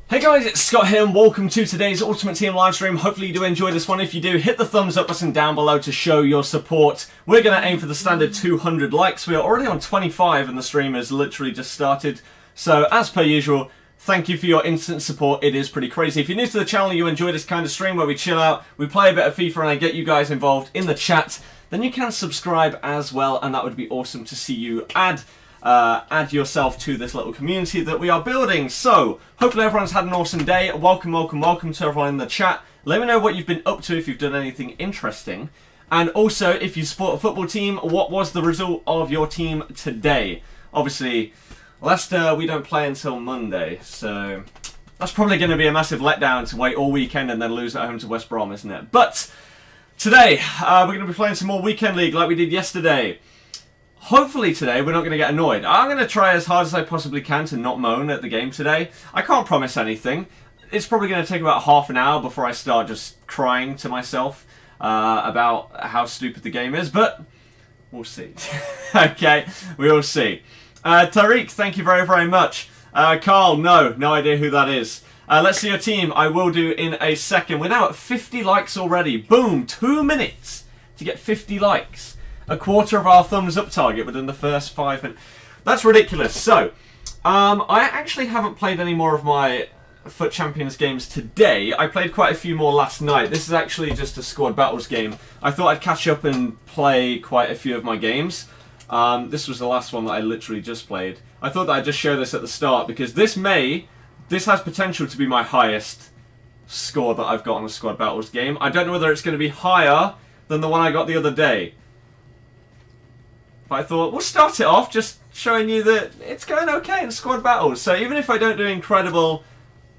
Hey guys, it's Scott here and welcome to today's Ultimate Team livestream. Hopefully you do enjoy this one. If you do, hit the thumbs up button down below to show your support. We're going to aim for the standard 200 likes. We are already on 25 and the stream has literally just started. So as per usual, thank you for your instant support. It is pretty crazy. If you're new to the channel and you enjoy this kind of stream where we chill out, we play a bit of FIFA and I get you guys involved in the chat, then you can subscribe as well and that would be awesome to see you add yourself to this little community that we are building. So, hopefully everyone's had an awesome day. Welcome to everyone in the chat. Let me know what you've been up to, if you've done anything interesting. And also, if you support a football team, what was the result of your team today? Obviously, Leicester, we don't play until Monday, so that's probably going to be a massive letdown to wait all weekend and then lose at home to West Brom, isn't it? But today, we're going to be playing some more Weekend League like we did yesterday. Hopefully today we're not going to get annoyed. I'm going to try as hard as I possibly can to not moan at the game today. I can't promise anything. It's probably going to take about half an hour before I start just crying to myself about how stupid the game is, but we'll see. Okay, we'll see. Tariq, thank you very, very much. Carl, no idea who that is. Let's see your team. I will do in a second. We're now at 50 likes already. Boom, 2 minutes to get 50 likes. A quarter of our thumbs up target within the first 5 minutes. That's ridiculous. So, I actually haven't played any more of my FUT Champions games today. I played quite a few more last night. This is actually just a squad battles game. I thought I'd catch up and play quite a few of my games. This was the last one that I literally just played. I thought that I'd just show this at the start because this has potential to be my highest score that I've got on a squad battles game. I don't know whether it's going to be higher than the one I got the other day. But I thought, we'll start it off just showing you that it's going okay in squad battles. So even if I don't do incredible...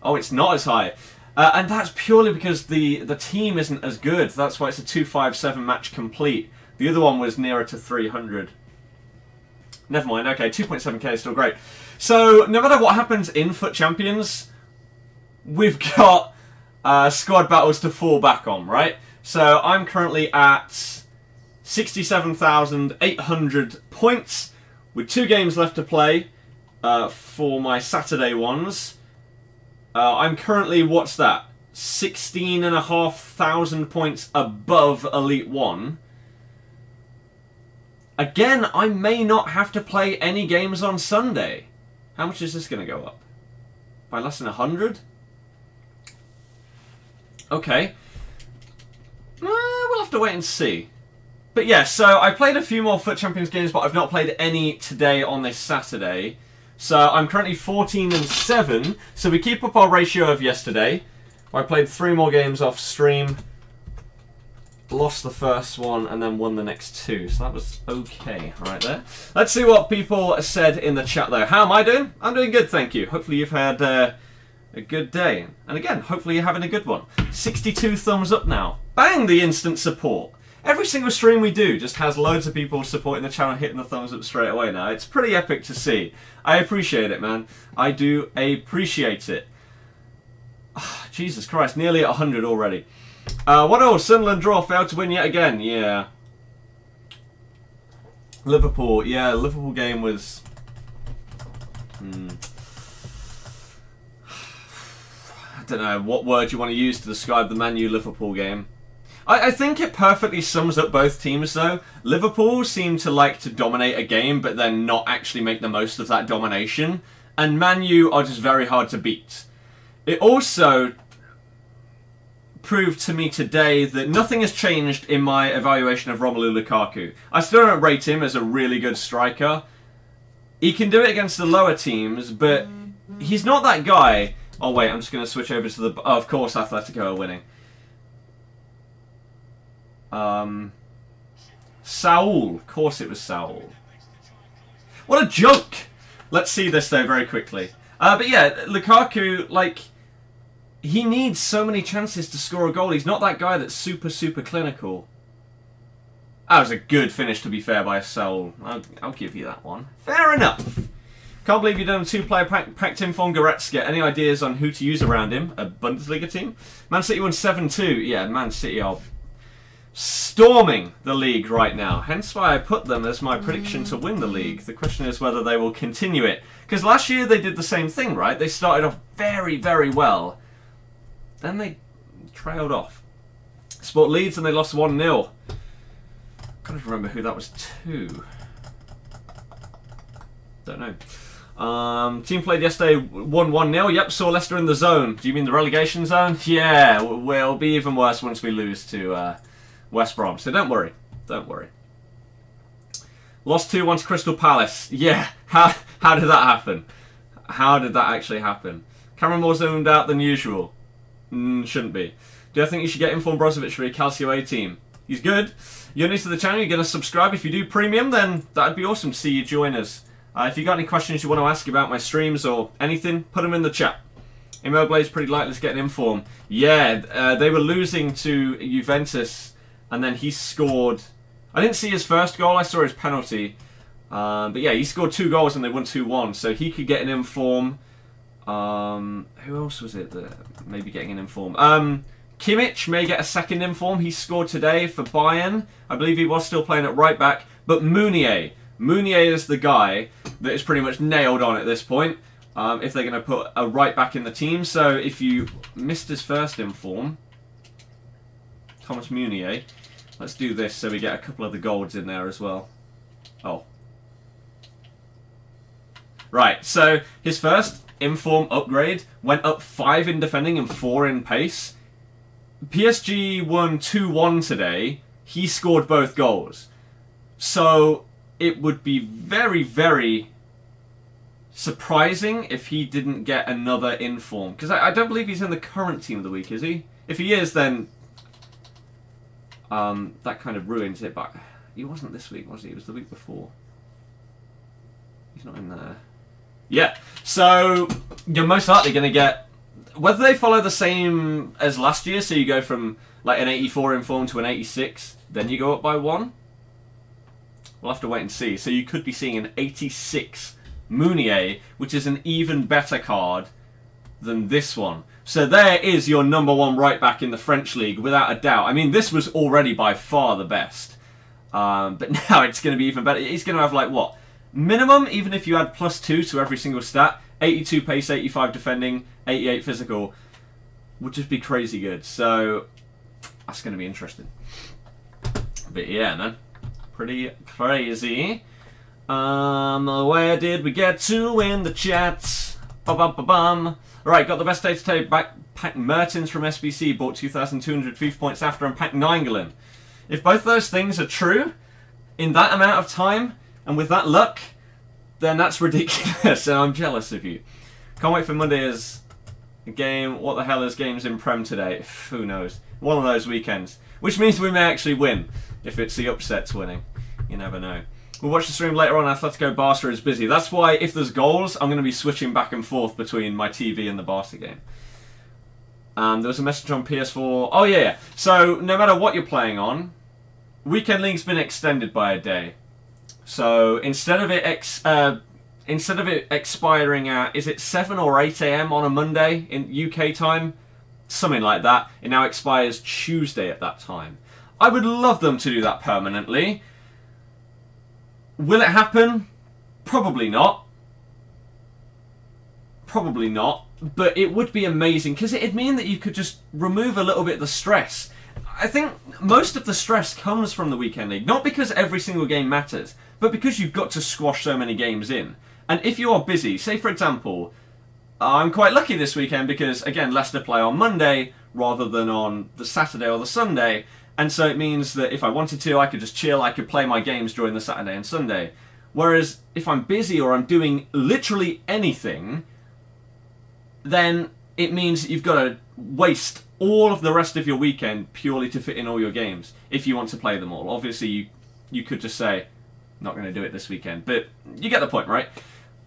Oh, it's not as high. And that's purely because the team isn't as good. That's why it's a 257 match complete. The other one was nearer to 300. Never mind, okay, 2.7k is still great. So no matter what happens in FUT Champions, we've got squad battles to fall back on, right? So I'm currently at 67,800 points with 2 games left to play for my Saturday ones. I'm currently, what's that? 16,500 points above Elite 1. Again, I may not have to play any games on Sunday. How much is this going to go up? By less than 100? Okay. We'll have to wait and see. But yeah, so I played a few more FUT Champions games, but I've not played any today on this Saturday. So I'm currently 14-7. So we keep up our ratio of yesterday. I played 3 more games off stream, lost the first one, and then won the next 2. So that was okay right there. Let's see what people said in the chat though. How am I doing? I'm doing good, thank you. Hopefully you've had a good day. And again, hopefully you're having a good one. 62 thumbs up now. Bang, the instant support. Every single stream we do just has loads of people supporting the channel, hitting the thumbs up straight away now. It's pretty epic to see. I appreciate it, man. I do appreciate it. Oh, Jesus Christ, nearly at 100 already. What else? Sunderland draw, failed to win yet again. Yeah. Liverpool. Yeah, Liverpool game was... I don't know what word you want to use to describe the Man U Liverpool game. I think it perfectly sums up both teams though. Liverpool seem to like to dominate a game but then not actually make the most of that domination. And Man U are just very hard to beat. It also proved to me today that nothing has changed in my evaluation of Romelu Lukaku. I still don't rate him as a really good striker. He can do it against the lower teams, but he's not that guy. Oh wait, I'm just going to switch over to the... Oh, of course Atletico are winning. Saul. Of course it was Saul. What a joke! Let's see this though very quickly. But yeah, Lukaku, like, he needs so many chances to score a goal. He's not that guy that's super clinical. That was a good finish, to be fair, by Saul. I'll give you that one. Fair enough. Can't believe you've done a 2-player pack Tim von Goretzka. Any ideas on who to use around him? A Bundesliga team? Man City won 7-2. Yeah, Man City are storming the league right now. Hence why I put them as my prediction to win the league. The question is whether they will continue it. Because last year they did the same thing, right? They started off very, very well. Then they trailed off. Sport Leeds and they lost 1-0. Can't even remember who that was to. Don't know. Team played yesterday, won 1-0. Yep, saw Leicester in the zone. Do you mean the relegation zone? Yeah, we'll be even worse once we lose to West Brom. So don't worry. Don't worry. Lost 2-1 to Crystal Palace. Yeah, how did that happen? How did that actually happen? Cameron more zoomed out than usual. Shouldn't be. Do I think you should get Inform Brozovic for your Calcio A team? He's good. You're new to the channel, you're going to subscribe. If you do premium, then that'd be awesome to see you join us. If you got any questions you want to ask about my streams or anything, put them in the chat. Immobile pretty likely to get an Inform. Yeah, they were losing to Juventus, and then he scored. I didn't see his first goal, I saw his penalty. But yeah, he scored 2 goals and they won 2-1, so he could get an Inform. Who else was it that maybe getting an Inform? Kimmich may get a second Inform. He scored today for Bayern. I believe he was still playing at right back. But Mounier is the guy that is pretty much nailed on at this point. If they're going to put a right back in the team. So if you missed his first Inform, Thomas Mounier, let's do this so we get a couple of the golds in there as well. Oh. Right, so his first Inform upgrade went up 5 in defending and 4 in pace. PSG won 2-1 today. He scored both goals. So it would be very, very surprising if he didn't get another Inform. Because I don't believe he's in the current team of the week, is he? If he is, then that kind of ruins it. But he wasn't this week, was he? It was the week before. He's not in there. Yeah, so you're most likely going to get... Whether they follow the same as last year, so you go from like an 84 Inform to an 86, then you go up by 1. We'll have to wait and see. So you could be seeing an 86 Mounier, which is an even better card than this one. So there is your #1 right back in the French league, without a doubt. I mean, this was already by far the best. But now it's going to be even better. He's going to have like, what? Minimum, even if you add +2 to every single stat, 82 pace, 85 defending, 88 physical, would just be crazy good. So that's going to be interesting. But yeah, man, pretty crazy. Where did we get to in the chat? Ba-bum-ba-bum. Right, got the best day today. Backpack Mertens from SBC bought 2,200 FIFA points after and packed Nainggolan. If both those things are true in that amount of time and with that luck, then that's ridiculous, and I'm jealous of you. Can't wait for Monday as a game. What the hell is games in Prem today? Who knows? One of those weekends. Which means we may actually win, if it's the upsets winning. You never know. We'll watch the stream later on. Atletico Barca is busy. That's why, if there's goals, I'm going to be switching back and forth between my TV and the Barca game. There was a message on PS4. Oh, yeah. So, no matter what you're playing on, Weekend League's been extended by a day. So instead of it expiring at, is it 7 or 8 AM on a Monday in UK time, something like that, it now expires Tuesday at that time. I would love them to do that permanently. Will it happen? Probably not. Probably not. But it would be amazing because it'd mean that you could just remove a little bit of the stress. I think most of the stress comes from the Weekend League, not because every single game matters, but because you've got to squash so many games in. And if you are busy, say for example, I'm quite lucky this weekend because, again, Leicester play on Monday rather than on the Saturday or the Sunday, and so it means that if I wanted to, I could just chill, I could play my games during the Saturday and Sunday. Whereas if I'm busy or I'm doing literally anything, then it means that you've got to waste all of the rest of your weekend purely to fit in all your games, if you want to play them all. Obviously, you could just say, not going to do it this weekend, but you get the point, right?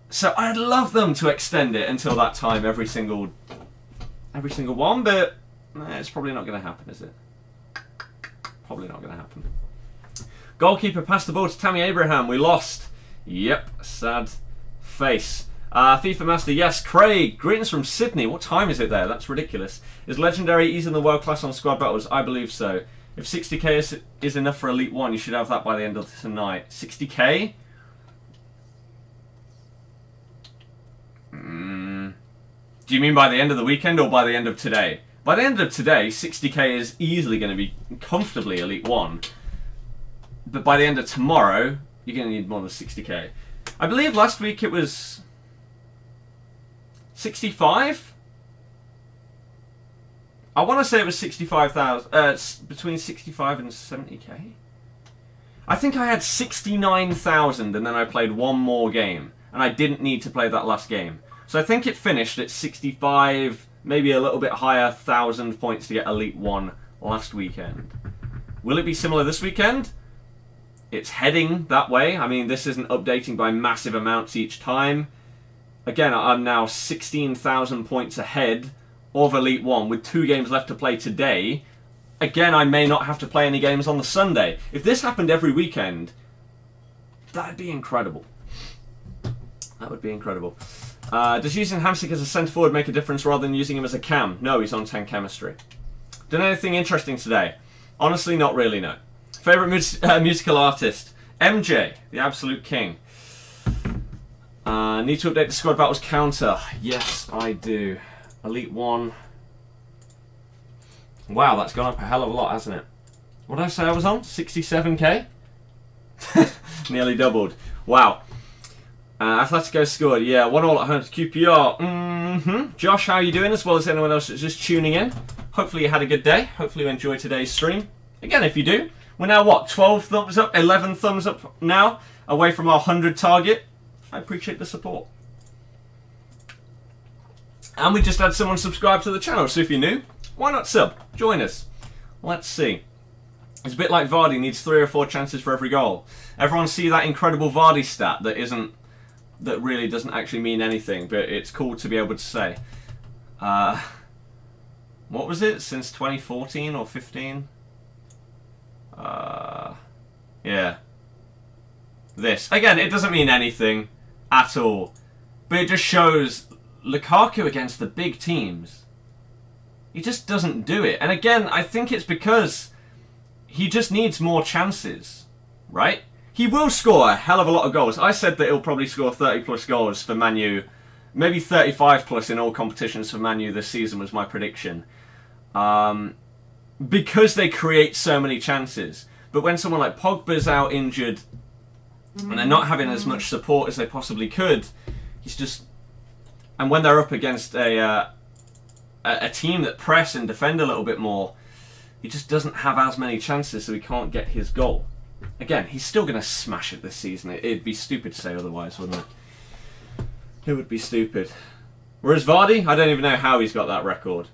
So I'd love them to extend it until that time, every single one, but it's probably not going to happen, is it? Probably not going to happen. Goalkeeper passed the ball to Tammy Abraham. We lost. Yep, sad face. FIFA Master, yes. Craig, greetings from Sydney. What time is it there? That's ridiculous. Is Legendary easing the world class on squad battles? I believe so. If 60k is enough for Elite 1, you should have that by the end of tonight. 60k? Do you mean by the end of the weekend or by the end of today? By the end of today, 60k is easily going to be comfortably Elite 1. But by the end of tomorrow, you're going to need more than 60k. I believe last week it was 65? I want to say it was 65,000, between 65 and 70k. I think I had 69,000 and then I played one more game. And I didn't need to play that last game. So I think it finished at 65, maybe a little bit higher, 1,000 points to get Elite 1 last weekend. Will it be similar this weekend? It's heading that way. I mean, this isn't updating by massive amounts each time. Again, I'm now 16,000 points ahead of Elite 1 with 2 games left to play today. Again, I may not have to play any games on the Sunday. If this happened every weekend, that'd be incredible. That would be incredible. Does using Hamsik as a centre forward make a difference rather than using him as a cam? No, he's on 10 chemistry. Done anything interesting today? Honestly, not really, no. Favourite musical artist? MJ, the absolute king. Need to update the squad battles counter. Yes, I do. Elite 1. Wow, that's gone up a hell of a lot, hasn't it? What did I say I was on? 67k? Nearly doubled. Wow. Atletico scored. Yeah, 1-1 at home to QPR. Josh, how are you doing? As well as anyone else that's just tuning in. Hopefully you had a good day. Hopefully you enjoyed today's stream. Again, if you do, we're now what? 12 thumbs up? 11 thumbs up now? Away from our 100 target. I appreciate the support. And we just had someone subscribe to the channel. So if you're new, why not sub? Join us. Let's see. It's a bit like Vardy needs 3 or 4 chances for every goal. Everyone see that incredible Vardy stat that really doesn't actually mean anything, but it's cool to be able to say. What was it? Since 2014 or 15? Yeah. This. Again, it doesn't mean anything at all. But it just shows Lukaku against the big teams. He just doesn't do it. And again, I think it's because he just needs more chances, right? He will score a hell of a lot of goals. I said that he'll probably score 30 plus goals for Man U. Maybe 35 plus in all competitions for Man U this season was my prediction. Because they create so many chances. But when someone like Pogba's out injured and they're not having as much support as they possibly could, he's just... And when they're up against a team that press and defend a little bit more, he just doesn't have as many chances, so he can't get his goal. Again, he's still going to smash it this season. It'd be stupid to say otherwise, wouldn't it? It would be stupid. Whereas Vardy, I don't even know how he's got that record.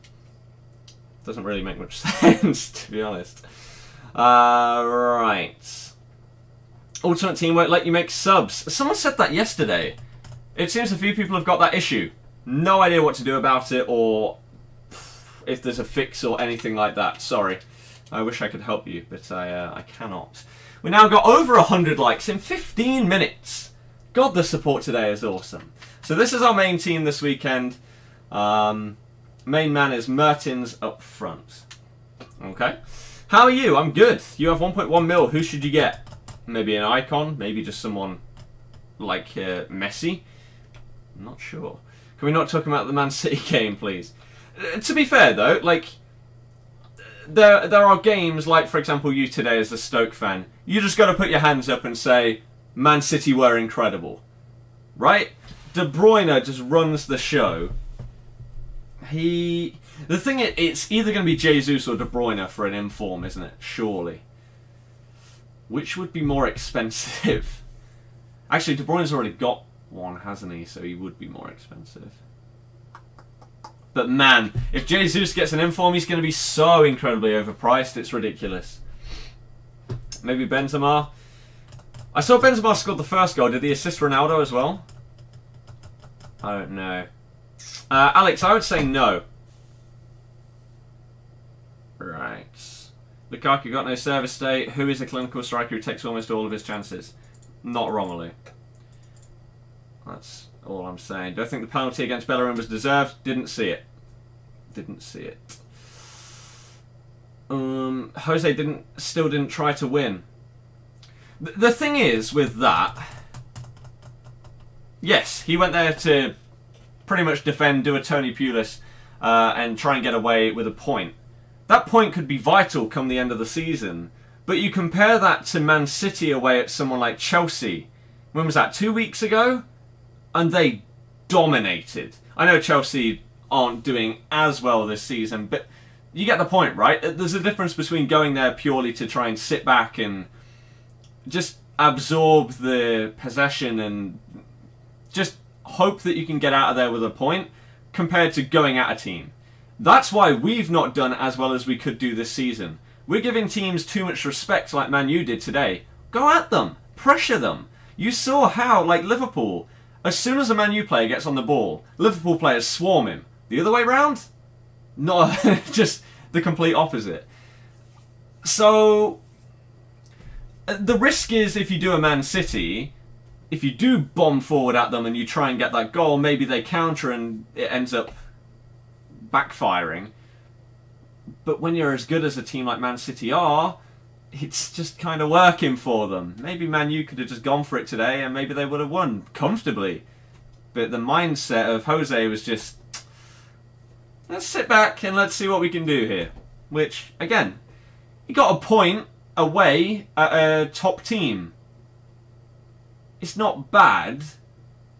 Doesn't really make much sense, to be honest. Right. Ultimate Team won't let you make subs. Someone said that yesterday. It seems a few people have got that issue. No idea what to do about it, or if there's a fix or anything like that. Sorry. I wish I could help you, but I cannot. We now got over 100 likes in 15 minutes. God, the support today is awesome. So this is our main team this weekend. Main man is Mertens up front. Okay. How are you? I'm good. You have 1.1 mil. Who should you get? Maybe an icon? Maybe just someone like Messi? I'm not sure. Can we not talk about the Man City game, please? To be fair, though, like... There are games like, for example, you today as a Stoke fan. You just got to put your hands up and say, Man City were incredible. Right? De Bruyne just runs the show. The thing is, it's either going to be Jesus or De Bruyne for an inform, isn't it? Surely. Which would be more expensive? Actually, De Bruyne's already got one, hasn't he? So he would be more expensive. But man, if Jesus gets an inform, he's going to be so incredibly overpriced. It's ridiculous. Maybe Benzema. I saw Benzema scored the first goal. Did he assist Ronaldo as well? I don't know. Alex, I would say no. Right. Lukaku got no service state. Who is a clinical striker who takes almost all of his chances? Not Romelu. That's all I'm saying. Do I think the penalty against Bellerin was deserved? Didn't see it. Didn't see it. Jose still didn't try to win. The thing is with that, yes, he went there to pretty much defend, do a Tony Pulis, and try and get away with a point. That point could be vital come the end of the season. But you compare that to Man City away at someone like Chelsea. When was that? 2 weeks ago? And they dominated. I know Chelsea aren't doing as well this season, but you get the point, right? There's a difference between going there purely to try and sit back and just absorb the possession and just hope that you can get out of there with a point, compared to going at a team. That's why we've not done as well as we could do this season. We're giving teams too much respect like Man U did today. Go at them. Pressure them. You saw how, like Liverpool, as soon as a Man U player gets on the ball, Liverpool players swarm him. The other way round? No, just the complete opposite. So, the risk is if you do a Man City, if you do bomb forward at them and you try and get that goal, maybe they counter and it ends up backfiring. But when you're as good as a team like Man City are, it's just kind of working for them. Maybe Man U could have just gone for it today and maybe they would have won comfortably. But the mindset of Jose was just, let's sit back and let's see what we can do here. Which, again, he got a point away at a top team. It's not bad,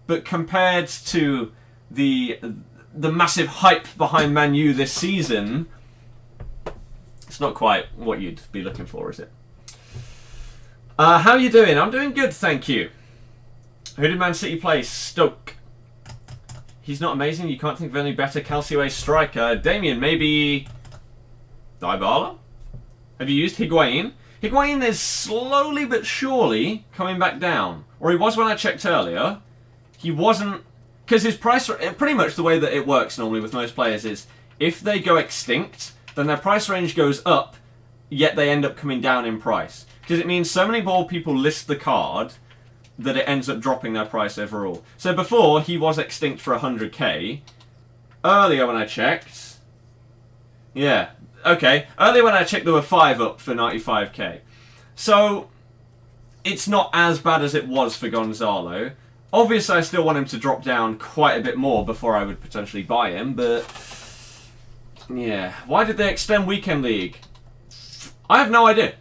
but compared to the massive hype behind Man U this season, it's not quite what you'd be looking for, is it? How are you doing? I'm doing good, thank you. Who did Man City play? Stoke. He's not amazing. You can't think of any better Calcio striker. Damien, maybe Dybala? Have you used Higuain? Higuain is slowly but surely coming back down. Or he was when I checked earlier. He wasn't... Because his price... Pretty much the way that it works normally with most players is, if they go extinct, then their price range goes up, yet they end up coming down in price. Because it means so many more people list the card that it ends up dropping their price overall. So before, he was extinct for 100k. Earlier when I checked... Yeah, okay. Earlier when I checked, there were 5 up for 95k. So, it's not as bad as it was for Gonzalo. Obviously, I still want him to drop down quite a bit more before I would potentially buy him, but... Yeah. Why did they extend Weekend League? I have no idea.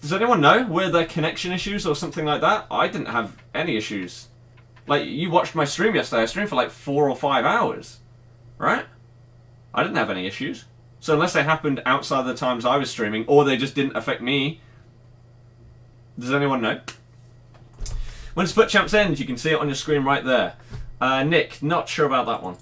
Does anyone know? Were there connection issues or something like that? I didn't have any issues. Like, you watched my stream yesterday. I streamed for like 4 or 5 hours. Right? I didn't have any issues. So unless they happened outside the times I was streaming, or they just didn't affect me, does anyone know? When FUT Champs ends, you can see it on your screen right there. Nick, not sure about that one.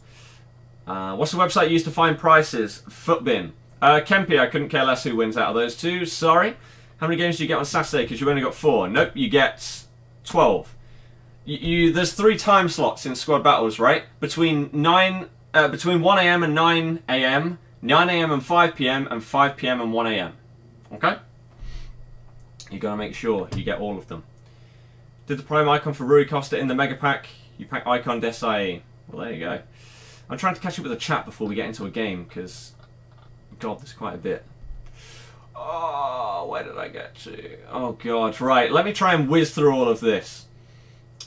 What's the website you use to find prices? Footbin. Kempy, I couldn't care less who wins out of those two. Sorry. How many games do you get on Saturday? Because you've only got 4. Nope, you get 12. There's 3 time slots in squad battles, right? Between 1 AM and 9 AM, 9 AM and 5 PM, and 5 PM and 1 AM. Okay? You gotta make sure you get all of them. Did the prime icon for Rui Costa in the mega pack? You pack icon Desai. Well, there you go. I'm trying to catch up with the chat before we get into a game, because, God, there's quite a bit. Oh, where did I get to? Oh, God. Right, let me try and whiz through all of this.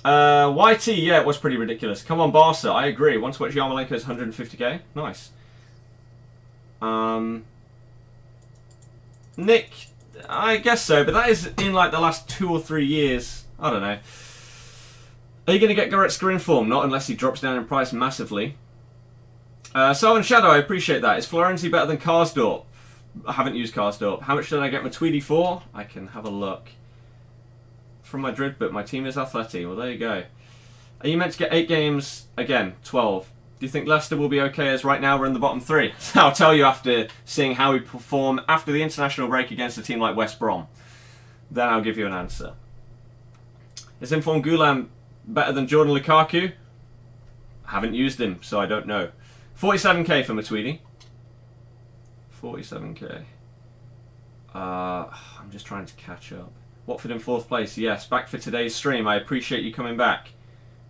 YT, yeah, it was pretty ridiculous. Come on, Barca, I agree. Want to watch Yarmolenko's 150k? Nice. Nick, I guess so, but that is in like the last 2 or 3 years. I don't know. Are you going to get Goretzka in form? Not unless he drops down in price massively. Silent Shadow, I appreciate that. Is Florenzi better than Karsdorp? I haven't used Karsdorp. How much did I get my Tweedy for? I can have a look. From Madrid, but my team is Atleti. Well, there you go. Are you meant to get 8 games? Again, 12. Do you think Leicester will be okay, as right now we're in the bottom 3? I'll tell you after seeing how we perform after the international break against a team like West Brom. Then I'll give you an answer. Is Inform Gulam better than Jordan Lukaku? I haven't used him, so I don't know. 47k for Matuidi. 47k. I'm just trying to catch up. Watford in 4th place. Yes, back for today's stream. I appreciate you coming back.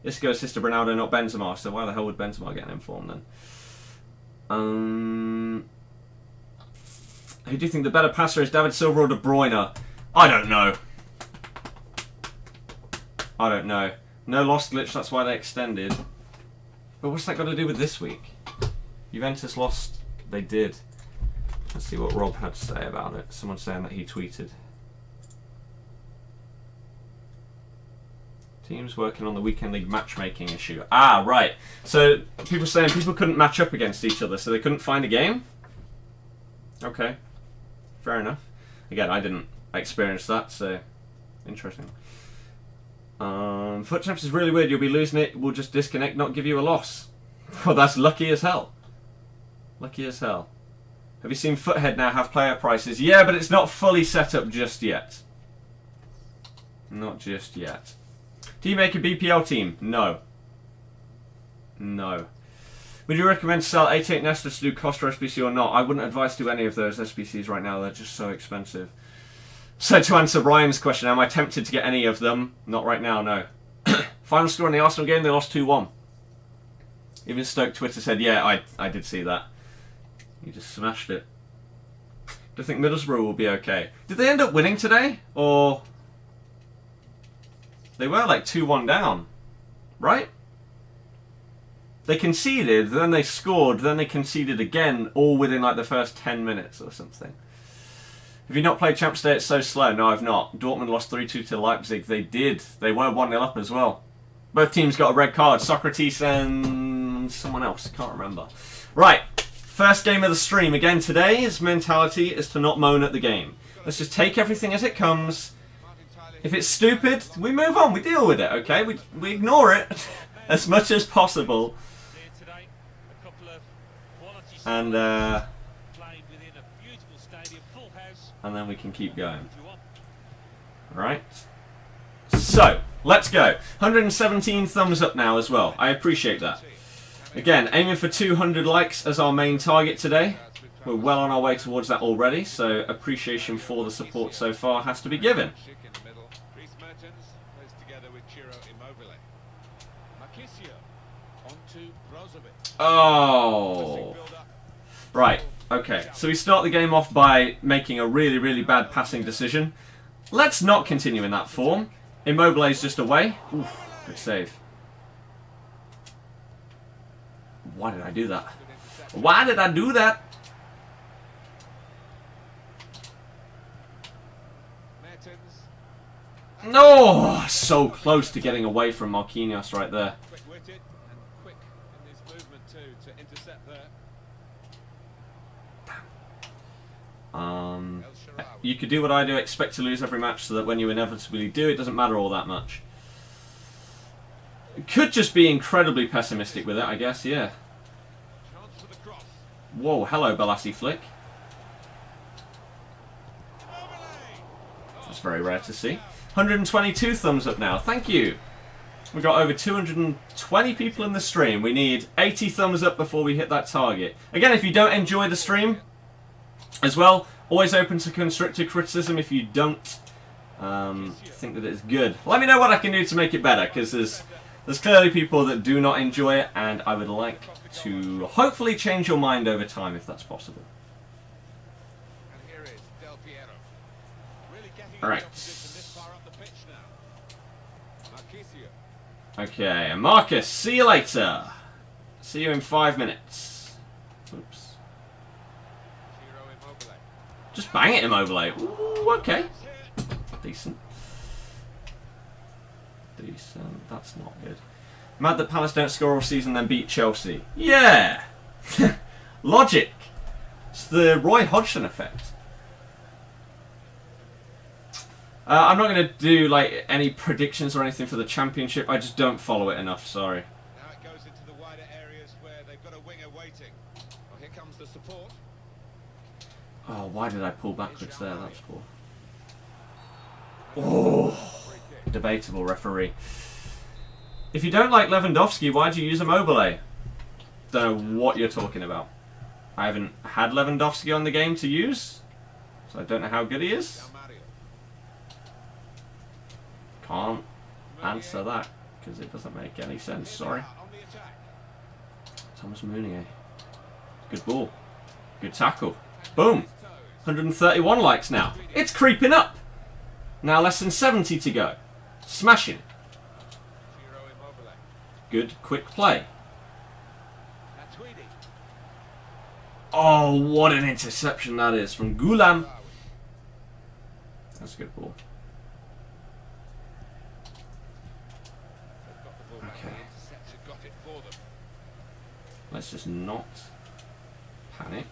Isco assist to Ronaldo, not Benzema. So why the hell would Benzema get an inform then? Who do you think the better passer is, David Silva or De Bruyne? I don't know. I don't know. No lost glitch, that's why they extended. But what's that got to do with this week? Juventus lost. They did. Let's see what Rob had to say about it. Someone saying that he tweeted. Teams working on the weekend league matchmaking issue. Ah, right. So people saying people couldn't match up against each other, so they couldn't find a game? Okay. Fair enough. Again, I didn't experience that, so interesting. FUT Champions is really weird. You'll be losing it. We'll just disconnect, not give you a loss. Well, that's lucky as hell. Lucky as hell. Have you seen Foothead now have player prices? Yeah, but it's not fully set up just yet. Not just yet. Do you make a BPL team? No. No. Would you recommend to sell 88 Nestlers to do Costa SBC or not? I wouldn't advise to do any of those SBCs right now. They're just so expensive. So to answer Ryan's question, am I tempted to get any of them? Not right now, no. Final score in the Arsenal game, they lost 2-1. Even Stoke Twitter said, yeah, I did see that. You just smashed it. Do you think Middlesbrough will be okay? Did they end up winning today? Or... They were like 2-1 down. Right? They conceded, then they scored, then they conceded again, all within like the first 10 minutes or something. Have you not played Champs Day? It's so slow. No, I've not. Dortmund lost 3-2 to Leipzig. They did. They were 1-0 up as well. Both teams got a red card. Socrates and someone else. Can't remember. Right. First game of the stream. Again, today's mentality is to not moan at the game. Let's just take everything as it comes. If it's stupid, we move on. We deal with it, okay? We ignore it as much as possible. And then we can keep going. Alright. So, let's go. 117 thumbs up now as well. I appreciate that. Again, aiming for 200 likes as our main target today. We're well on our way towards that already, so appreciation for the support so far has to be given. Oh. Right. Okay, so we start the game off by making a really, really bad passing decision. Let's not continue in that form. Immobile's just away. Oof, good save. Why did I do that? Why did I do that? No! So close to getting away from Marquinhos right there. You could do what I do, expect to lose every match so that when you inevitably do, it doesn't matter all that much. Could just be incredibly pessimistic with it, I guess, yeah. Whoa, hello, Balassi Flick. That's very rare to see. 122 thumbs up now, thank you. We've got over 220 people in the stream. We need 80 thumbs up before we hit that target. Again, if you don't enjoy the stream as well, always open to constructive criticism if you don't think that it's good. Let me know what I can do to make it better, because there's clearly people that do not enjoy it, and I would like to hopefully change your mind over time if that's possible. Alright. Okay, Marcus, see you later. See you in 5 minutes. Oops. Just bang it, Immobile. Ooh, okay. Decent. Decent. That's not good. Mad that Palace don't score all season then beat Chelsea. Yeah! Logic. It's the Roy Hodgson effect. I'm not going to do like any predictions or anything for the Championship. I just don't follow it enough, sorry. Now it goes into the wider areas where they've got a winger waiting. Well, here comes the support. Oh, why did I pull backwards there? That's poor. Oh, debatable referee. If you don't like Lewandowski, why do you use Immobile? Don't know what you're talking about. I haven't had Lewandowski on the game to use, so I don't know how good he is. Can't answer that because it doesn't make any sense. Sorry. Thomas Meunier. Good ball. Good tackle. Boom. 131 likes now. It's creeping up. Now less than 70 to go. Smashing. Good, quick play. Oh, what an interception that is from Gulam. That's a good ball. Okay. Let's just not panic.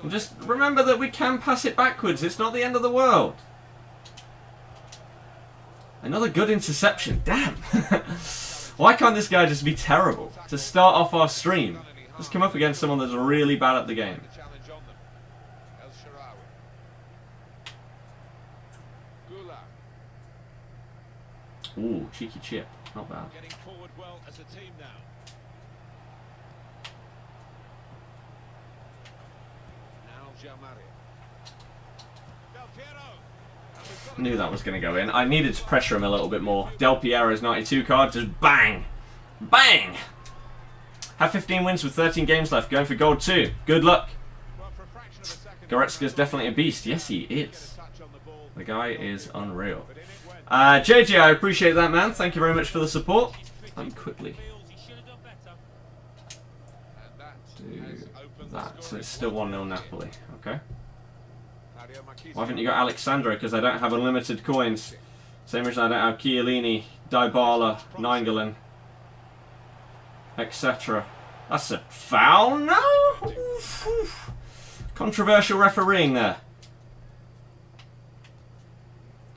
And just remember that we can pass it backwards. It's not the end of the world. Another good interception. Damn. Why can't this guy just be terrible? To start off our stream. Let's come up against someone that's really bad at the game. Ooh, cheeky chip. Not bad. Knew that was going to go in. I needed to pressure him a little bit more. Del Piero's 92 card, just bang! Bang! Have 15 wins with 13 games left. Going for gold 2. Good luck. Goretzka's definitely a beast. Yes, he is. The guy is unreal. JJ, I appreciate that, man. Thank you very much for the support. Let me quickly do that. So it's still 1-0 Napoli. Okay. Why haven't you got Alexandra? Because I don't have unlimited coins. Same reason I don't have Chiellini, Dybala, Nainggolan, etc. That's a foul? No! Oof, oof. Controversial refereeing there.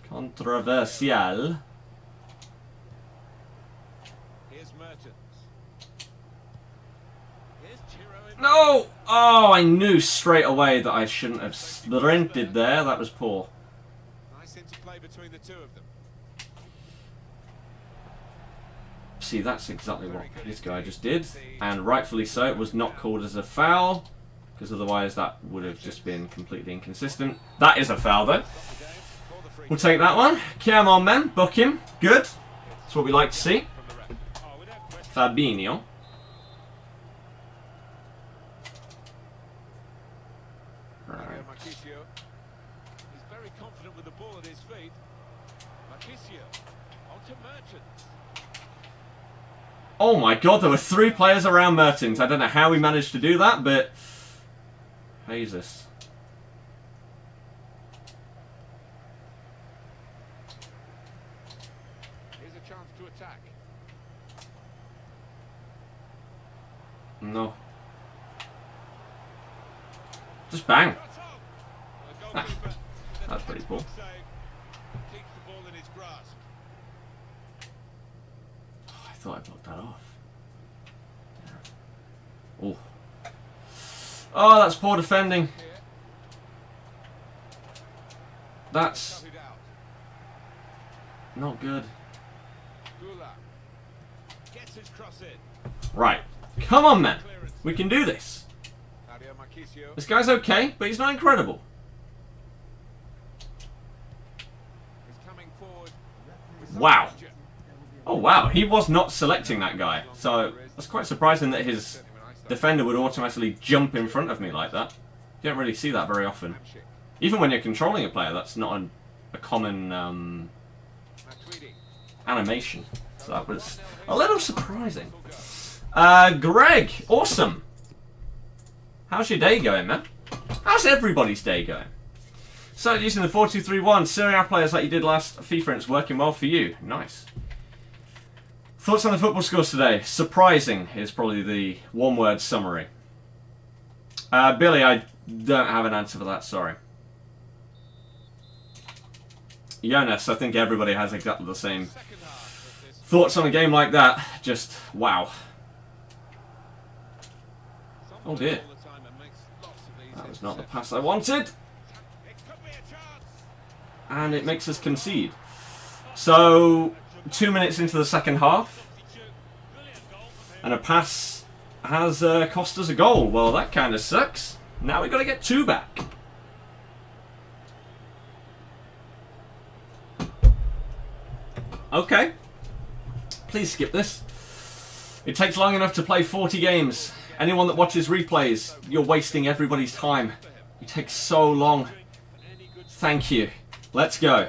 Controversial. No! Oh, I knew straight away that I shouldn't have sprinted there. That was poor. Nice interplay between the two of them. See, that's exactly what this guy just did. And rightfully so, it was not called as a foul. Because otherwise that would have just been completely inconsistent. That is a foul, though. We'll take that one. Come on, men. Book him. Good. That's what we like to see. Fabinho. He's very confident with the ball at his feet. Marquisio onto Merchants. Oh my god, there were 3 players around Mertens. I don't know how we managed to do that, but Jesus. Here's a chance to attack. No. Just bang. Ah, that's pretty cool. Oh, I thought I blocked that off. Oh. Oh, that's poor defending. That's not good. Right. Come on, man. We can do this. This guy's okay, but he's not incredible. Wow. Oh, wow. He was not selecting that guy. So, that's quite surprising that his defender would automatically jump in front of me like that. You don't really see that very often. Even when you're controlling a player, that's not a common animation. So that was a little surprising. Greg, awesome. How's your day going, man? How's everybody's day going? So, using the 4-2-3-1, Serie A players like you did last FIFA, and it's working well for you. Nice. Thoughts on the football scores today? Surprising is probably the one-word summary. Billy, I don't have an answer for that, sorry. Jonas, I think everybody has exactly the same thoughts on a game like that. Just, wow. Oh dear. That was not the pass I wanted. And it makes us concede. So, 2 minutes into the second half. And a pass has cost us a goal. Well, that kind of sucks. Now we've got to get 2 back. Okay. Please skip this. It takes long enough to play 40 games. Anyone that watches replays, you're wasting everybody's time. You take so long. Thank you. Let's go.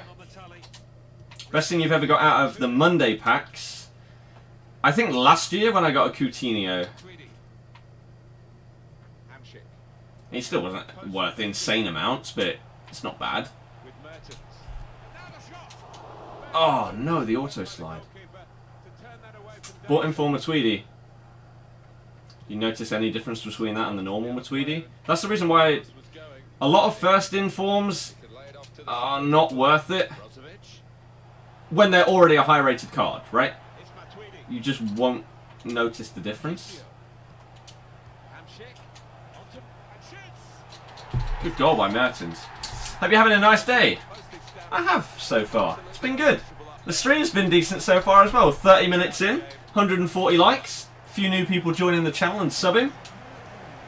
Best thing you've ever got out of the Monday packs. I think last year when I got a Coutinho. He still wasn't worth insane amounts, but it's not bad. Oh no, the auto slide. Bought him for Matuidi. You notice any difference between that and the normal Matuidi? That's the reason why a lot of first in forms are not worth it when they're already a high rated card, right? You just won't notice the difference. Good goal by Mertens. Hope you're having a nice day. I have so far. It's been good. The stream's been decent so far as well. 30 minutes in, 140 likes. A few new people joining the channel and subbing.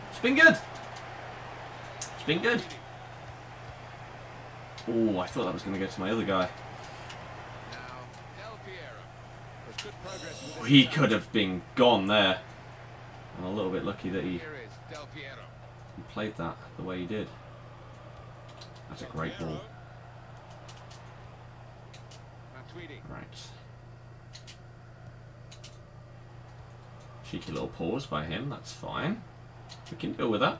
It's been good. It's been good. Oh, I thought that was going to go to my other guy. He could have been gone there. I'm a little bit lucky that he played that the way he did. That's a great ball. Right. Cheeky little pause by him, that's fine. We can deal with that.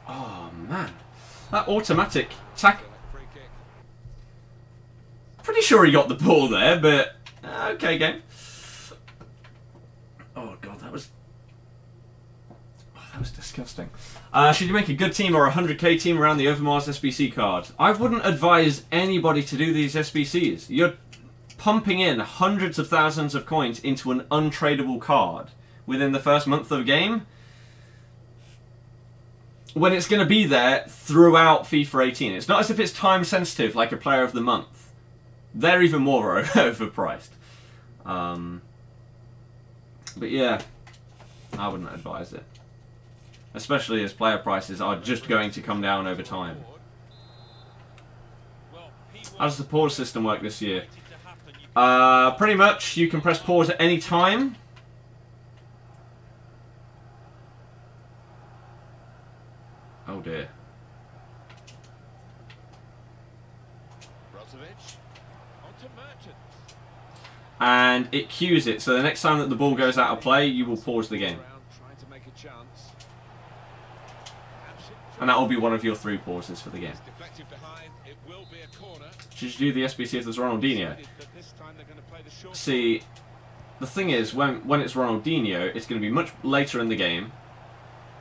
Oh man. That automatic tack. Pretty sure he got the ball there, but okay, game. Oh god, that was disgusting. Should you make a good team or a 100k team around the Overmars SBC card? I wouldn't advise anybody to do these SBCs. You're pumping in hundreds of thousands of coins into an untradeable card within the first month of a game, when it's going to be there throughout FIFA 18. It's not as if it's time sensitive like a player of the month. They're even more overpriced. But yeah, I wouldn't advise it. Especially as player prices are just going to come down over time. How does the pause system work this year? Pretty much, you can press pause at any time. Oh dear. And it cues it, so the next time that the ball goes out of play, you will pause the game. And that will be one of your 3 pauses for the game. Should you do the SBC if there's Ronaldinho? See, the thing is, when it's Ronaldinho, it's going to be much later in the game.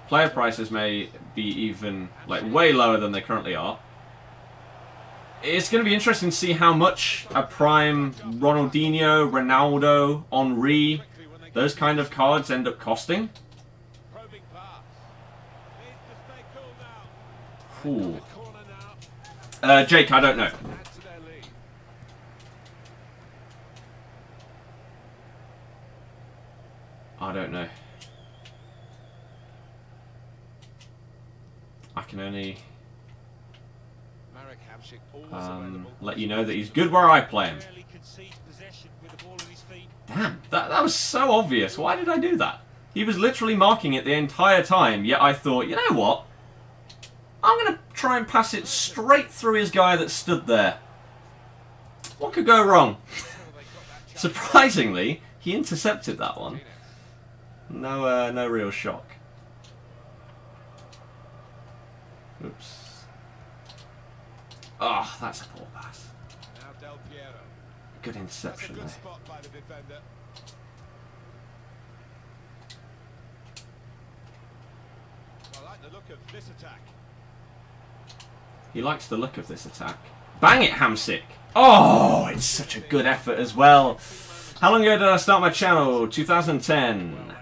Player prices may be even, like, way lower than they currently are. It's going to be interesting to see how much a prime Ronaldinho, Ronaldo, Henry, those kind of cards end up costing. Ooh. Jake, I don't know. I don't know. I can only let you know that he's good where I play him. Damn, that was so obvious. Why did I do that? He was literally marking it the entire time, yet I thought, you know what? I'm going to try and pass it straight through his guy that stood there. What could go wrong? Surprisingly, he intercepted that one. No real shock. Oops. Oh, that's a poor pass. Good interception there. He likes the look of this attack. Bang it, Hamsik! Oh, it's such a good effort as well. How long ago did I start my channel? 2010.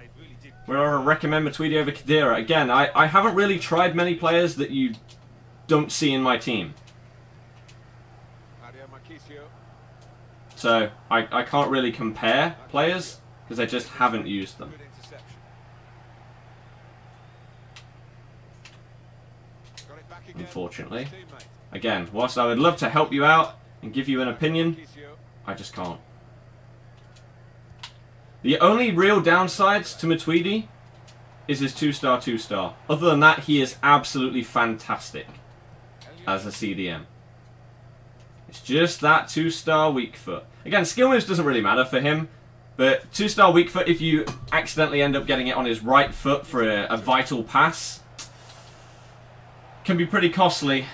Where I recommend Matuidi over Khedira. Again, I haven't really tried many players that you don't see in my team. So, I can't really compare players, because I just haven't used them. Unfortunately. Again, whilst I would love to help you out and give you an opinion, I just can't. The only real downsides to Matuidi is his 2-star 2-star. Other than that, he is absolutely fantastic as a CDM. It's just that 2-star weak foot. Again, skill moves doesn't really matter for him, but 2-star weak foot, if you accidentally end up getting it on his right foot for a vital pass, can be pretty costly.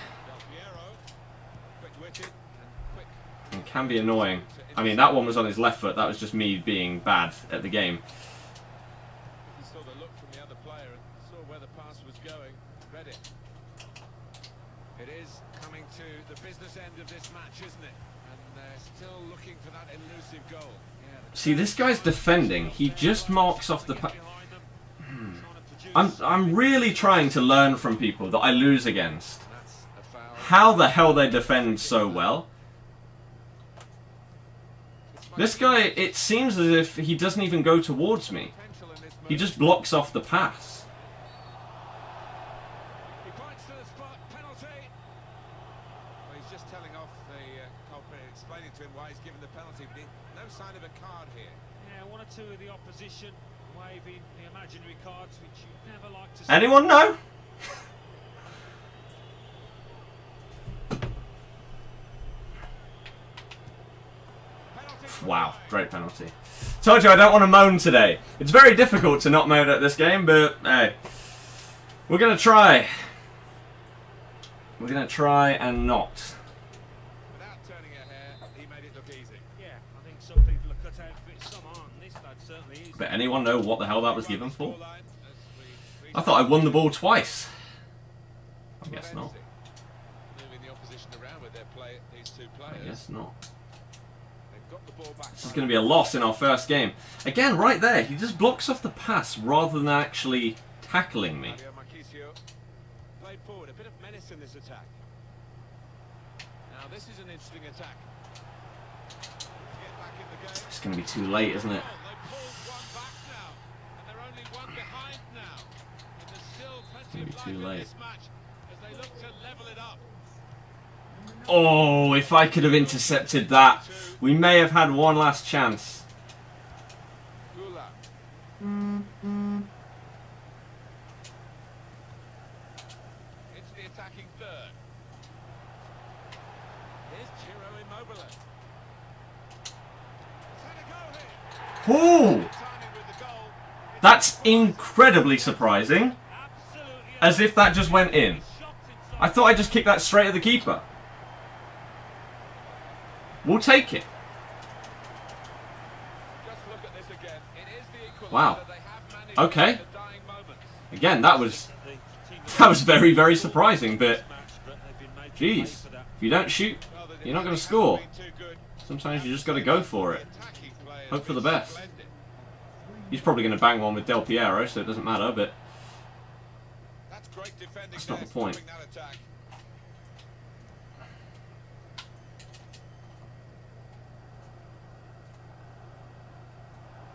And can be annoying. I mean, that one was on his left foot. That was just me being bad at the game. He saw the look from the other player and saw where the pass was going. Read it. It is coming to the business end of this match, isn't it? And they're still looking for that elusive goal. Yeah, see, this guy's defending. He just marks off the... I'm really trying to learn from people that I lose against. How the hell they defend so well. This guy, it seems as if he doesn't even go towards me. He just blocks off the pass. he points to the spot, penalty. Well, he's just telling off the culprit, explaining to him why he's given the penalty, but no sign of a card here. Yeah, one or two of the opposition waving the imaginary cards, which you never like to see. Anyone know? Wow, great penalty. Told you I don't want to moan today. It's very difficult to not moan at this game, but hey. We're going to try. We're going to try and not. Without turning a hair, he made it look easy. Yeah, I think some people are cut out for it, some aren't. This lad certainly is. But anyone know what the hell that was given for? I thought I won the ball twice. I guess not. Moving the opposition around with these two players. I guess not. Got the ball back. This is going to be a loss in our first game. Again, right there, he just blocks off the pass rather than actually tackling me. Played forward, a bit of menace in this attack. Now this is an interesting attack. Get back in the game. It's going to be too late, isn't it? They pulled one back now, and they're only one behind now. And there's still plenty It's of going to be too life in late. this match as they look to level it up. Oh, if I could have intercepted that, we may have had one last chance. Gula. Into the attacking third. Here's Ciro Immobile. He's had a go here. Ooh, Timing with the goal. that's incredibly surprising. Absolutely. As if that just went in. Shots inside. I thought I just kicked that straight at the keeper. We'll take it. Just look at this again. It is the equaliser Wow. they have managed Okay. in the dying moments. Again, that was very, very surprising, but jeez, if you don't shoot, Well, the you're not going to defending score. hasn't been too good. Sometimes you just got to go for it. Attacking play has Hope for the been best. splendid. He's probably going to bang one with Del Piero, so it doesn't matter, but That's great defending. That's not there, the point. stopping that attack.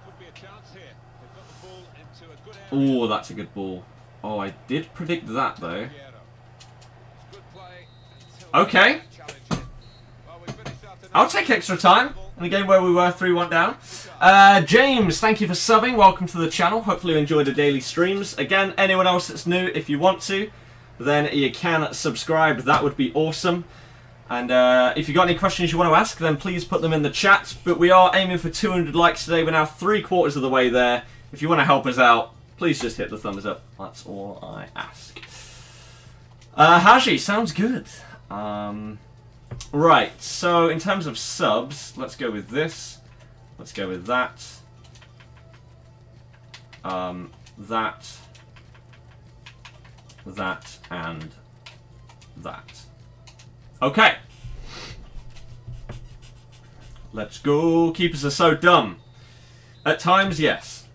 Could be a chance here. They've got the ball into a good area. oh, that's a good ball. Oh, I did predict that, though. Piero. It's good play until Okay. the challenge hit. Well, we finished after I'll take extra time in a game where we were 3-1 down. James, thank you for subbing. Welcome to the channel. Hopefully you enjoy the daily streams. Again, anyone else that's new, if you want to, then you can subscribe. That would be awesome. And if you've got any questions you want to ask, then please put them in the chat. But we are aiming for 200 likes today. We're now 3/4 of the way there. If you want to help us out, please just hit the thumbs up. That's all I ask. Haji, sounds good. Right, so in terms of subs, let's go with this. Let's go with that. That, and that. Okay. Let's go. Keepers are so dumb. At times, yes.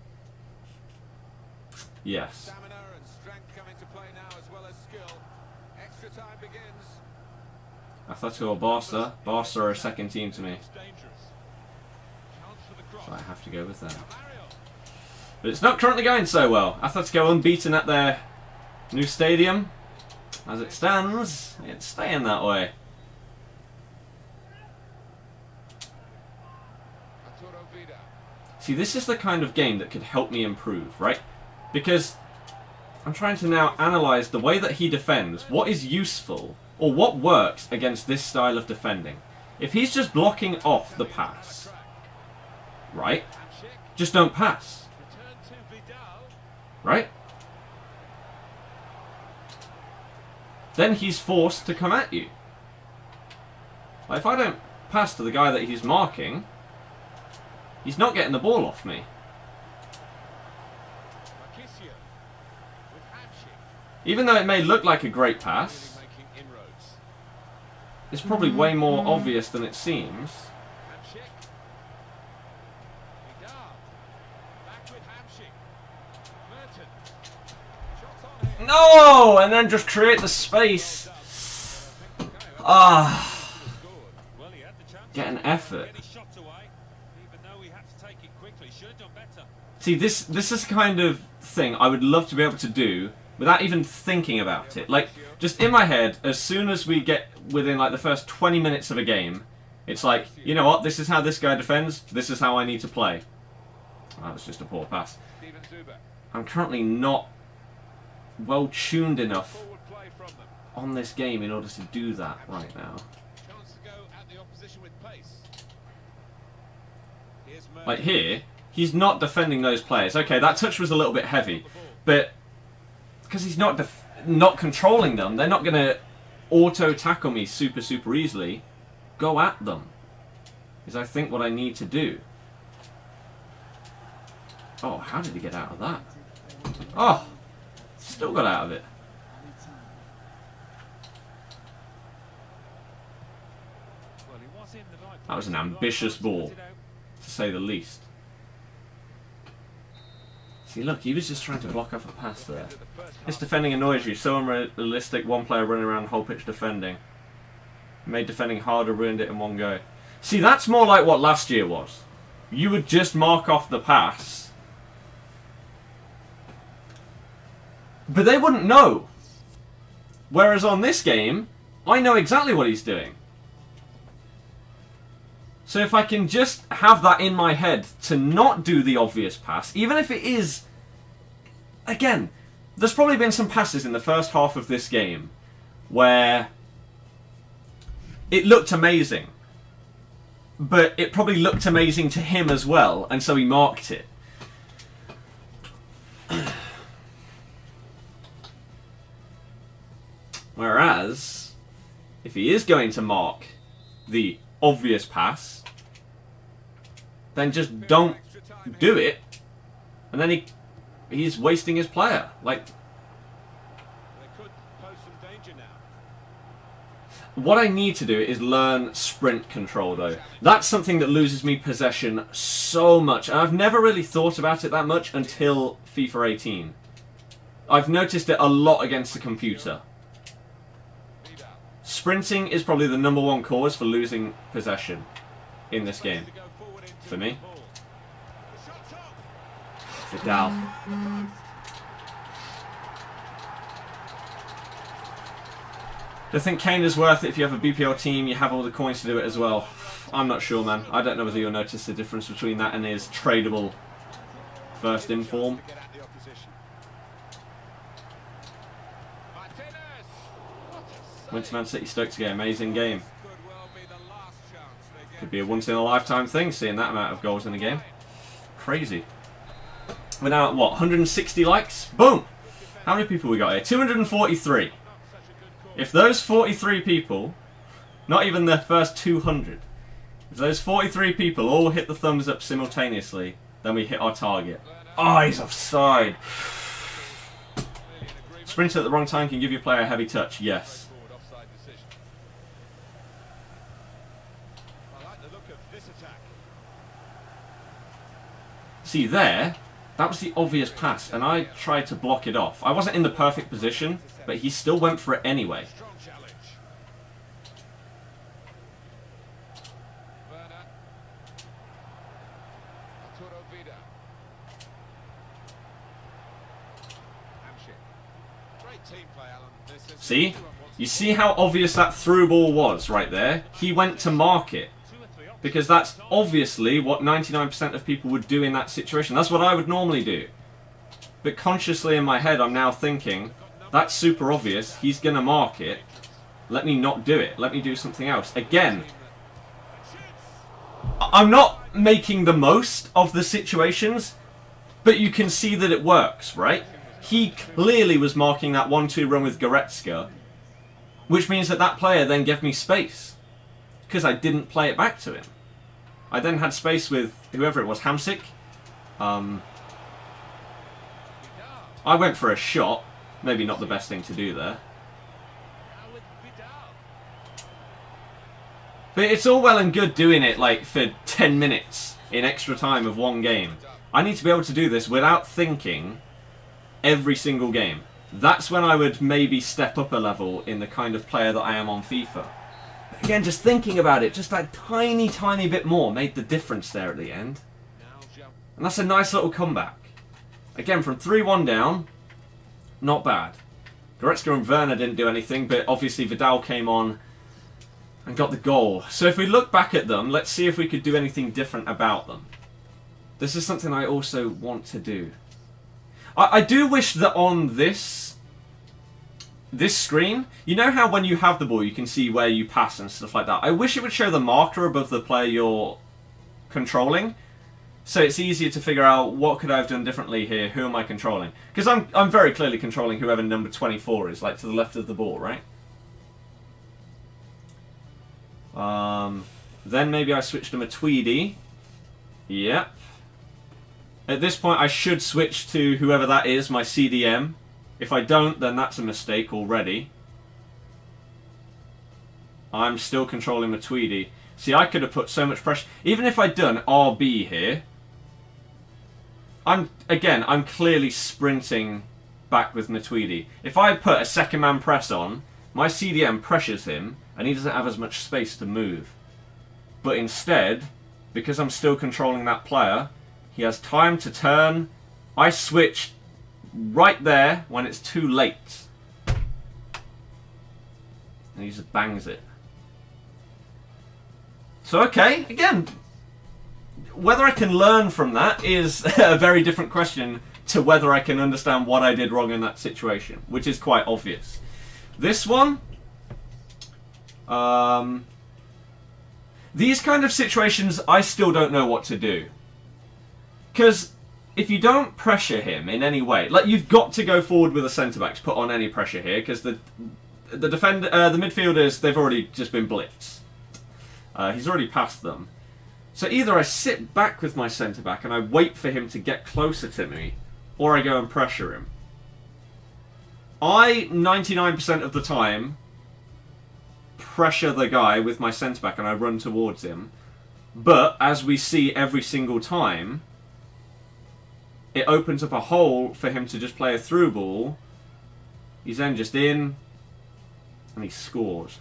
Yes. Stamina and strength come into play now as well as skill. Extra time begins. Atletico or Barca. Barca are a second team to me. It's dangerous. Chance for the cross. So I have to go with them. Mario. But it's not currently going so well. Atletico unbeaten at their new stadium. As it stands, it's staying that way. Arturo Vidal. See, this is the kind of game that could help me improve, right? Because I'm trying to now analyse the way that he defends. What is useful, or what works against this style of defending? If he's just blocking off the pass, right? Just don't pass. Right? Then he's forced to come at you. Like, if I don't pass to the guy that he's marking, he's not getting the ball off me. Even though it may look like a great pass, it's probably way more obvious than it seems. No! And then just create the space. Get an effort. See, this is the kind of thing I would love to be able to do without even thinking about it. Like, just in my head, as soon as we get within like the first 20 minutes of a game, it's like, you know what, this is how this guy defends, this is how I need to play. Oh, that was just a poor pass. I'm currently not well tuned enough on this game in order to do that right now. Like here, he's not defending those players. Okay, that touch was a little bit heavy, but because he's not controlling them, they're not going to auto-tackle me super easily. Go at them is, I think, what I need to do. Oh, how did he get out of that? Oh, still got out of it. That was an ambitious ball, to say the least. See, look, he was just trying to block off a pass there. This defending annoys you. So unrealistic, one player running around whole pitch defending. Made defending harder, ruined it in one go. See, that's more like what last year was. You would just mark off the pass, but they wouldn't know. Whereas on this game, I know exactly what he's doing. So if I can just have that in my head to not do the obvious pass, even if it is... Again, there's probably been some passes in the first half of this game where it looked amazing. But it probably looked amazing to him as well, and so he marked it. Whereas, if he is going to mark the obvious pass, then just don't do it, and then he's wasting his player. Like, what I need to do is learn sprint control, though. That's something that loses me possession so much, and I've never really thought about it that much until FIFA 18. I've noticed it a lot against the computer. Sprinting is probably the #1 cause for losing possession in this game, for me. Vidal. Do you think Kane is worth it if you have a BPL team, you have all the coins to do it as well? I'm not sure, man. I don't know whether you'll notice the difference between that and his tradable first in form. Went to Man City Stoke to get an amazing game. Could be a once-in-a-lifetime thing, seeing that amount of goals in a game. Crazy. We're now at, what, 160 likes? Boom! How many people we got here? 243. If those 43 people, not even the first 200, if those 43 people all hit the thumbs up simultaneously, then we hit our target. Oh, he's offside. Sprint at the wrong time can give your player a heavy touch. Yes. See there, that was the obvious pass, and I tried to block it off. I wasn't in the perfect position, but he still went for it anyway. See? You see how obvious that through ball was right there? He went to mark it. Because that's obviously what 99% of people would do in that situation. That's what I would normally do. But consciously in my head, I'm now thinking, that's super obvious. He's going to mark it. Let me not do it. Let me do something else. Again, I'm not making the most of the situations, but you can see that it works, right? He clearly was marking that 1-2 run with Goretzka, which means that that player then gave me space, because I didn't play it back to him. I then had space with whoever it was, Hamsik. I went for a shot. Maybe not the best thing to do there. But it's all well and good doing it like for 10 minutes in extra time of one game. I need to be able to do this without thinking every single game. That's when I would maybe step up a level in the kind of player that I am on FIFA. But again, just thinking about it, just that tiny, tiny bit more made the difference there at the end. And that's a nice little comeback. Again, from 3-1 down, not bad. Goretzka and Werner didn't do anything, but obviously Vidal came on and got the goal. So if we look back at them, let's see if we could do anything different about them. This is something I also want to do. I do wish that on this screen, you know how when you have the ball you can see where you pass and stuff like that? I wish it would show the marker above the player you're controlling. So it's easier to figure out what could I have done differently here, who am I controlling? Because I'm very clearly controlling whoever number 24 is, like to the left of the ball, right? Then maybe I switched to a Tweedy. Yep. At this point I should switch to whoever that is, my CDM. If I don't, then that's a mistake already. I'm still controlling my Tweedy. See, I could have put so much pressure. Even if I'd done RB here, I'm clearly sprinting back with Matuidi. If I put a second man press on, my CDM pressures him and he doesn't have as much space to move. But instead, because I'm still controlling that player, he has time to turn. I switch right there when it's too late. And he just bangs it. So okay, again, whether I can learn from that is a very different question to whether I can understand what I did wrong in that situation, which is quite obvious. This one, these kind of situations, I still don't know what to do. Because if you don't pressure him in any way, like you've got to go forward with a centre-back to put on any pressure here, because the midfielders, they've already just been blitzed. He's already passed them. So either I sit back with my centre-back and I wait for him to get closer to me, or I go and pressure him. I, 99% of the time, pressure the guy with my centre-back and I run towards him. But, as we see every single time, it opens up a hole for him to just play a through ball. He's then just in, and he scores.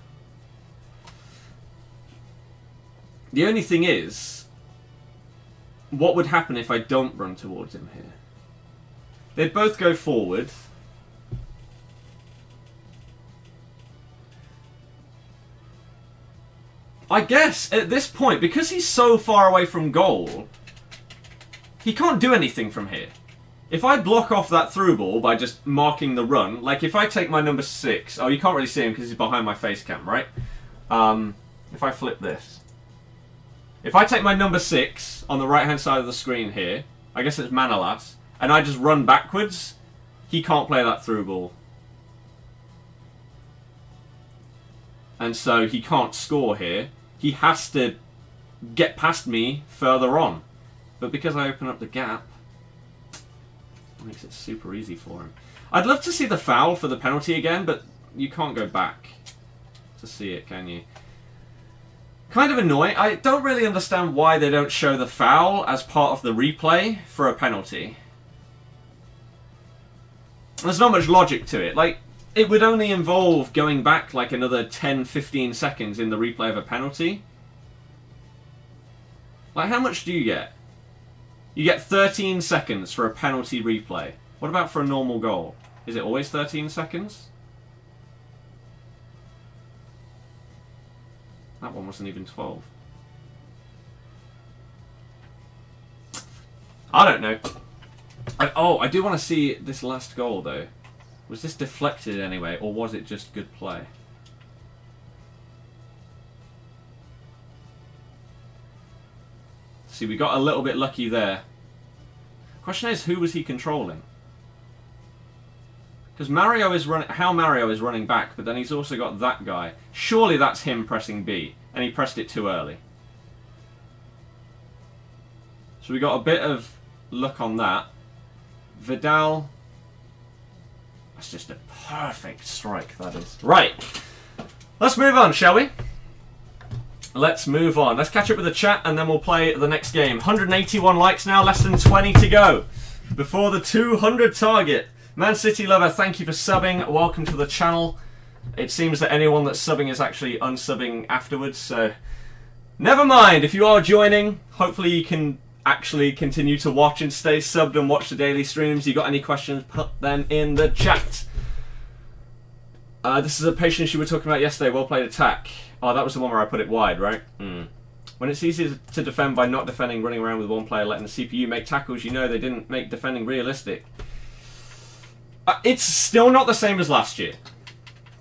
The only thing is, what would happen if I don't run towards him here? They'd both go forward. I guess, at this point, because he's so far away from goal, he can't do anything from here. If I block off that through ball by just marking the run, like if I take my number 6... Oh, you can't really see him because he's behind my face cam, right? If I flip this. If I take my number 6 on the right-hand side of the screen here, I guess it's Manolas, and I just run backwards, he can't play that through ball. And so he can't score here. He has to get past me further on. But because I open up the gap, it makes it super easy for him. I'd love to see the foul for the penalty again, but you can't go back to see it, can you? Kind of annoying. I don't really understand why they don't show the foul as part of the replay for a penalty. There's not much logic to it. Like, it would only involve going back like another 10-15 seconds in the replay of a penalty. Like, how much do you get? You get 13 seconds for a penalty replay. What about for a normal goal? Is it always 13 seconds? That one wasn't even 12. I don't know. Oh, I do want to see this last goal, though. Was this deflected anyway, or was it just good play? See, we got a little bit lucky there. Question is, who was he controlling? Because Mario is running, how Mario is running back, but then he's also got that guy. Surely that's him pressing B, and he pressed it too early. So we got a bit of luck on that. Vidal. That's just a perfect strike, that is. Right. Let's move on, shall we? Let's move on. Let's catch up with the chat, and then we'll play the next game. 181 likes now, less than 20 to go before the 200 target. Man City Lover, thank you for subbing. Welcome to the channel. It seems that anyone that's subbing is actually unsubbing afterwards, so never mind. If you are joining, hopefully you can actually continue to watch and stay subbed and watch the daily streams. You got any questions, put them in the chat. This is a patience you were talking about yesterday. Well played attack. Oh, that was the one where I put it wide, right? When it's easy to defend by not defending, running around with one player, letting the CPU make tackles, you know they didn't make defending realistic. It's still not the same as last year.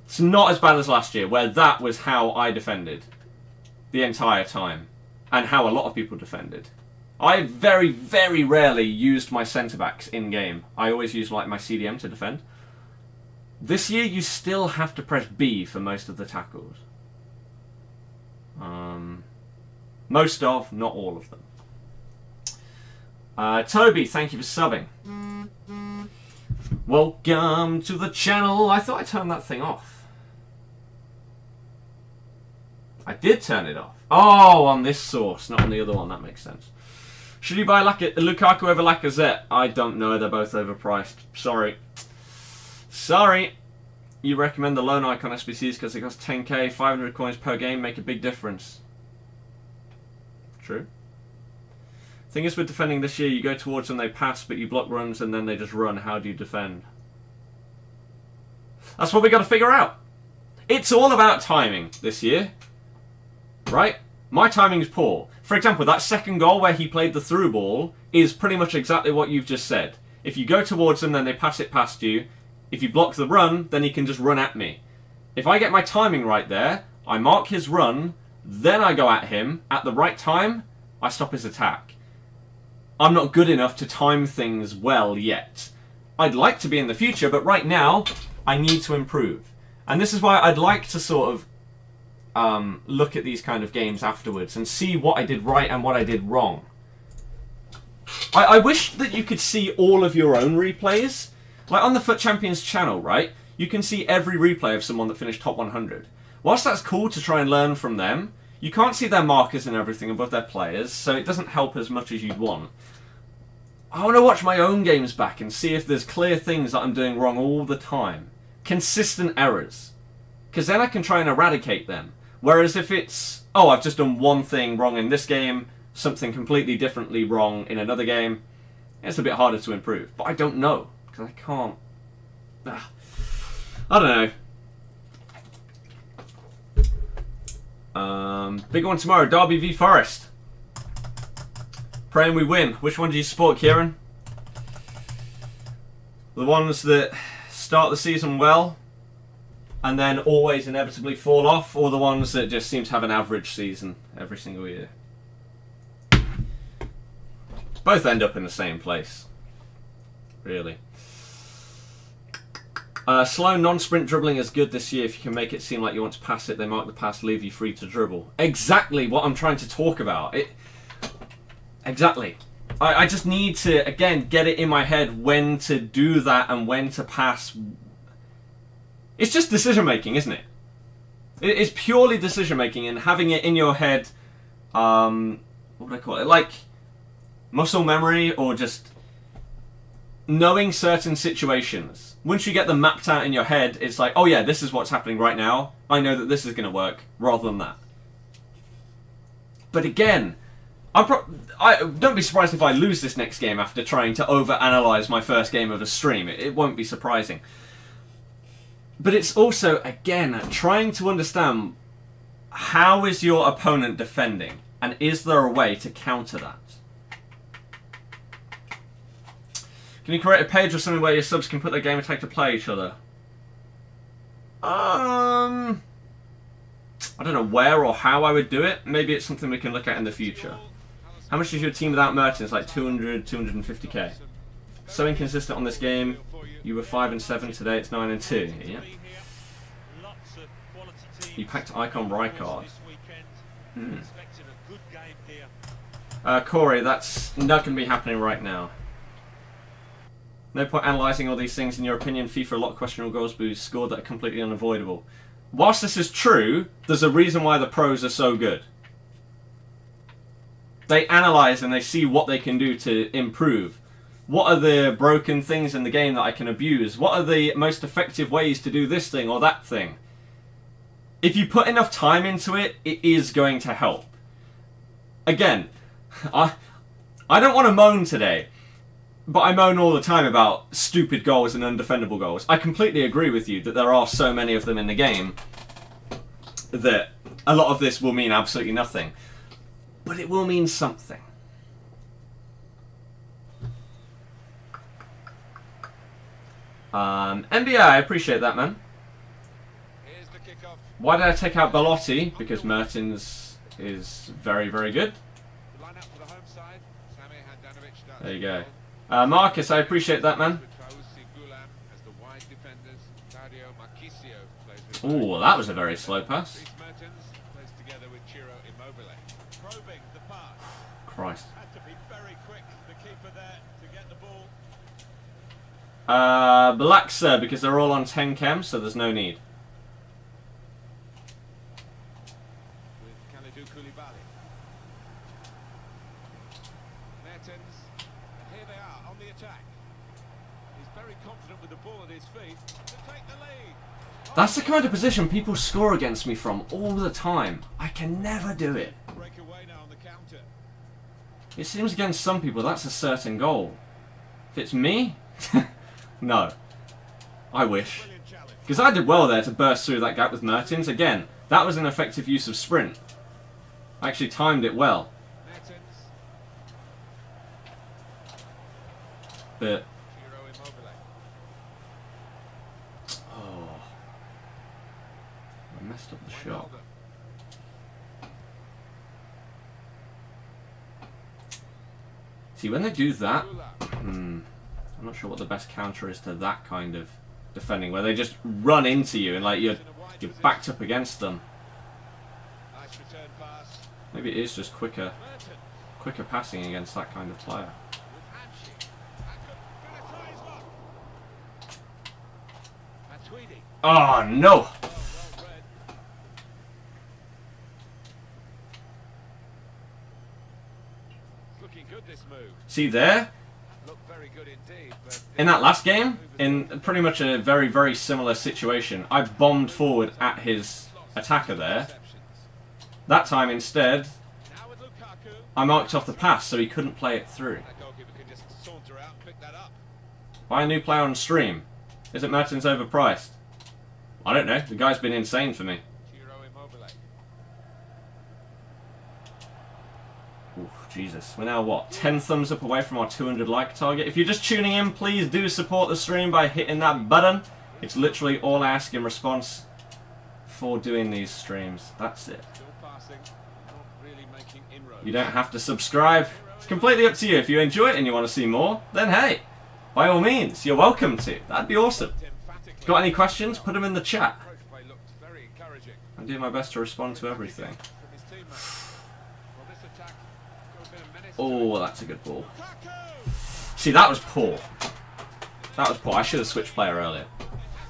It's not as bad as last year, where that was how I defended the entire time, and how a lot of people defended. I very, very rarely used my centre-backs in-game. I always used like my CDM to defend. This year, you still have to press B for most of the tackles. Most of, not all of them. Toby, thank you for subbing. Welcome to the channel. I thought I turned that thing off. I did turn it off. Oh, on this source, not on the other one. That makes sense. Should you buy Lukaku over Lacazette? I don't know. They're both overpriced. Sorry. Sorry. You recommend the loan icon SBCs because it costs 10k, 500 coins per game, make a big difference. True. Thing is with defending this year, you go towards them, they pass, but you block runs and then they just run. How do you defend? That's what we got to figure out. It's all about timing this year. Right? My timing is poor. For example, that second goal where he played the through ball is pretty much exactly what you've just said. If you go towards them, then they pass it past you. If you block the run, then he can just run at me. If I get my timing right there, I mark his run, then I go at him. At the right time, I stop his attack. I'm not good enough to time things well yet. I'd like to be in the future, but right now, I need to improve. And this is why I'd like to sort of look at these kind of games afterwards and see what I did right and what I did wrong. I wish that you could see all of your own replays. Like on the FUT Champions channel, right? You can see every replay of someone that finished top 100. Whilst that's cool to try and learn from them, you can't see their markers and everything above their players, so it doesn't help as much as you'd want. I want to watch my own games back and see if there's clear things that I'm doing wrong all the time. Consistent errors. Because then I can try and eradicate them. Whereas if it's, oh, I've just done one thing wrong in this game, something completely differently wrong in another game, it's a bit harder to improve. But I don't know, because I can't. I don't know. Big one tomorrow, Derby v Forest. Praying we win. Which one do you support, Kieran? The ones that start the season well and then always inevitably fall off, or the ones that just seem to have an average season every single year? Both end up in the same place, really. Slow non-sprint dribbling is good this year if you can make it seem like you want to pass it. They mark the pass, leave you free to dribble. Exactly what I'm trying to talk about. Exactly. I just need to, again, get it in my head when to do that and when to pass. It's just decision-making, isn't it? It's purely decision-making and having it in your head, what would I call it? Like muscle memory, or just knowing certain situations. Once you get them mapped out in your head, it's like, oh yeah, this is what's happening right now. I know that this is going to work, rather than that. But again, don't be surprised if I lose this next game after trying to overanalyze my first game of a stream. It won't be surprising. But it's also, again, trying to understand how is your opponent defending, and is there a way to counter that? Can you create a page or something where your subs can put their gamer tag to play each other? I don't know where or how I would do it. Maybe it's something we can look at in the future. How much is your team without Mertens? Like 200, 250k. So inconsistent on this game. You were 5 and 7 today. It's 9 and 2. Yeah. You packed Icon Rijkaard. Corey, that's not going to be happening right now. No point analysing all these things. In your opinion, FIFA a lot of questionable goals but scored that are completely unavoidable. Whilst this is true, there's a reason why the pros are so good. They analyse and they see what they can do to improve. What are the broken things in the game that I can abuse? What are the most effective ways to do this thing or that thing? If you put enough time into it, it is going to help. Again, I don't want to moan today, but I moan all the time about stupid goals and undefendable goals. I completely agree with you that there are so many of them in the game that a lot of this will mean absolutely nothing. But it will mean something. NBA, I appreciate that, man. Why did I take out Belotti? Because Mertens is very, very good. There you go. Marcus, I appreciate that, man. Oh, that was a very slow pass. Christ. Black, sir, because they're all on 10 chem, so there's no need. Here they are on the attack. He's very confident with the ball at his feet to take the lead. That's the kind of position people score against me from all the time. I can never do it. Break away now on the counter. It seems against some people that's a certain goal. If it's me, no. I wish. Because I did well there to burst through that gap with Mertens. Again, that was an effective use of sprint. I actually timed it well. But oh, I messed up the shot. See, when they do that, I'm not sure what the best counter is to that kind of defending, where they just run into you and like you're backed up against them. Maybe it is just quicker passing against that kind of player. Oh no! Looking good, this move. See there? Looked very good indeed, but in that last game, in pretty much a very, very similar situation, I bombed forward at his attacker there. That time instead, I marked off the pass so he couldn't play it through. Buy a new player on stream. Is it Mertens overpriced? I don't know. The guy's been insane for me. Ooh, Jesus. We're now, what, 10 thumbs up away from our 200 like target. If you're just tuning in, please do support the stream by hitting that button. It's literally all I ask in response for doing these streams. That's it. You don't have to subscribe. It's completely up to you. If you enjoy it and you want to see more, then hey, by all means, you're welcome to. That'd be awesome. Got any questions? Put them in the chat. I'm doing my best to respond to everything. Oh, that's a good ball. See, that was poor. That was poor. I should have switched player earlier.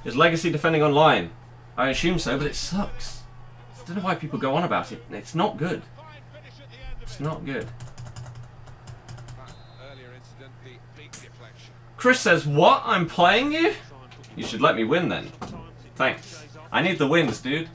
Is Legacy defending online? I assume so, but it sucks. I don't know why people go on about it. It's not good. It's not good. Chris says, what? I'm playing you? You should let me win then. Thanks. I need the wins, dude.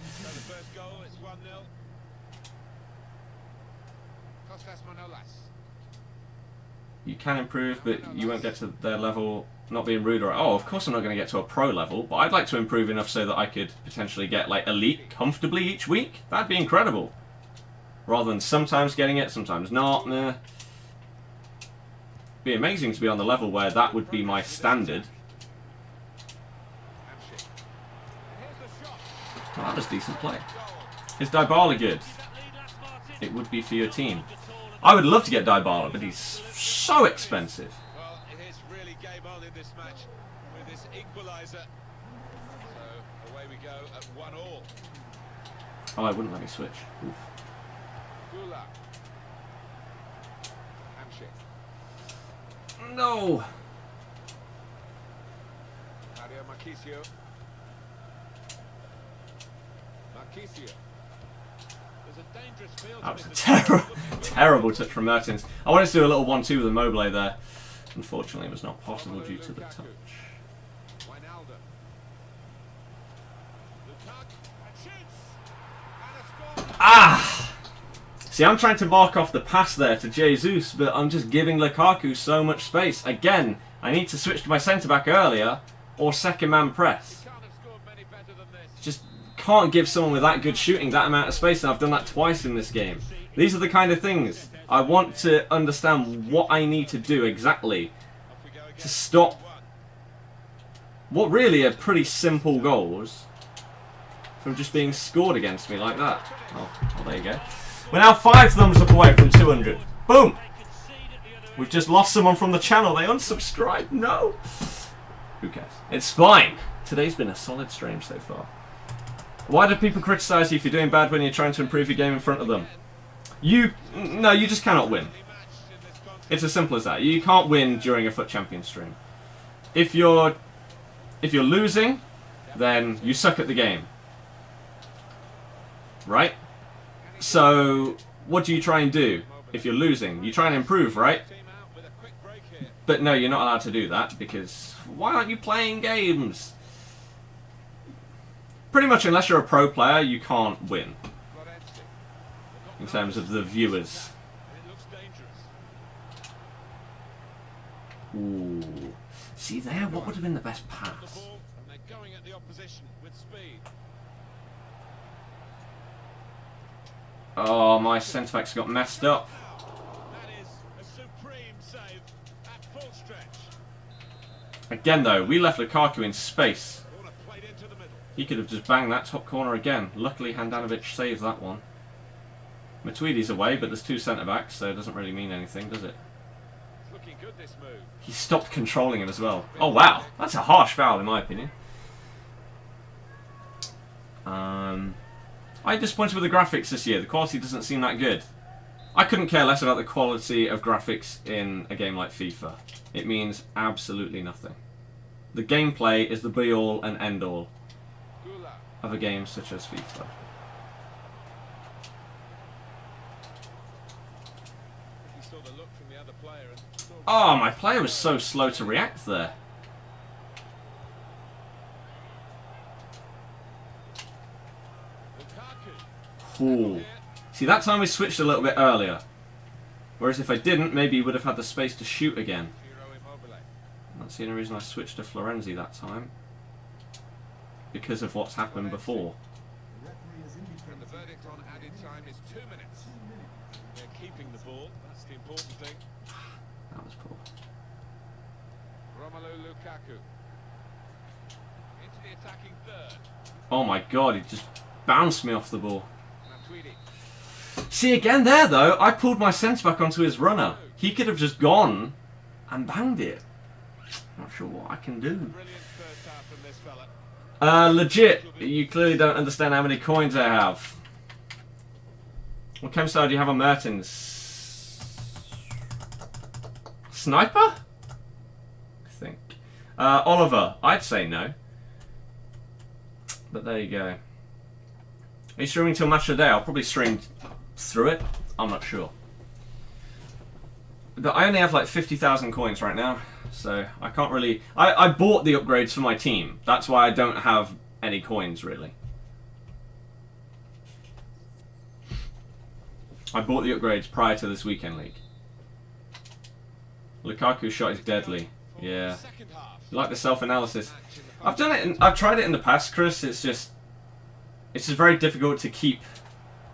You can improve, but you won't get to their level not being rude or... Oh, of course I'm not going to get to a pro level, but I'd like to improve enough so that I could potentially get, like, elite comfortably each week. That'd be incredible. Rather than sometimes getting it, sometimes not. Nah. be amazing to be on the level where that would be my standard. Well, that was decent play. Is Dybala good? It would be for your team. I would love to get Dybala, but he's so expensive. Well, it is really game on in this match with this equaliser. So away we go at 1-1. Oh, I wouldn't let me switch. Oof. No. That was a terrible touch from Mertens. I wanted to do a little 1-2 with Immobile there. Unfortunately, it was not possible due to the touch. Ah! See, I'm trying to mark off the pass there to Jesus, but I'm just giving Lukaku so much space. Again, I need to switch to my centre-back earlier, or second-man press. Just can't give someone with that good shooting that amount of space, and I've done that twice in this game. These are the kind of things I want to understand what I need to do exactly to stop what really are pretty simple goals from just being scored against me like that. Oh, well, there you go. We're now 5 thumbs up away from 200. Boom! We've just lost someone from the channel. They unsubscribed. No! Who cares? It's fine. Today's been a solid stream so far. Why do people criticise you if you're doing bad when you're trying to improve your game in front of them? No, you just cannot win. It's as simple as that. You can't win during a FUT Champions stream. If you're losing, then you suck at the game. Right? So, what do you try and do if you're losing? You try and improve, right? But no, you're not allowed to do that, because why aren't you playing games? Pretty much, unless you're a pro player, you can't win. In terms of the viewers. Ooh. See there? What would have been the best pass? Oh, my centre-backs got messed up. Again, though, we left Lukaku in space. He could have just banged that top corner again. Luckily, Handanovic saves that one. Matuidi's away, but there's 2 centre-backs, so it doesn't really mean anything, does it? He stopped controlling him as well. Oh, wow. That's a harsh foul, in my opinion. I'm disappointed with the graphics this year. The quality doesn't seem that good. I couldn't care less about the quality of graphics in a game like FIFA. It means absolutely nothing. The gameplay is the be-all and end-all of a game such as FIFA. Oh, my player was so slow to react there. Ooh. See, that time we switched a little bit earlier. Whereas if I didn't, maybe he would have had the space to shoot again. That's the only reason I switched to Florenzi that time. Because of what's happened before. And the verdict on added time is 2 minutes. They're keeping the ball. That's the important thing. That was poor. Romelu Lukaku. Into the attacking third. Oh my god, he just bounced me off the ball. See, again there, though, I pulled my centre-back onto his runner. He could have just gone and banged it. Not sure what I can do. Legit, you clearly don't understand how many coins I have. What chem style do you have on Mertens? Sniper? I think. Oliver, I'd say no. But there you go. Are you streaming till match today? I'll probably stream through it. I'm not sure. But I only have like 50,000 coins right now, so I can't really... I bought the upgrades for my team. That's why I don't have any coins, really. I bought the upgrades prior to this weekend league. Lukaku's shot is deadly. Yeah. You like the self-analysis? I've done it. I've tried it in the past, Chris. It's just very difficult to keep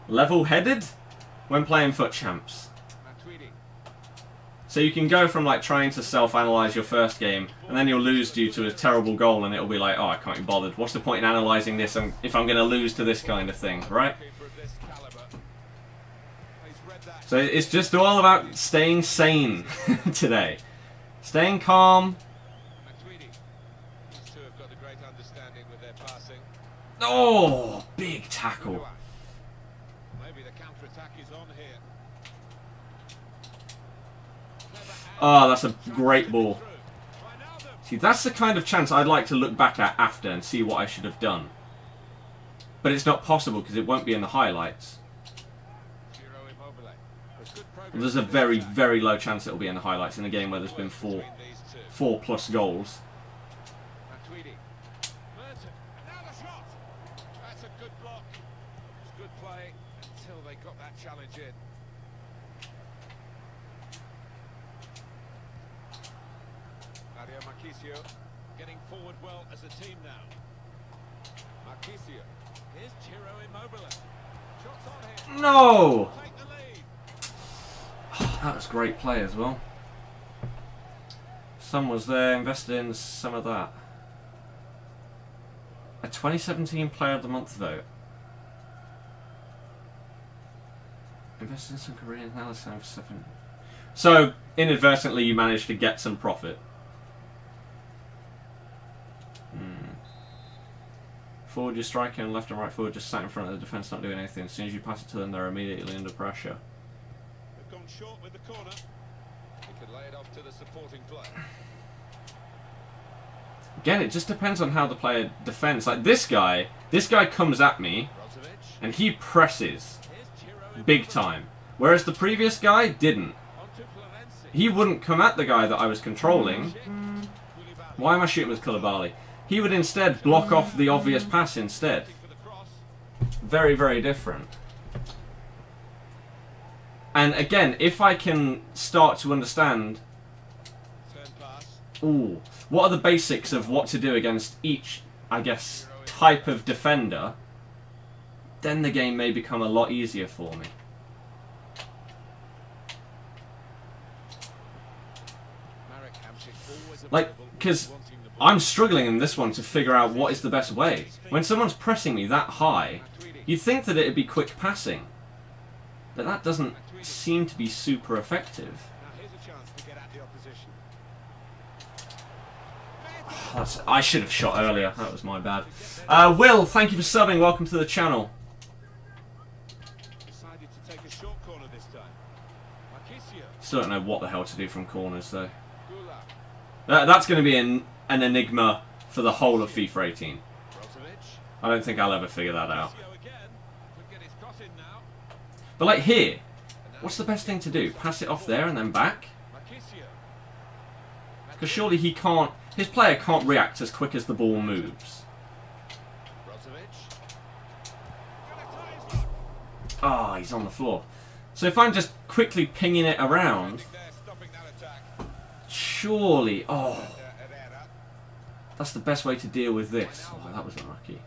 level-headed when playing FUT Champs. So you can go from like trying to self-analyze your first game, and then you'll lose due to a terrible goal, and it'll be like, oh, I can't be bothered. What's the point in analysing this if I'm going to lose to this kind of thing, right? So it's just all about staying sane today. Staying calm. Oh, big tackle. Maybe the counter-attack is on here. Oh, that's a great ball. See, that's the kind of chance I'd like to look back at after and see what I should have done. But it's not possible because it won't be in the highlights. Well, there's a very, very low chance it'll be in the highlights in a game where there's been four plus goals. That's a good block. It's good play until they got that challenge in. Mario Marchisio getting forward well as a team now. Marchisio. Here's Ciro Immobile. Shots on here. No! Take the lead. That was great play as well. Some was there, invested in some of that. A 2017 Player of the Month vote. Invested in some Korean analysis for 7. So, inadvertently you managed to get some profit. Forward your striker and left and right forward just sat in front of the defence not doing anything. As soon as you pass it to them, they're immediately under pressure. They've gone short with the corner. He could lay it off to the supporting player. Again, it just depends on how the player defends. Like this guy comes at me and he presses big time. Whereas the previous guy didn't. He wouldn't come at the guy that I was controlling. Why am I shooting with Koulibaly? He would instead block off the obvious pass instead. Very, very different. And again, if I can start to understand, ooh, what are the basics of what to do against each, I guess, type of defender, then the game may become a lot easier for me. Like, because I'm struggling in this one to figure out what is the best way. When someone's pressing me that high, you'd think that it'd be quick passing. But that doesn't seem to be super effective. I should have shot earlier. That was my bad. Will, thank you for subbing. Welcome to the channel. Still don't know what the hell to do from corners, though. That's going to be an enigma for the whole of FIFA 18. I don't think I'll ever figure that out. But like here, what's the best thing to do? Pass it off there and then back? Because surely he can't... His player can't react as quick as the ball moves. Ah, he's on the floor. So if I'm just quickly pinging it around... Surely... Oh... That's the best way to deal with this. Oh, that was unlucky.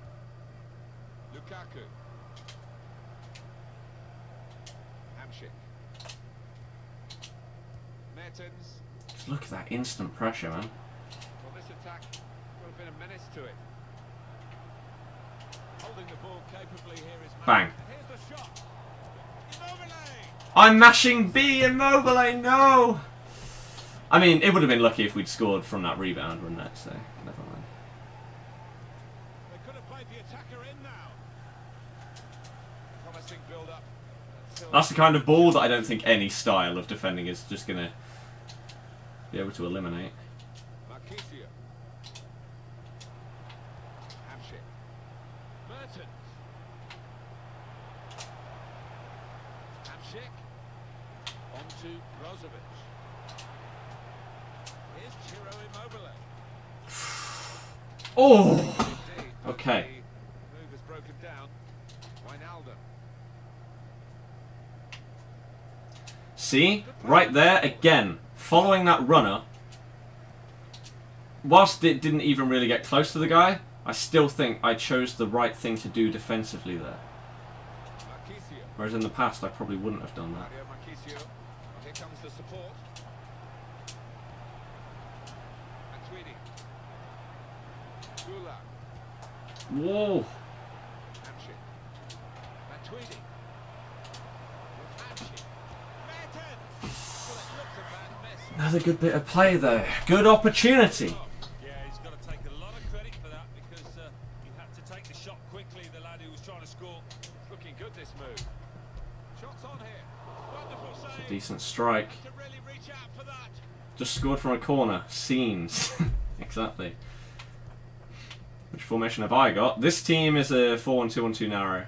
Just look at that instant pressure, man. Well, this attack got a bit of menace to it. Holding the ball capably here is Bang. Here's the shot. Immobile. I'm mashing B, Immobile, no! I mean, it would have been lucky if we'd scored from that rebound, wouldn't it? So, never mind. They could have played the attacker in now. Promising build-up. That's the kind of ball that I don't think any style of defending is just going to be able to eliminate. Marchisio. Hamsik. Mertens. Hamsik. On to Brozovic. Here's Ciro Immobile. Oh! Okay. Move is broken down. Wijnaldum. See? Right there, again. Following that runner, whilst it didn't even really get close to the guy, I still think I chose the right thing to do defensively there. Whereas in the past, I probably wouldn't have done that. Here comes the support. Whoa. Another good bit of play though. Good opportunity. Yeah, he's got to take a lot of credit for that because he had to take the shot quickly, the lad who was trying to score. It's looking good, this move. Shots on here. Wonderful save. It's a decent strike. To really reach out for that. Just scored from a corner. Scenes. Exactly. Which formation have I got? This team is a 4-1-2-1-2 narrow.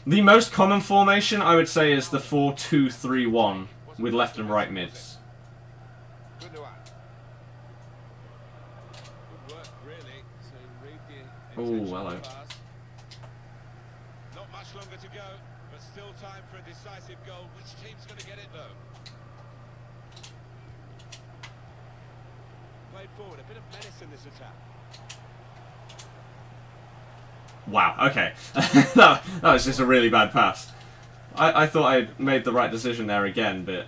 The most common formation, I would say, is the 4-2-3-1 with left and right mids. Oh, hello. Not much longer to go, but still time for a decisive goal. Which team's going to get it, though? Played forward, a bit of menace in this attack. Wow, okay. that was just a really bad pass. I thought I made the right decision there again, but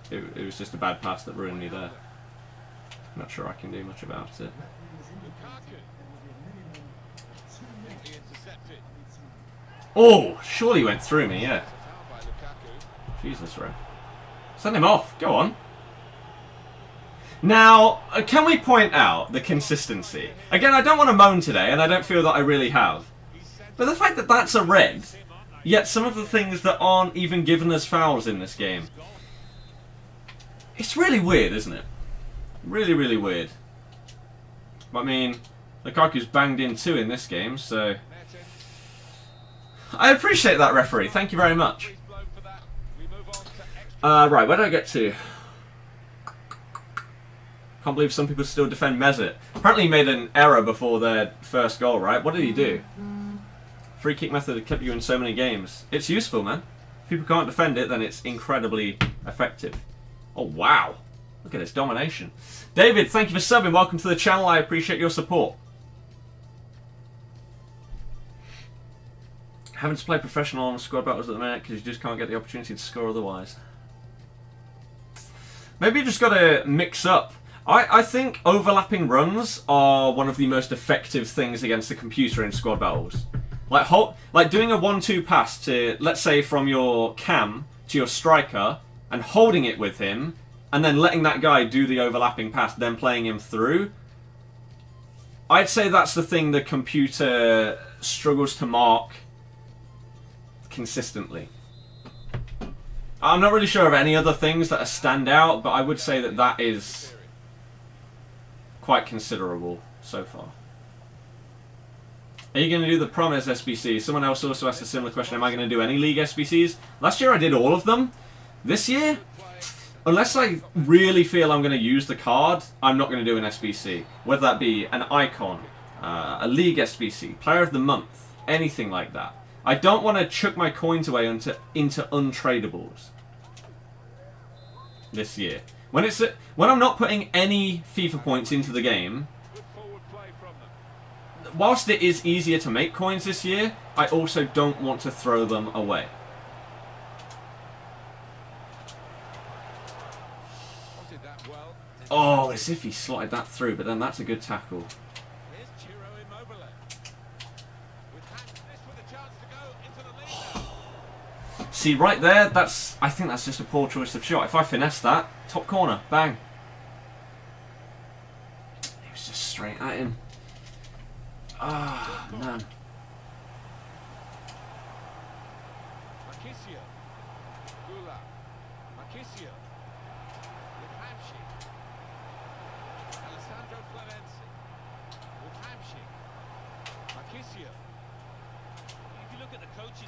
it was just a bad pass that ruined me there. Not sure I can do much about it. Oh, surely went through me, yeah. Jesus, Ray. Send him off, go on. Now, can we point out the consistency? Again, I don't want to moan today, and I don't feel that I really have. But the fact that that's a red, yet some of the things that aren't even given as fouls in this game. It's really weird, isn't it? Really, really weird. But, I mean, Lukaku's banged in 2 in this game, so... I appreciate that, referee. Thank you very much. Right, where do I get to? Can't believe some people still defend Mesut. Apparently he made an error before their first goal, right? What did he do? Free kick method had kept you in so many games. It's useful, man. If people can't defend it, then it's incredibly effective. Oh, wow. Look at this domination. David, thank you for subbing. Welcome to the channel. I appreciate your support. Having to play professional on squad battles at the minute because you just can't get the opportunity to score otherwise. Maybe you just got to mix up. I think overlapping runs are one of the most effective things against the computer in squad battles. Like doing a 1-2 pass to, let's say, from your cam to your striker and holding it with him and then letting that guy do the overlapping pass, then playing him through. I'd say that's the thing the computer struggles to mark consistently. I'm not really sure of any other things that are stand out, but I would say that that is quite considerable so far. Are you going to do the Promise SBC? Someone else also asked a similar question. Am I going to do any League SBCs? Last year I did all of them. This year, unless I really feel I'm going to use the card, I'm not going to do an SBC. Whether that be an icon, a League SBC, Player of the Month, anything like that. I don't want to chuck my coins away into untradables this year. When I'm not putting any FIFA points into the game, whilst it is easier to make coins this year, I also don't want to throw them away. Oh, as if he slotted that through, but then that's a good tackle. See, right there, I think that's just a poor choice of shot. If I finesse that, top corner, bang. He was just straight at him. Ah, man. If you look at the coaching,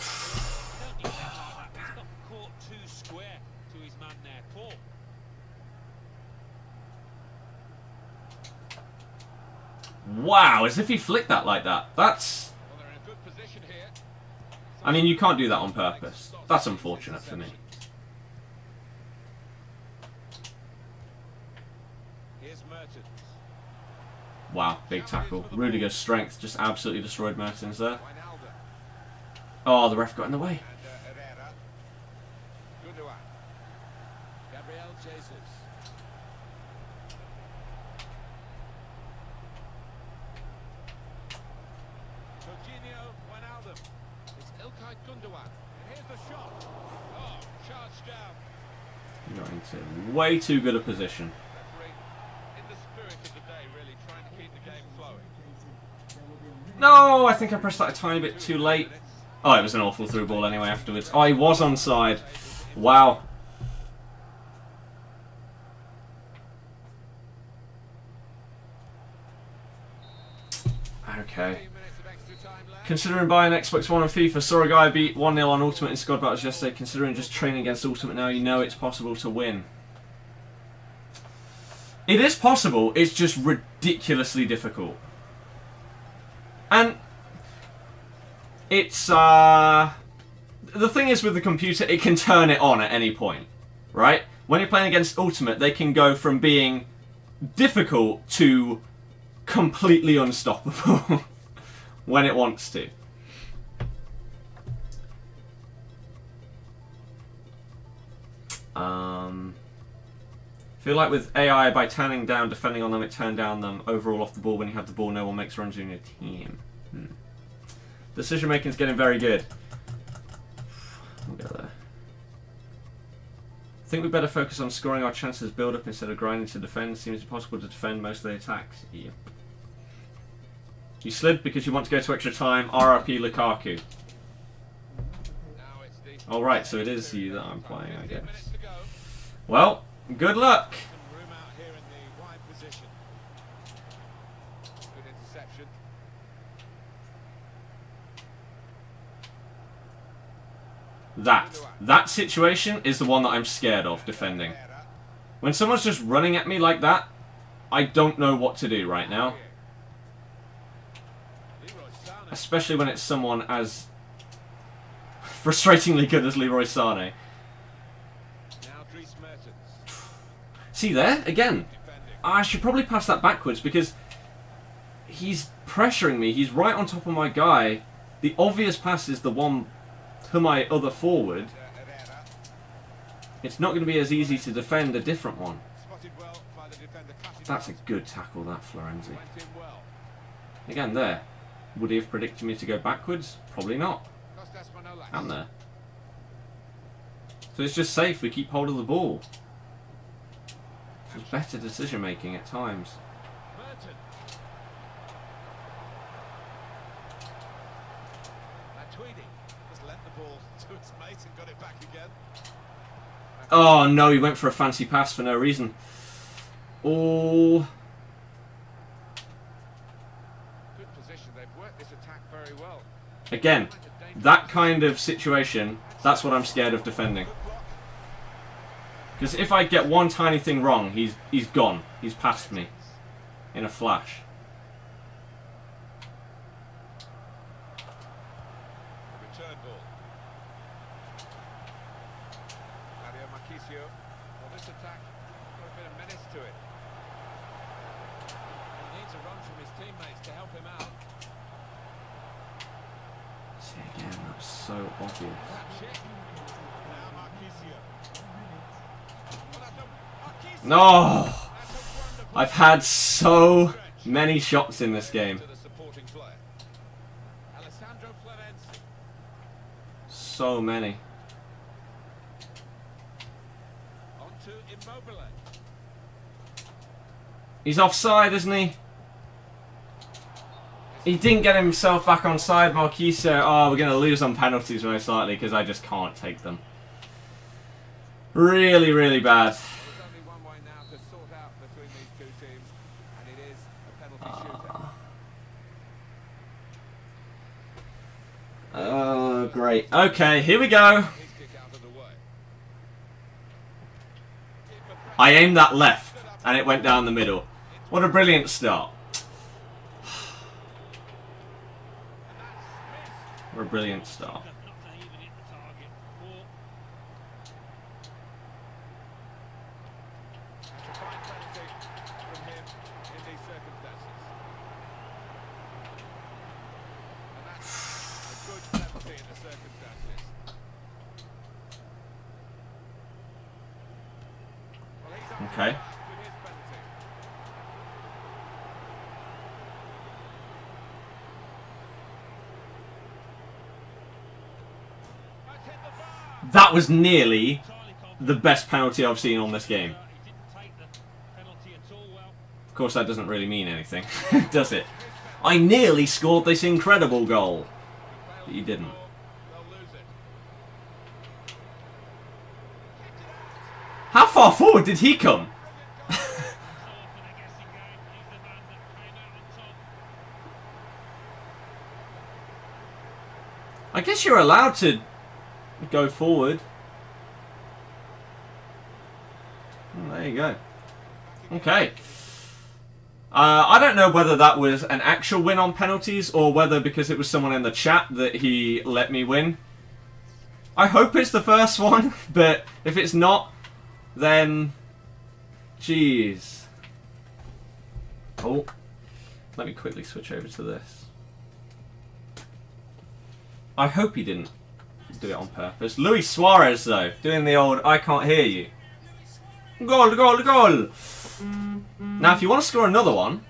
don't need that like that. He's got caught too square to his man there. Poor. Wow, as if he flicked that like that. That's... Well, they're in a good position here. I mean, you can't do that on purpose. That's unfortunate for me. Here's Mertens. Wow, big tackle. Rudiger's strength just absolutely destroyed Mertens there. Oh, the ref got in the way. Ronaldinho, Wijnaldum. It's Ilkay Gundogan. And here's the shot. Oh, charged down. You're into way too good a position. Referee, in the spirit of the day, really trying to keep the game flowing. No, I think I pressed that a tiny bit too late. Oh, it was an awful through ball anyway afterwards. Oh, he was onside. Wow. Okay. Considering buying Xbox One and FIFA, saw a guy beat 1-0 on Ultimate in Squad Battles yesterday. Considering just training against Ultimate now, you know it's possible to win. It is possible, it's just ridiculously difficult. And it's, the thing is with the computer, it can turn it on at any point, right? When you're playing against Ultimate, they can go from being difficult to completely unstoppable when it wants to. Feel like with AI, by turning down defending on them, it turned down them overall off the ball. When you have the ball, no one makes runs in your team. Decision making is getting very good. We'll go there. I think we better focus on scoring our chances build up instead of grinding to defend. Seems impossible to defend most of the attacks. Yep. You slid because you want to go to extra time. RRP Lukaku. Alright, so it is you that I'm playing, I guess. Well, good luck. That situation is the one that I'm scared of defending. When someone's just running at me like that, I don't know what to do right now. Especially when it's someone as frustratingly good as Leroy Sané. See there? Again. I should probably pass that backwards because he's pressuring me. He's right on top of my guy. The obvious pass is the one to my other forward. It's not going to be as easy to defend a different one. That's a good tackle, that Florenzi. Again, there. Would he have predicted me to go backwards? Probably not. And there. So it's just safe. We keep hold of the ball. It's better decision making at times. Oh no, he went for a fancy pass for no reason. Oh. Good position. They've worked this attack very well. Again, that kind of situation, that's what I'm scared of defending. Because if I get one tiny thing wrong, he's gone. He's past me in a flash. Return ball. Well, this attack got a bit of menace to it. He needs a run from his teammates to help him out. See again, that's so obvious. No! I've had so many shots in this game. So many. He's offside, isn't he? He didn't get himself back on side, Marquise. Oh, we're going to lose on penalties most likely because I just can't take them. Really, really bad. Oh, great. Okay, here we go. I aimed that left, and it went down the middle. What a brilliant start. What a brilliant start. Okay. That was nearly the best penalty I've seen on this game. He didn't take the penalty at all well. Of course, that doesn't really mean anything, does it? I nearly scored this incredible goal, but you didn't. How far forward did he come? I guess you're allowed to go forward. There you go. Okay. I don't know whether that was an actual win on penalties or whether because it was someone in the chat that he let me win. I hope it's the first one, but if it's not, then... Jeez. Oh. Let me quickly switch over to this. I hope he didn't do it on purpose. Luis Suarez, though, doing the old I can't hear you. Goal, goal, goal! Now, if you want to score another one...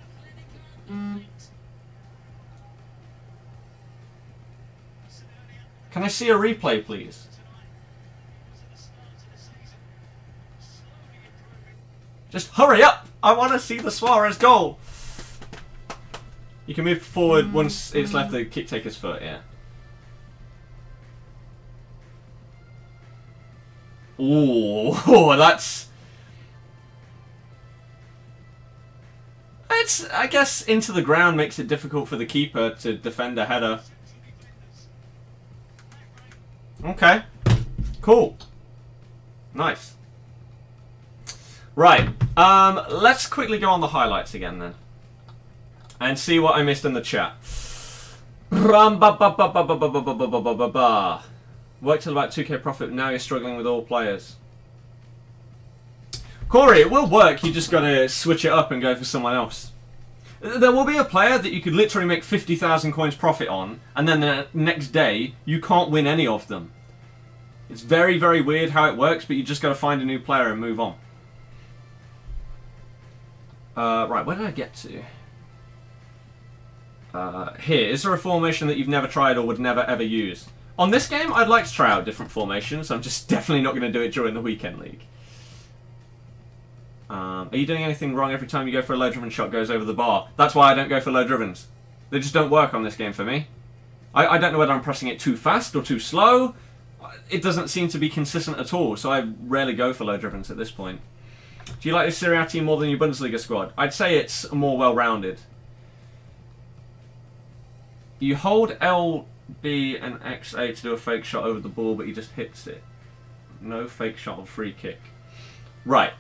Can I see a replay, please? Just hurry up! I want to see the Suarez goal! You can move forward once it's left the kick taker's foot, yeah. Ooh, that's... It's, I guess, into the ground makes it difficult for the keeper to defend a header. Okay. Cool. Nice. Right. Let's quickly go on the highlights again then. And see what I missed in the chat. Worked till about 2k profit, but now you're struggling with all players. Corey, it will work, you just gotta switch it up and go for someone else. There will be a player that you could literally make 50,000 coins profit on, and then the next day, you can't win any of them. It's very, very weird how it works, but you just gotta find a new player and move on. Right, where did I get to? Here, is there a formation that you've never tried or would never ever use? On this game, I'd like to try out different formations. I'm just definitely not going to do it during the weekend league. Are you doing anything wrong every time you go for a low-driven shot goes over the bar? That's why I don't go for low-drivens. They just don't work on this game for me. I don't know whether I'm pressing it too fast or too slow. It doesn't seem to be consistent at all, so I rarely go for low-drivens at this point. Do you like this Serie A team more than your Bundesliga squad? I'd say it's more well-rounded. You hold L... B and XA to do a fake shot over the ball, but he just hits it. No fake shot or free kick. Right.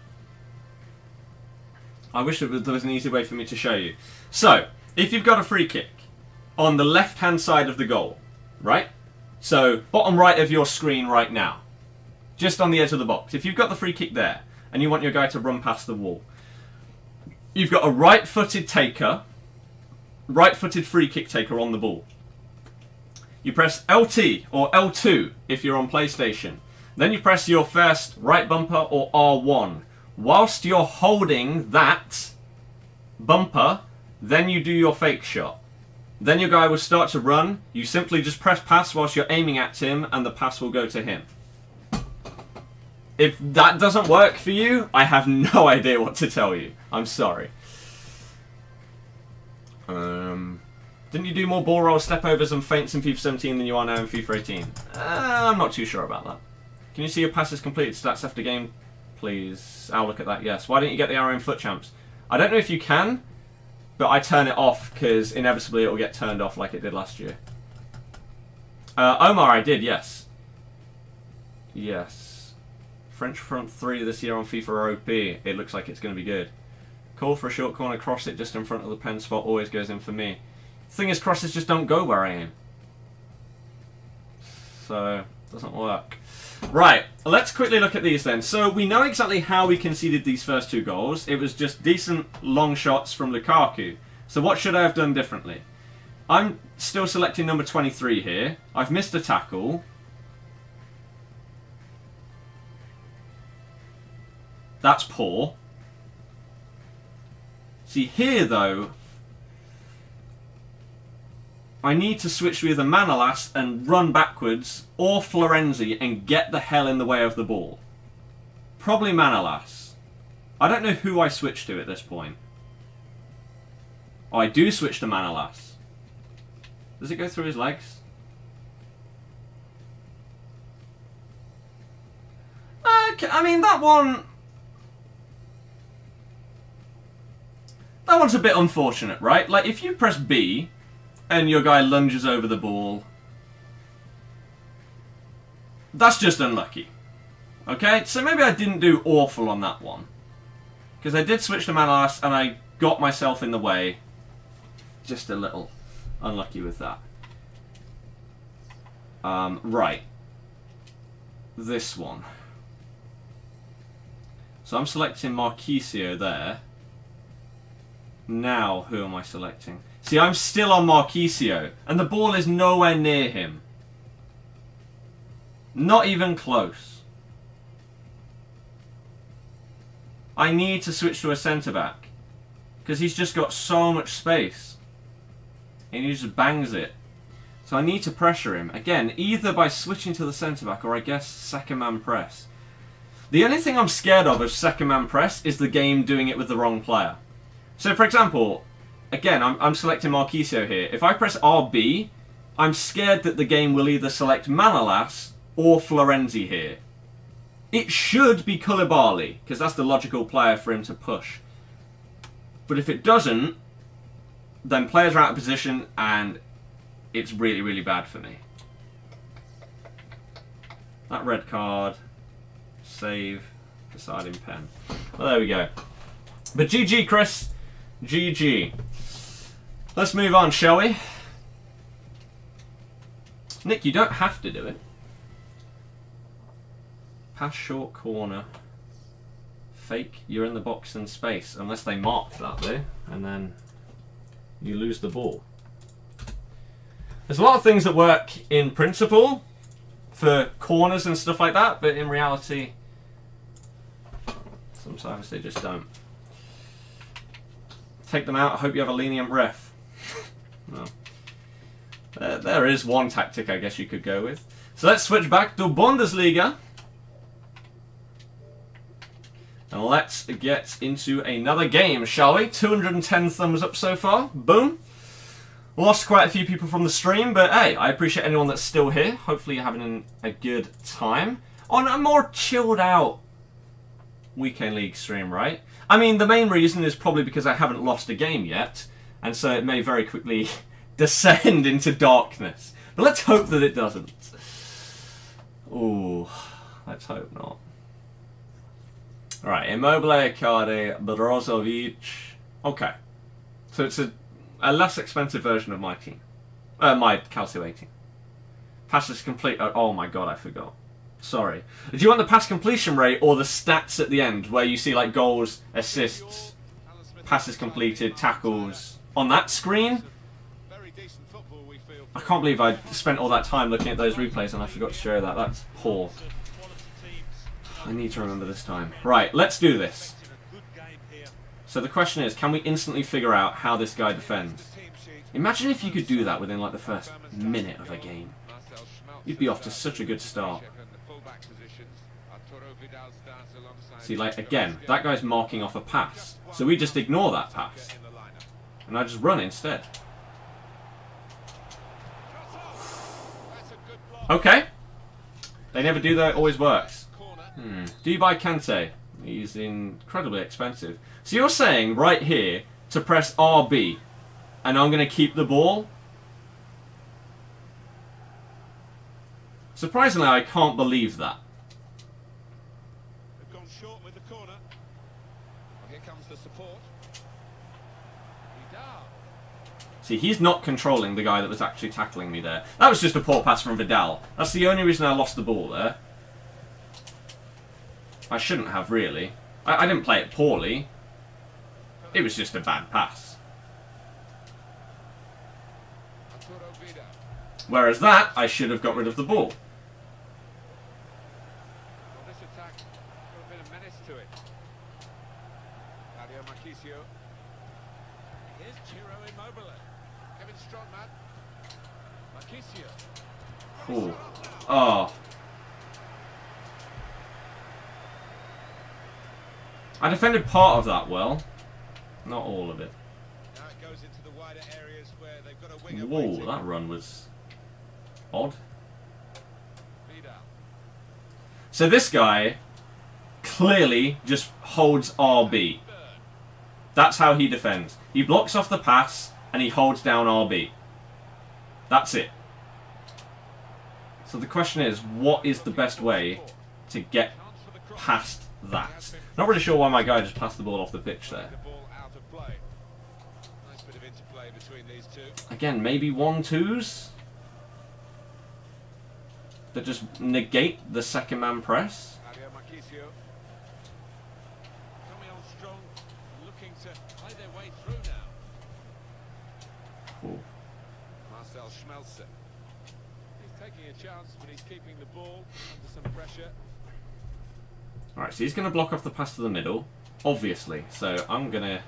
I wish there was an easy way for me to show you. So, if you've got a free kick on the left-hand side of the goal, right? So, bottom right of your screen right now. Just on the edge of the box. If you've got the free kick there, and you want your guy to run past the wall, you've got a right-footed taker, right-footed free kick taker on the ball. You press LT or L2 if you're on PlayStation. Then you press your first right bumper or R1. Whilst you're holding that bumper, then you do your fake shot. Then your guy will start to run. You simply just press pass whilst you're aiming at him and the pass will go to him. If that doesn't work for you, I have no idea what to tell you. I'm sorry. Didn't you do more ball rolls, step overs and feints in FIFA 17 than you are now in FIFA 18? I'm not too sure about that. Can you see your passes completed stats after game, please? I'll look at that, yes. Why don't you get the arrow in FUT Champs? I don't know if you can, but I turn it off because inevitably it will get turned off like it did last year. Omar, I did, yes. Yes. French front 3 this year on FIFA are OP. It looks like it's going to be good. Call for a short corner, cross it just in front of the pen spot, always goes in for me. Thing is, crosses just don't go where I aim. So, it doesn't work. Right, let's quickly look at these then. So, we know exactly how we conceded these first two goals. It was just decent long shots from Lukaku. So what should I have done differently? I'm still selecting number 23 here. I've missed a tackle. That's poor. See, here though... I need to switch to either Manolas and run backwards, or Florenzi and get the hell in the way of the ball. Probably Manolas. I don't know who I switch to at this point. Oh, I do switch to Manolas. Does it go through his legs? I mean, that one... That one's a bit unfortunate, right? Like, if you press B and your guy lunges over the ball, that's just unlucky. Okay? So maybe I didn't do awful on that one. Because I did switch to Manolas and I got myself in the way. Just a little unlucky with that. Right. This one. So I'm selecting Marquisio there. Now, who am I selecting? See, I'm still on Marquisio, and the ball is nowhere near him. Not even close. I need to switch to a centre-back, because he's just got so much space. And he just bangs it. So I need to pressure him. Again, either by switching to the centre-back, or I guess second-man press. The only thing I'm scared of second-man press is the game doing it with the wrong player. So, for example, again, I'm selecting Marquisio here. If I press RB, I'm scared that the game will either select Manolas or Florenzi here. It should be Koulibaly, because that's the logical player for him to push. But if it doesn't, then players are out of position, and it's really, really bad for me. That red card. Save. Deciding pen. Well, there we go. But GG, Chris. GG. Let's move on, shall we? Nick, you don't have to do it. Pass short corner. Fake. You're in the box and space. Unless they mark that, though. And then you lose the ball. There's a lot of things that work in principle for corners and stuff like that, but in reality, sometimes they just don't. Take them out. I hope you have a lenient ref. No. There is one tactic I guess you could go with. So let's switch back to Bundesliga. And let's get into another game, shall we? 210 thumbs up so far. Boom. Lost quite a few people from the stream, but hey, I appreciate anyone that's still here. Hopefully you're having a good time on a more chilled out weekend league stream, right? I mean, the main reason is probably because I haven't lost a game yet, and so it may very quickly descend into darkness. But let's hope that it doesn't. Ooh, let's hope not. Alright, Immobile, Icardi, Brozovic. Okay. So it's a less expensive version of my team. My Calcio 18. Passes complete. Oh my god, I forgot. Sorry. Do you want the pass completion rate or the stats at the end where you see like goals, assists, passes completed, tackles on that screen? I can't believe I spent all that time looking at those replays and I forgot to show that. That's poor. I need to remember this time. Right, let's do this. So the question is, can we instantly figure out how this guy defends? Imagine if you could do that within like the first minute of a game. You'd be off to such a good start. See, like, again, that guy's marking off a pass. So we just ignore that pass. And I just run instead. Okay. They never do that, it always works. Do you buy Kante? He's incredibly expensive. So you're saying, right here, to press RB, and I'm going to keep the ball? Surprisingly, I can't believe that. They've gone short with the corner. Well, here comes the support. Vidal. See, he's not controlling the guy that was actually tackling me there. That was just a poor pass from Vidal. That's the only reason I lost the ball there. I shouldn't have, really. I didn't play it poorly. It was just a bad pass. Whereas that, I should have got rid of the ball. Well, this attack got a bit of menace to it. Claudio Marquisio. Here's Ciro Immobile. Kevin Strootman. Ooh. Oh. I defended part of that well. Not all of it. Now it goes into the wider areas where they've got a winger Whoa, waiting. that run was odd. So this guy clearly just holds RB. That's how he defends. He blocks off the pass and he holds down RB. That's it. So the question is, what is the best way to get past that? Not really sure why my guy just passed the ball off the pitch there. Again, maybe 1-2s that just negate the second man press. Alright, so he's going to block off the pass to the middle, obviously. So I'm going to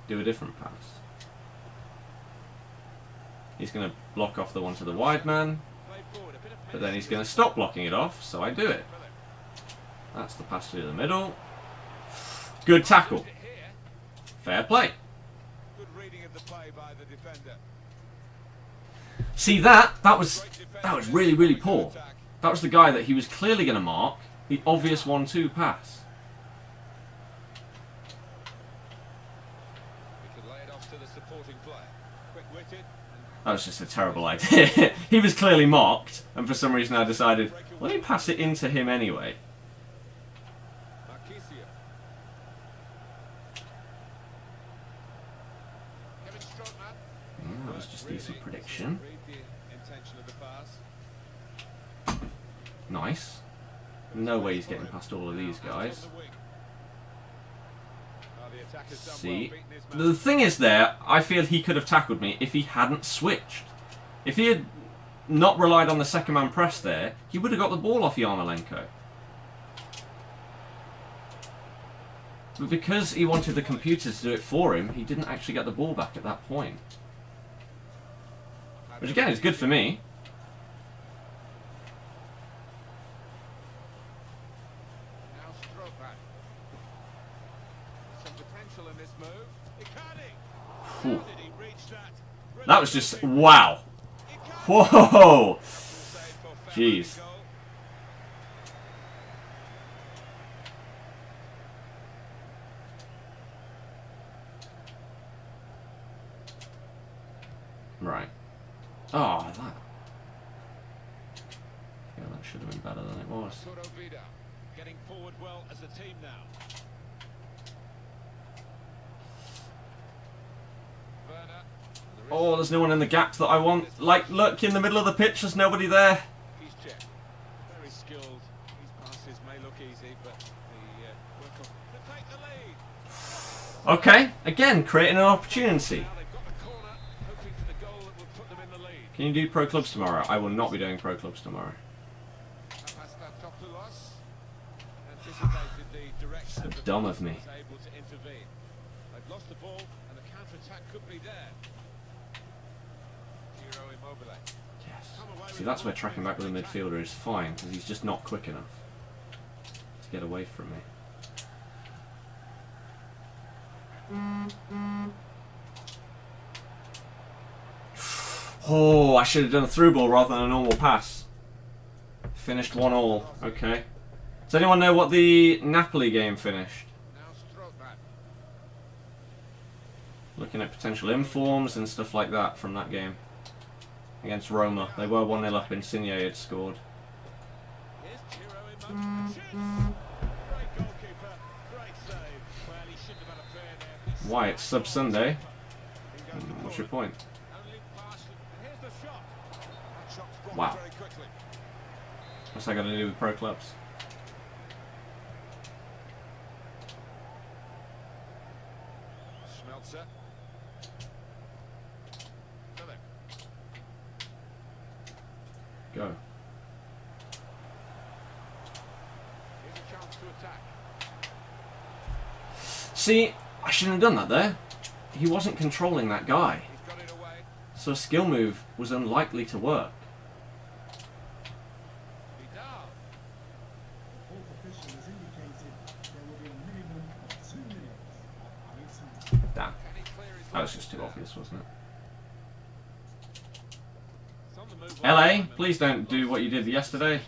do a different pass. He's going to block off the one to the wide man, but then he's going to stop blocking it off, so I do it. That's the pass to the middle. Good tackle. Fair play. See that was really, really poor. That was the guy that he was clearly going to mark. The obvious 1-2 pass. That was just a terrible idea. He was clearly marked, and for some reason I decided, let me pass it into him anyway. Yeah, that was just decent prediction. Nice. No way he's getting past all of these guys. See, the thing is there, I feel he could have tackled me if he hadn't switched. If he had not relied on the second man press there, he would have got the ball off Yarmolenko. But because he wanted the computer to do it for him, he didn't actually get the ball back at that point. Which again is good for me. Ooh. That was just wow. Whoa. Jeez. Right. Oh, that. Yeah, that should have been better than it was. Getting forward well as a team now. Oh, there's no one in the gaps that I want. Like, look, in the middle of the pitch, there's nobody there. He's checked. Very skilled. These passes may look easy, but the work to take the lead. Okay, again, creating an opportunity. Now they've got the corner, hoping for the goal that will put them in the lead. Can you do pro clubs tomorrow? I will not be doing pro clubs tomorrow. Anticipated the direction of the Dumb of me. was able to intervene. They've lost the ball, and the counter-attack could be there. Yes. See, that's where tracking back with a midfielder is fine, because he's just not quick enough to get away from me. Oh, I should have done a through ball rather than a normal pass. Finished 1-1. Okay. Does anyone know what the Napoli game finished? Looking at potential informs and stuff like that from that game. Against Roma. They were 1-0 up. Insigne had scored. Why? It's Sub Sunday. What's your point? Wow. What's that got to do with pro clubs? Go. See, I shouldn't have done that there. He wasn't controlling that guy. So a skill move was unlikely to work. That was just too obvious, wasn't it? It's on the move. LA, please don't do what you did yesterday.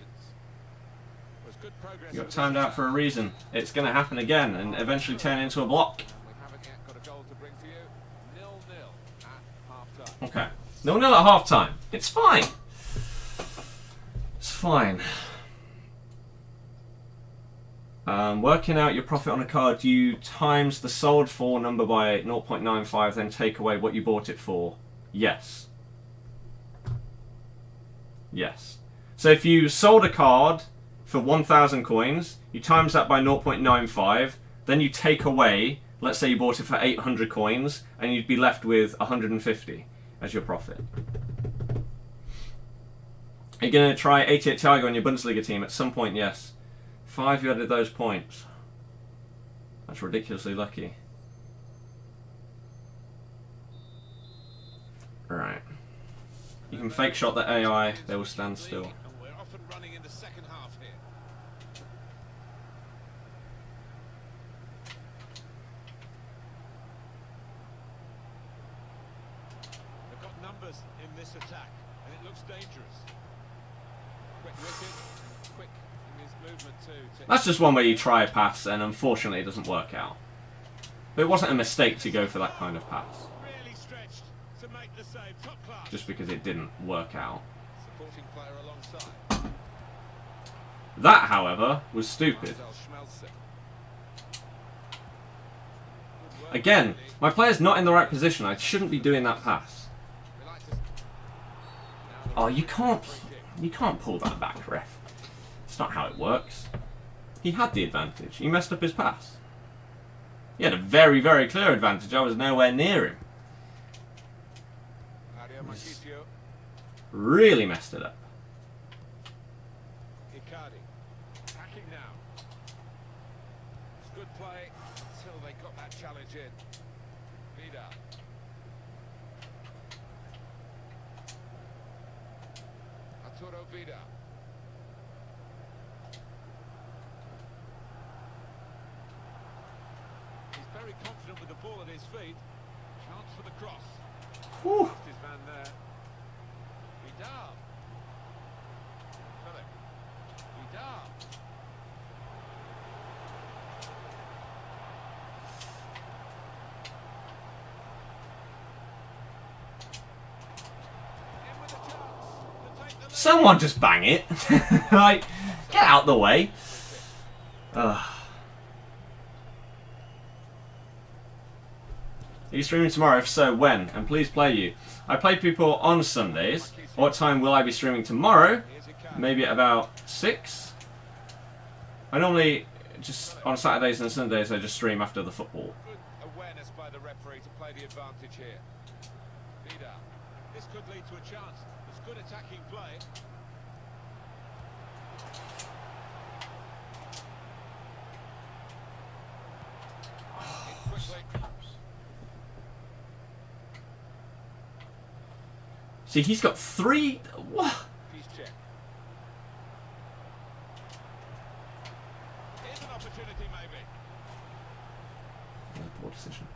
Was good progress You got for timed out for a reason. It's going to happen again and eventually turn into a block. And we haven't yet got a goal to bring to you. 0-0 at half-time. Okay. 0-0 at half time. It's fine. It's fine. Working out your profit on a card, you times the sold for number by 0.95, then take away what you bought it for. Yes. Yes. So if you sold a card for 1,000 coins, you times that by 0.95, then you take away, let's say you bought it for 800 coins, and you'd be left with 150 as your profit. Are you going to try 88 Tiago on your Bundesliga team at some point? Yes. 5 you added those points. That's ridiculously lucky. Right. You can fake shot the AI, they will stand still. And we're off and running in the second half here. They've got numbers in this attack, and it looks dangerous. Quick wicket, quick in his movement too. That's just one where you try a pass and unfortunately it doesn't work out. But it wasn't a mistake to go for that kind of pass. Really stretched to make the save. Top class. Just because it didn't work out. Supporting player alongside. That, however, was stupid. Again, my player's not in the right position. I shouldn't be doing that pass. Oh, you can't pull that back, ref. It's not how it works. He had the advantage. He messed up his pass. He had a very, very clear advantage. I was nowhere near him. Really messed it up. Icardi, attacking now. It's good play until they got that challenge in. Vida. Arturo Vida. He's very confident with the ball at his feet. Chance for the cross. Whew. Lost his man there. Vidal. Philip. Vidal. In with a chance to take the lead. Someone just bang it. Like, get out the way. Ugh. Are you streaming tomorrow? If so, when? And please play you. I play people on Sundays. What time will I be streaming tomorrow? Maybe at about 6. I normally just on Saturdays and Sundays I just stream after the football. Good awareness by the referee to play the advantage here. Vida. This could lead to a chance. It's good attacking play. In quickly. See, he's got 3. What? He's checked. Here's an opportunity, maybe. That was a poor decision.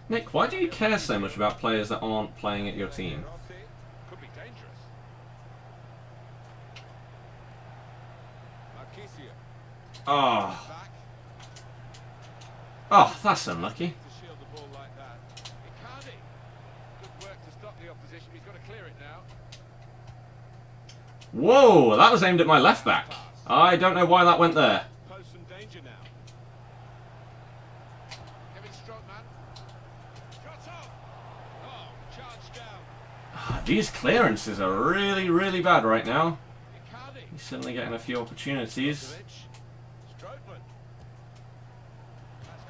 Nick, why do you care so much about players that aren't playing at your team? Could be dangerous. Marquisio. Oh, Back. oh, that's unlucky. To shield the ball like that. Icardi. Good work to stop the opposition. He's got to clear it now. Whoa, that was aimed at my left back. I don't know why that went there. Pose some danger now. Kevin Strootman. Shot off. Oh, charged down. Ah, these clearances are really, really bad right now. Icardi. He's certainly getting a few opportunities. Strootman.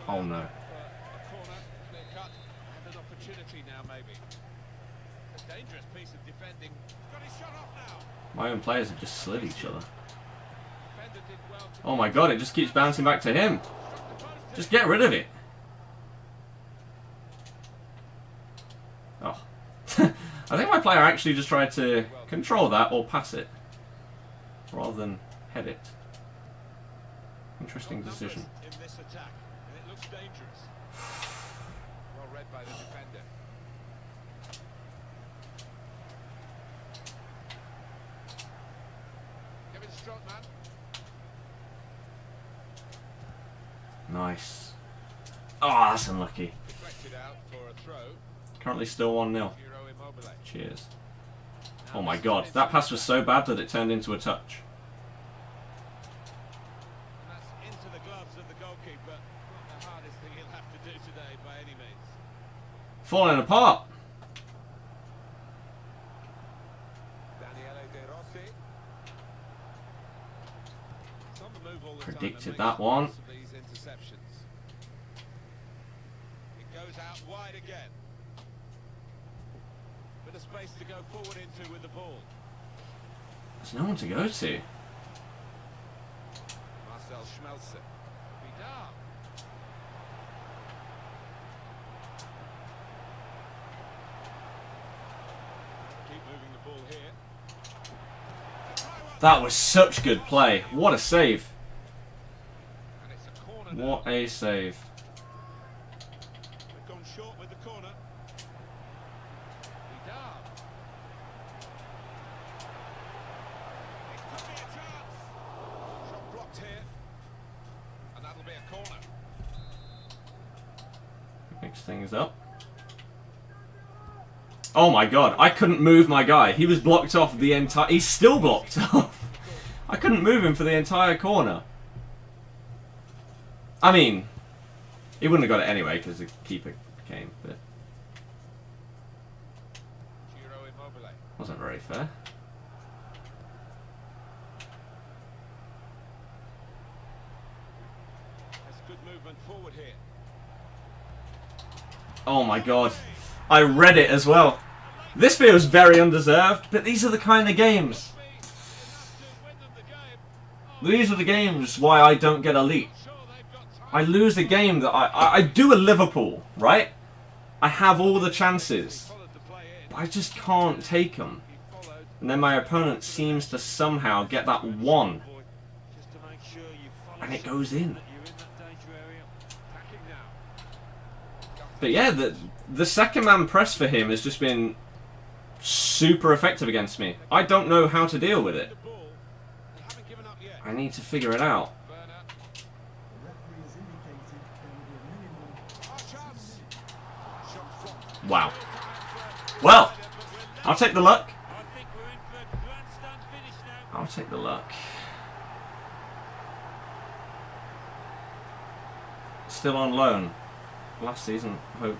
Oh no. A corner, clear cut, and an opportunity now maybe. A dangerous piece of defending. Got his shot off now. My own players have just slid each other. Defender did well to Oh my god, it just keeps bouncing back to him. struck the post. Just get rid of it. Oh. I think my player actually just tried to control that or pass it rather than head it. Interesting decision. In this attack, and it looks dangerous. Well read by the defender. Kevin Strootman. Nice. Oh, that's unlucky. Deflected out for a throw. Currently still 1-0. Giro Immobile. Cheers. Oh my god, that pass was so bad that it turned into a touch. That's into the gloves of the goalkeeper. Not the hardest thing he'll have to do today by any means. Falling apart. Daniele De Rossi. It's on the move all the time. Predicted that one. These interceptions. It goes out wide again. Bit of space to go forward into with the ball. There's no one to go to. Marcel Schmelzer. Vidal. Keep moving the ball here. That was such good play. What a save. And it's a corner now. What a save. They've gone short with the corner. Vidal. It could be a chance. Shot blocked here. And that'll be a corner. Mix things up. Oh my god, I couldn't move my guy. He was blocked off the entire... He's still blocked off. I couldn't move him for the entire corner. I mean, he wouldn't have got it anyway because the keeper came, but... Giro Immobile. Wasn't very fair. That's good movement forward here. Oh my god. I read it as well. This feels very undeserved, but these are the kind of games. These are the games why I don't get elite. I lose a game that I do a Liverpool, right? I have all the chances, but I just can't take them. And then my opponent seems to somehow get that one, and it goes in. But yeah, the second man press for him has just been super effective against me. I don't know how to deal with it. I need to figure it out. Wow. Well, I'll take the luck. I'll take the luck. Still on loan. Last season, hope.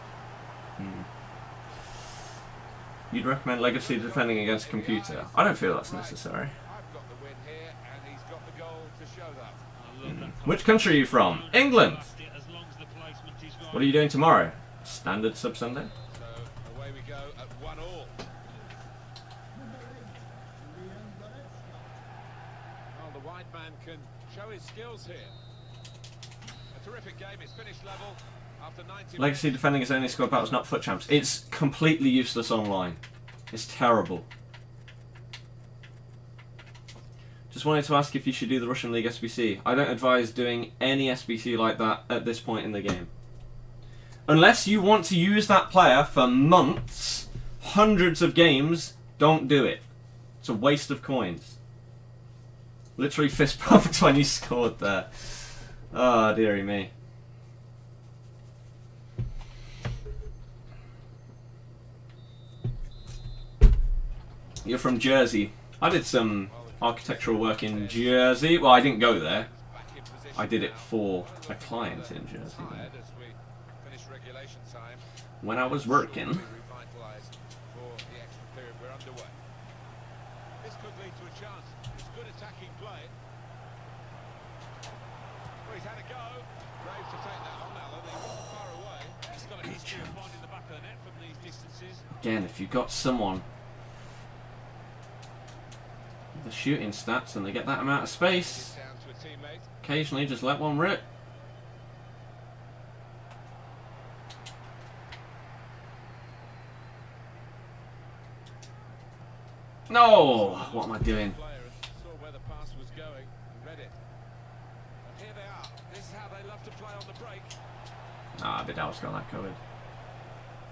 You'd recommend legacy defending against a computer? I don't feel that's necessary. Which country are you from? England! What are you doing tomorrow? Standard sub Sunday? So away we go at 1-1. Well, the wide man can show his skills here. A terrific game. It's finished level after 90 Legacy defending is only squad battles, not FUT Champs. It's completely useless online. It's terrible. Just wanted to ask if you should do the Russian League SBC. I don't advise doing any SBC like that at this point in the game. Unless you want to use that player for months, hundreds of games, don't do it. It's a waste of coins. Literally fist pumped when you scored there. Oh, dearie me. You're from Jersey. I did some architectural work in Jersey. Well, I didn't go there. I did it for a client in Jersey. When I was working. This could lead to a chance. It's good attacking play. Well, he's had a go. Brave to take that on, Alan. He wasn't far away. He's got a history of finding the back of the net from these distances. Again, if you've got someone with the shooting stats and they get that amount of space, Down to a teammate. occasionally just let one rip. No! What am I doing? Saw where the pass was going and read it. And here they are. This is how they love to play on the break. Ah, Vidal's got that covered.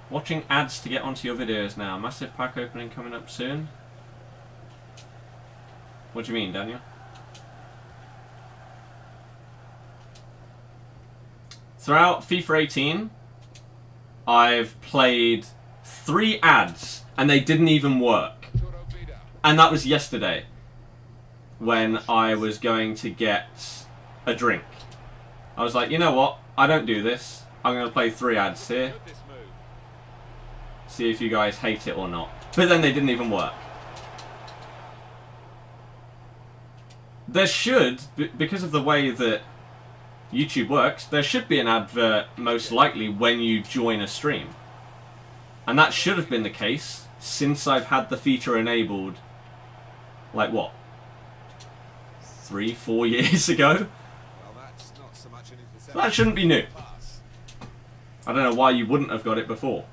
Watching ads to get onto your videos now. Massive pack opening coming up soon. What do you mean, Daniel? Throughout FIFA 18, I've played 3 ads and they didn't even work. And that was yesterday when I was going to get a drink. I was like, you know what? I don't do this. I'm going to play 3 ads here. See if you guys hate it or not. But then they didn't even work. There should, because of the way that YouTube works, there should be an advert most likely when you join a stream. And that should have been the case since I've had the feature enabled, like what? 3-4 years ago? So that shouldn't be new. I don't know why you wouldn't have got it before.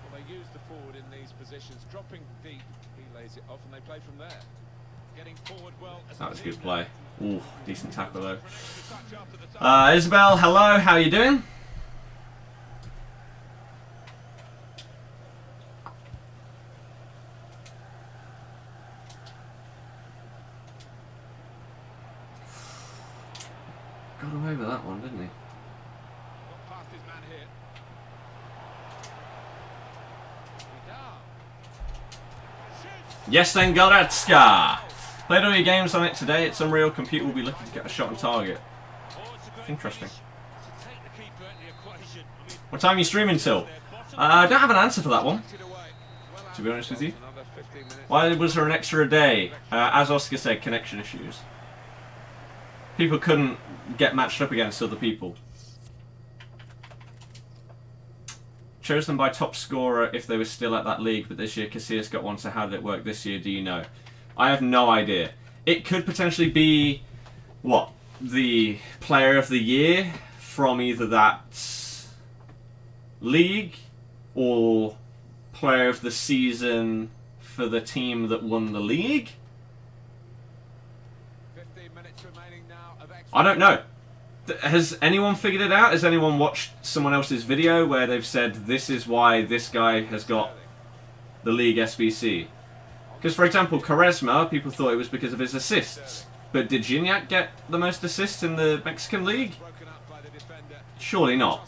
Well, they use the forward in these positions, dropping deep. He lays it off, and they play from there. Getting forward well. That was a good play. Ooh, decent tackle though. Isabel, hello. How are you doing? Got away with that one, didn't he? Got past his man here. Yes, then Goretzka. Played all your games on it today. It's unreal. Computer will be looking to get a shot on target. Interesting. What time are you streaming till? I don't have an answer for that one, to be honest with you. Why was there an extra day? As Oscar said, connection issues. People couldn't get matched up against other people. Chose them by top scorer if they were still at that league, but this year Casillas got one, so how did it work this year, do you know? I have no idea. It could potentially be, what, the player of the year from either that league or player of the season for the team that won the league? 15 minutes remaining now of extra. I don't know. Has anyone figured it out? Has anyone watched someone else's video where they've said this is why this guy has got the league SBC? Because, for example, Quaresma, people thought it was because of his assists. But did Gignac get the most assists in the Mexican league? Surely not.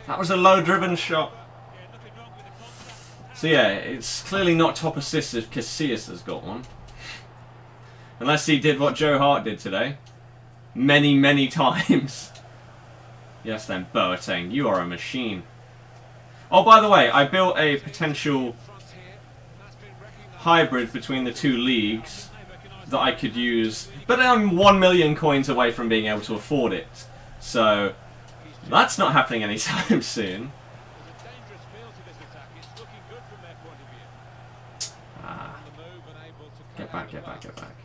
That was a low-driven shot. So yeah, it's clearly not top assists if Casillas has got one. Unless he did what Joe Hart did today. Many, many times. Yes then, Boateng, you are a machine. Oh, by the way, I built a potential hybrid between the 2 leagues that I could use. But I'm 1 million coins away from being able to afford it. So that's not happening anytime soon. Ah. Get back, get back, get back.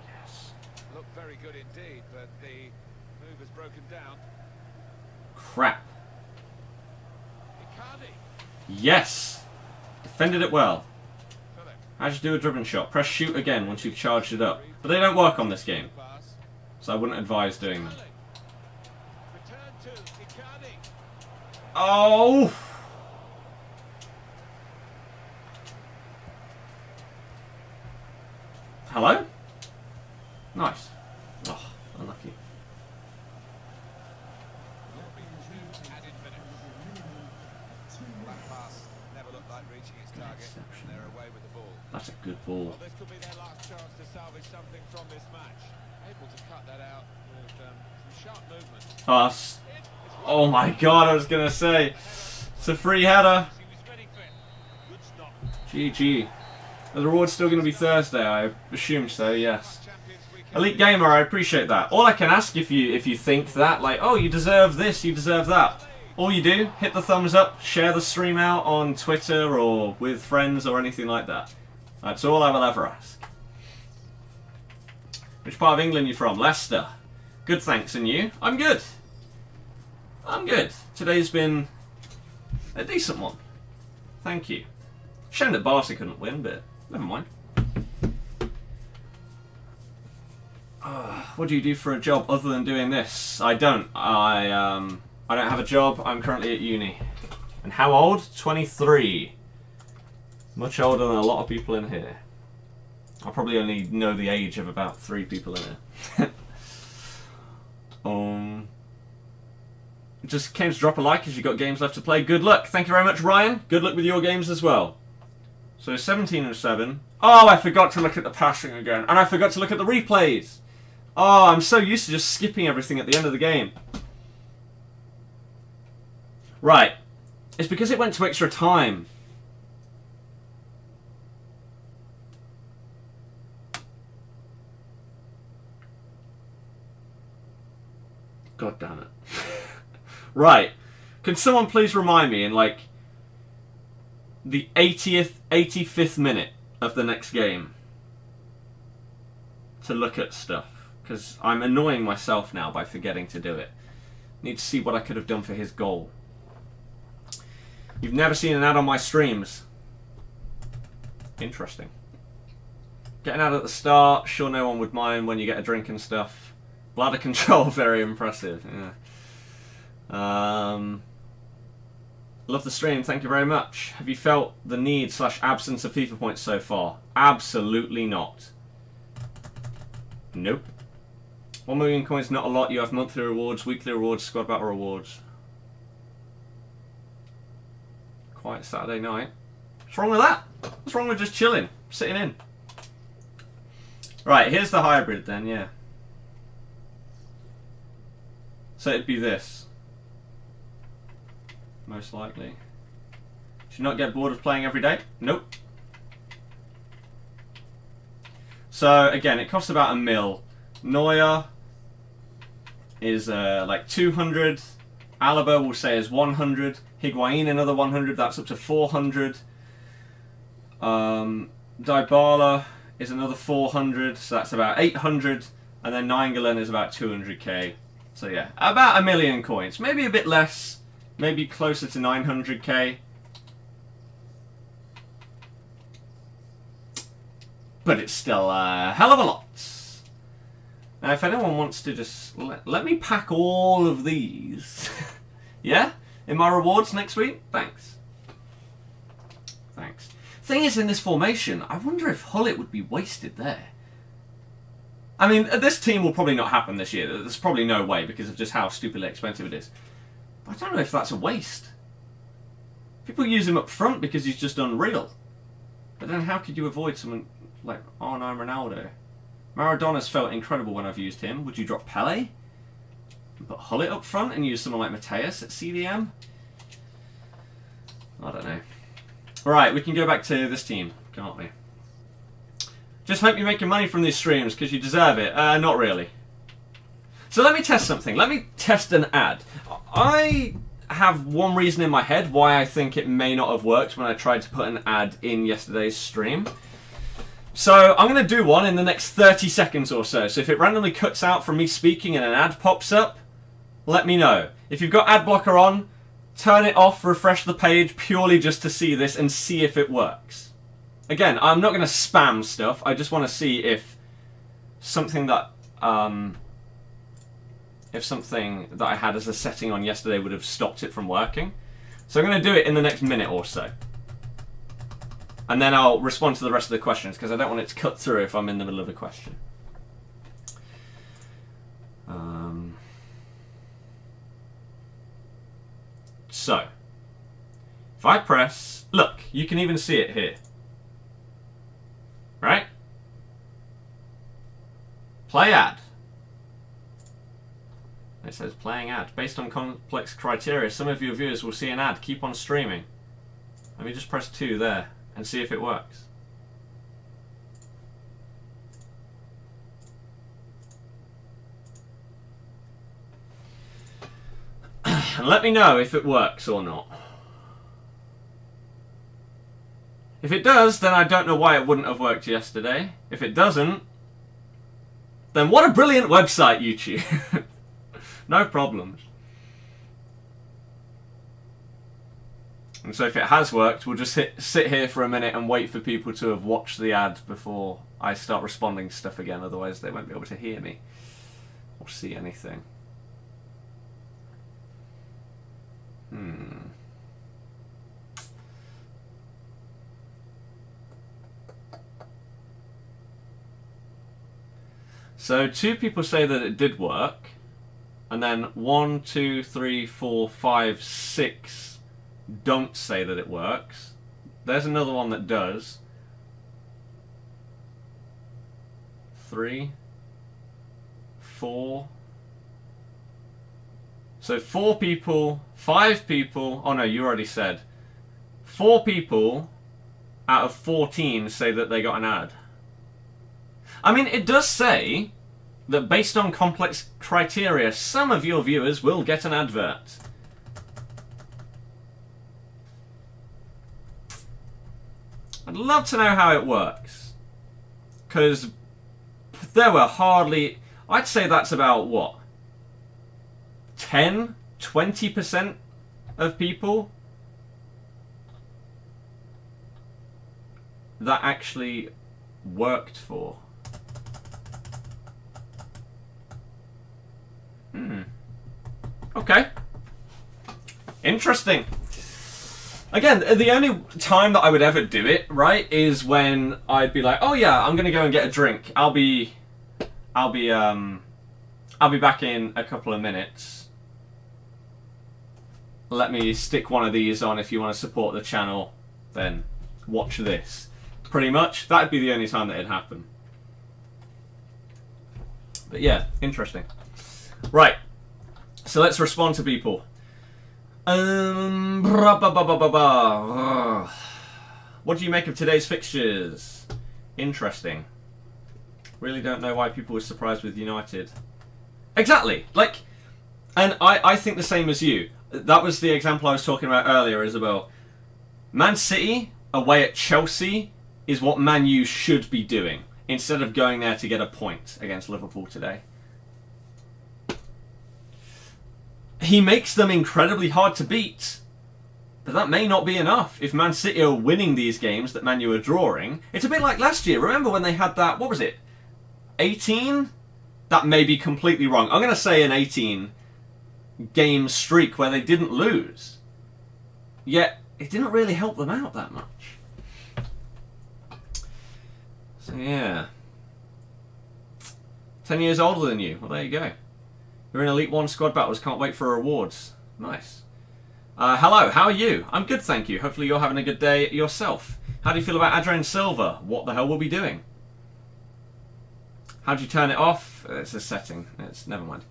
Yes. Looked very good indeed, but the move has broken down. Crap. Yes. Defended it well. How'd you do a driven shot? Press shoot again once you've charged it up. But they don't work on this game, so I wouldn't advise doing them. Oh! Hello? Nice. Oh, unlucky. That's a good ball. Well, this could be their last chance to salvage something from this match. Able to cut that out with some sharp movement. Pass. Oh my god, I was going to say. It's a free header. GG. Are the rewards still going to be Thursday? I assume so, yes. Elite Gamer, I appreciate that. All I can ask if you think that, like, oh, you deserve this, you deserve that. All you do, hit the thumbs up, share the stream out on Twitter or with friends or anything like that. That's all I will ever ask. Which part of England are you from? Leicester. Good, thanks. And you? I'm good. I'm good. Today's been a decent one. Thank you. Shame that Barca couldn't win, but never mind. What do you do for a job other than doing this? I don't. I don't have a job. I'm currently at uni. And how old? 23. Much older than a lot of people in here. I probably only know the age of about 3 people in here. Just came to drop a like as you got games left to play. Good luck. Thank you very much, Ryan. Good luck with your games as well. So 17 and 7. Oh, I forgot to look at the passing again. And I forgot to look at the replays. Oh, I'm so used to just skipping everything at the end of the game. Right. It's because it went to extra time. God damn it. Right. Can someone please remind me in, like, the 85th minute of the next game to look at stuff? Because I'm annoying myself now by forgetting to do it. Need to see what I could have done for his goal. You've never seen an ad on my streams. Interesting. Get an ad at the start. Sure no one would mind when you get a drink and stuff. Bladder control, very impressive. Yeah. Love the stream, thank you very much. Have you felt the need / absence of FIFA points so far? Absolutely not. Nope. 1 million coins, not a lot. You have monthly rewards, weekly rewards, squad battle rewards. Quiet Saturday night. What's wrong with that? What's wrong with just chilling, sitting in? Right, here's the hybrid then, yeah. So it'd be this. Most likely. Should you not get bored of playing every day? Nope. So again, it costs about £1 mil. Neuer is like 200. Alaba we'll say is 100. Higuain another 100. That's up to 400. Dybala is another 400. So that's about 800. And then Nainggolan is about 200k. So yeah, about 1 million coins. Maybe a bit less. Maybe closer to 900k. But it's still a hell of a lot. Now if anyone wants to just let me pack all of these. Yeah? In my rewards next week? Thanks. Thanks. Thing is, in this formation, I wonder if Hullet would be wasted there. I mean, this team will probably not happen this year. There's probably no way because of just how stupidly expensive it is. But I don't know if that's a waste. People use him up front because he's just unreal. But then how could you avoid someone like, oh no, Ronaldo? Maradona's felt incredible when I've used him. Would you drop Pele? Put Hullet up front and use someone like Mateus at CDM? I don't know. Right, we can go back to this team, can't we? Just hope you're making money from these streams because you deserve it. Not really. So let me test something. Let me test an ad. I have one reason in my head why I think it may not have worked when I tried to put an ad in yesterday's stream. So I'm going to do one in the next 30 seconds or so. So if it randomly cuts out from me speaking and an ad pops up, let me know. If you've got ad blocker on, turn it off, refresh the page purely just to see this and see if it works. Again, I'm not going to spam stuff. I just want to see if something that I had as a setting on yesterday would have stopped it from working. So I'm going to do it in the next minute or so. And then I'll respond to the rest of the questions because I don't want it to cut through if I'm in the middle of a question. So, if I press, look, you can even see it here. Right? Play ad. It says playing ad. Based on complex criteria, some of your viewers will see an ad. Keep on streaming. Let me just press 2 there. and see if it works. And let me know if it works or not. If it does, then I don't know why it wouldn't have worked yesterday. If it doesn't, then what a brilliant website, YouTube. No problems. And so if it has worked, we'll just sit here for a minute and wait for people to have watched the ad before I start responding to stuff again. Otherwise, they won't be able to hear me or see anything. So 2 people say that it did work, and then 1, 2, 3, 4, 5, 6 don't say that it works. There's another one that does. 3, 4. So 4 people, 5 people, oh no, you already said. 4 people out of 14 say that they got an ad. I mean, it does say that based on complex criteria, some of your viewers will get an advert. I'd love to know how it works. Because there were hardly... I'd say that's about, what? 10, 20% of people that actually worked for. Okay. Interesting. Again, the only time that I would ever do it, right, is when I'd be like, oh yeah, I'm gonna go and get a drink. I'll be back in a couple of minutes. Let me stick one of these on. If you want to support the channel, then watch this. Pretty much, that'd be the only time that it'd happen. But yeah, interesting. Right, so let's respond to people. What do you make of today's fixtures? Interesting. Really don't know why people were surprised with United. Exactly, like, and I think the same as you. That was the example I was talking about earlier, Isabel. Man City away at Chelsea is what Man U should be doing, instead of going there to get a point against Liverpool today. He makes them incredibly hard to beat, but that may not be enough. If Man City are winning these games that Man U are drawing, it's a bit like last year. Remember when they had that, what was it, 18? That may be completely wrong. I'm going to say an 18-game streak where they didn't lose. Yet, it didn't really help them out that much. So yeah. 10 years older than you. Well, there you go. You're in Elite 1 squad battles. Can't wait for rewards. Nice. Hello, how are you? I'm good, thank you. Hopefully you're having a good day yourself. How do you feel about Adrian Silva? What the hell will we be doing? How do you turn it off? It's a setting. Never mind.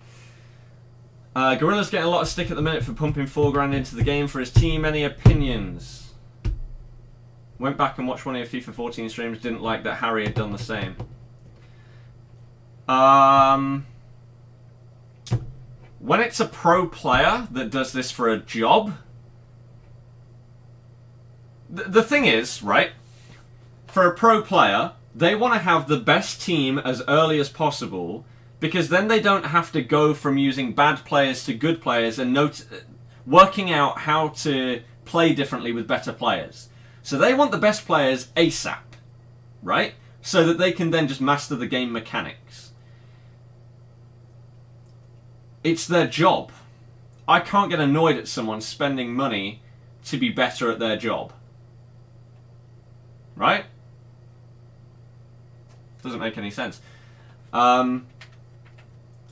Gorilla's getting a lot of stick at the minute for pumping $4 grand into the game for his team. Any opinions? Went back and watched one of your FIFA 14 streams. Didn't like that Harry had done the same. When it's a pro player that does this for a job, the thing is, right, for a pro player, they want to have the best team as early as possible, because then they don't have to go from using bad players to good players and working out how to play differently with better players. So they want the best players ASAP, right? So that they can then just master the game mechanics. It's their job. I can't get annoyed at someone spending money to be better at their job. Right? Doesn't make any sense. I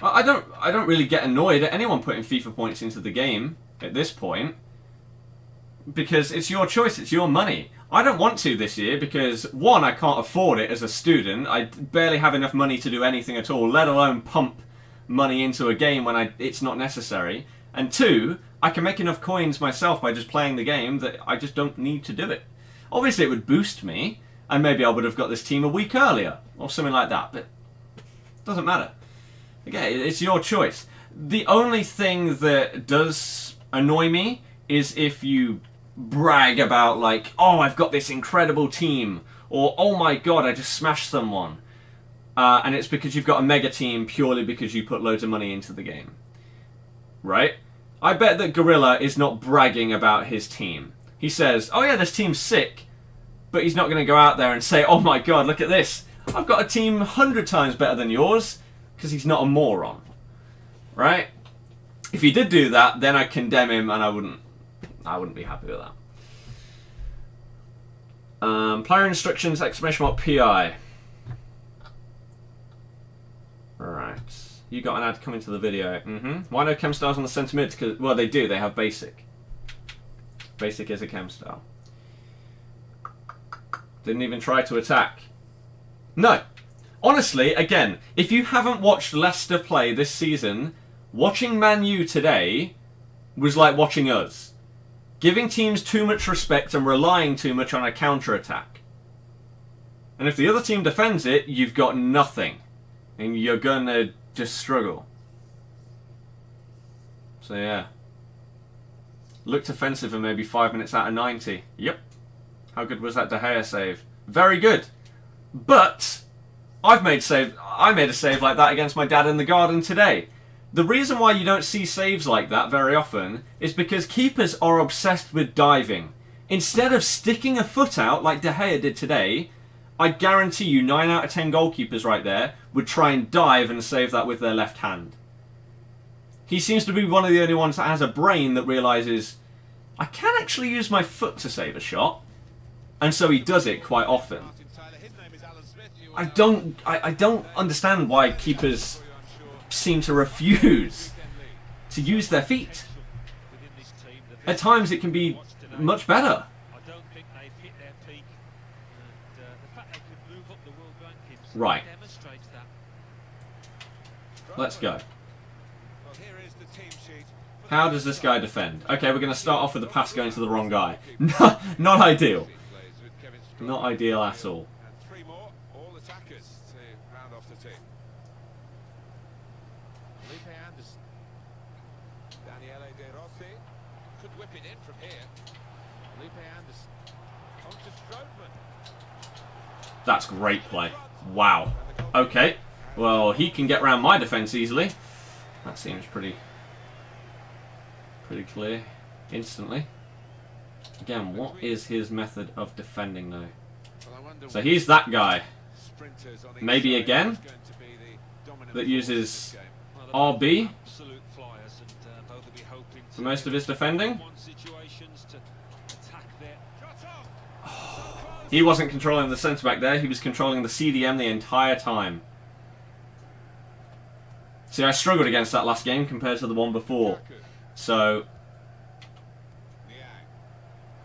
don't really get annoyed at anyone putting FIFA points into the game at this point, because it's your choice, it's your money. I don't want to this year because, one, I can't afford it as a student. I barely have enough money to do anything at all, let alone pump money into a game when it's not necessary. And two, I can make enough coins myself by just playing the game that I just don't need to do it. Obviously, it would boost me, and maybe I would have got this team a week earlier, or something like that, but it doesn't matter. Okay, it's your choice. The only thing that does annoy me is if you brag about, like, oh, I've got this incredible team, or oh my god, I just smashed someone. And it's because you've got a mega team purely because you put loads of money into the game. Right? I bet that Gorilla is not bragging about his team. He says, oh yeah, this team's sick, but he's not going to go out there and say, oh my god, look at this. I've got a team 100 times better than yours, because he's not a moron. Right? If he did do that, then I'd condemn him and I wouldn't be happy with that. Player instructions, exclamation mark PI. Right. You got an ad coming to the video. Why no chem styles on the centre mid? Because, well, they do. They have basic. Basic is a chem style. Didn't even try to attack. No. Honestly, again, if you haven't watched Leicester play this season, watching Man U today was like watching us. Giving teams too much respect and relying too much on a counter-attack. And if the other team defends it, you've got nothing. And you're gonna just struggle. So yeah. Looked offensive and maybe 5 minutes out of 90. Yep. How good was that De Gea save? Very good. But I made a save like that against my dad in the garden today. The reason why you don't see saves like that very often is because keepers are obsessed with diving. Instead of sticking a foot out like De Gea did today, I guarantee you 9 out of 10 goalkeepers right there would try and dive and save that with their left hand. He seems to be one of the only ones that has a brain that realises, I can actually use my foot to save a shot. And so he does it quite often. I don't understand why keepers seem to refuse to use their feet. At times it can be much better. Right. Let's go. How does this guy defend? Okay, we're going to start off with the pass going to the wrong guy. Not ideal. Not ideal at all. That's great play. Wow. Okay. Well, he can get around my defence easily. That seems pretty clear instantly. Again, what is his method of defending though? So he's that guy. Maybe again that uses RB for most of his defending. He wasn't controlling the centre back there, he was controlling the CDM the entire time. See, I struggled against that last game compared to the one before. So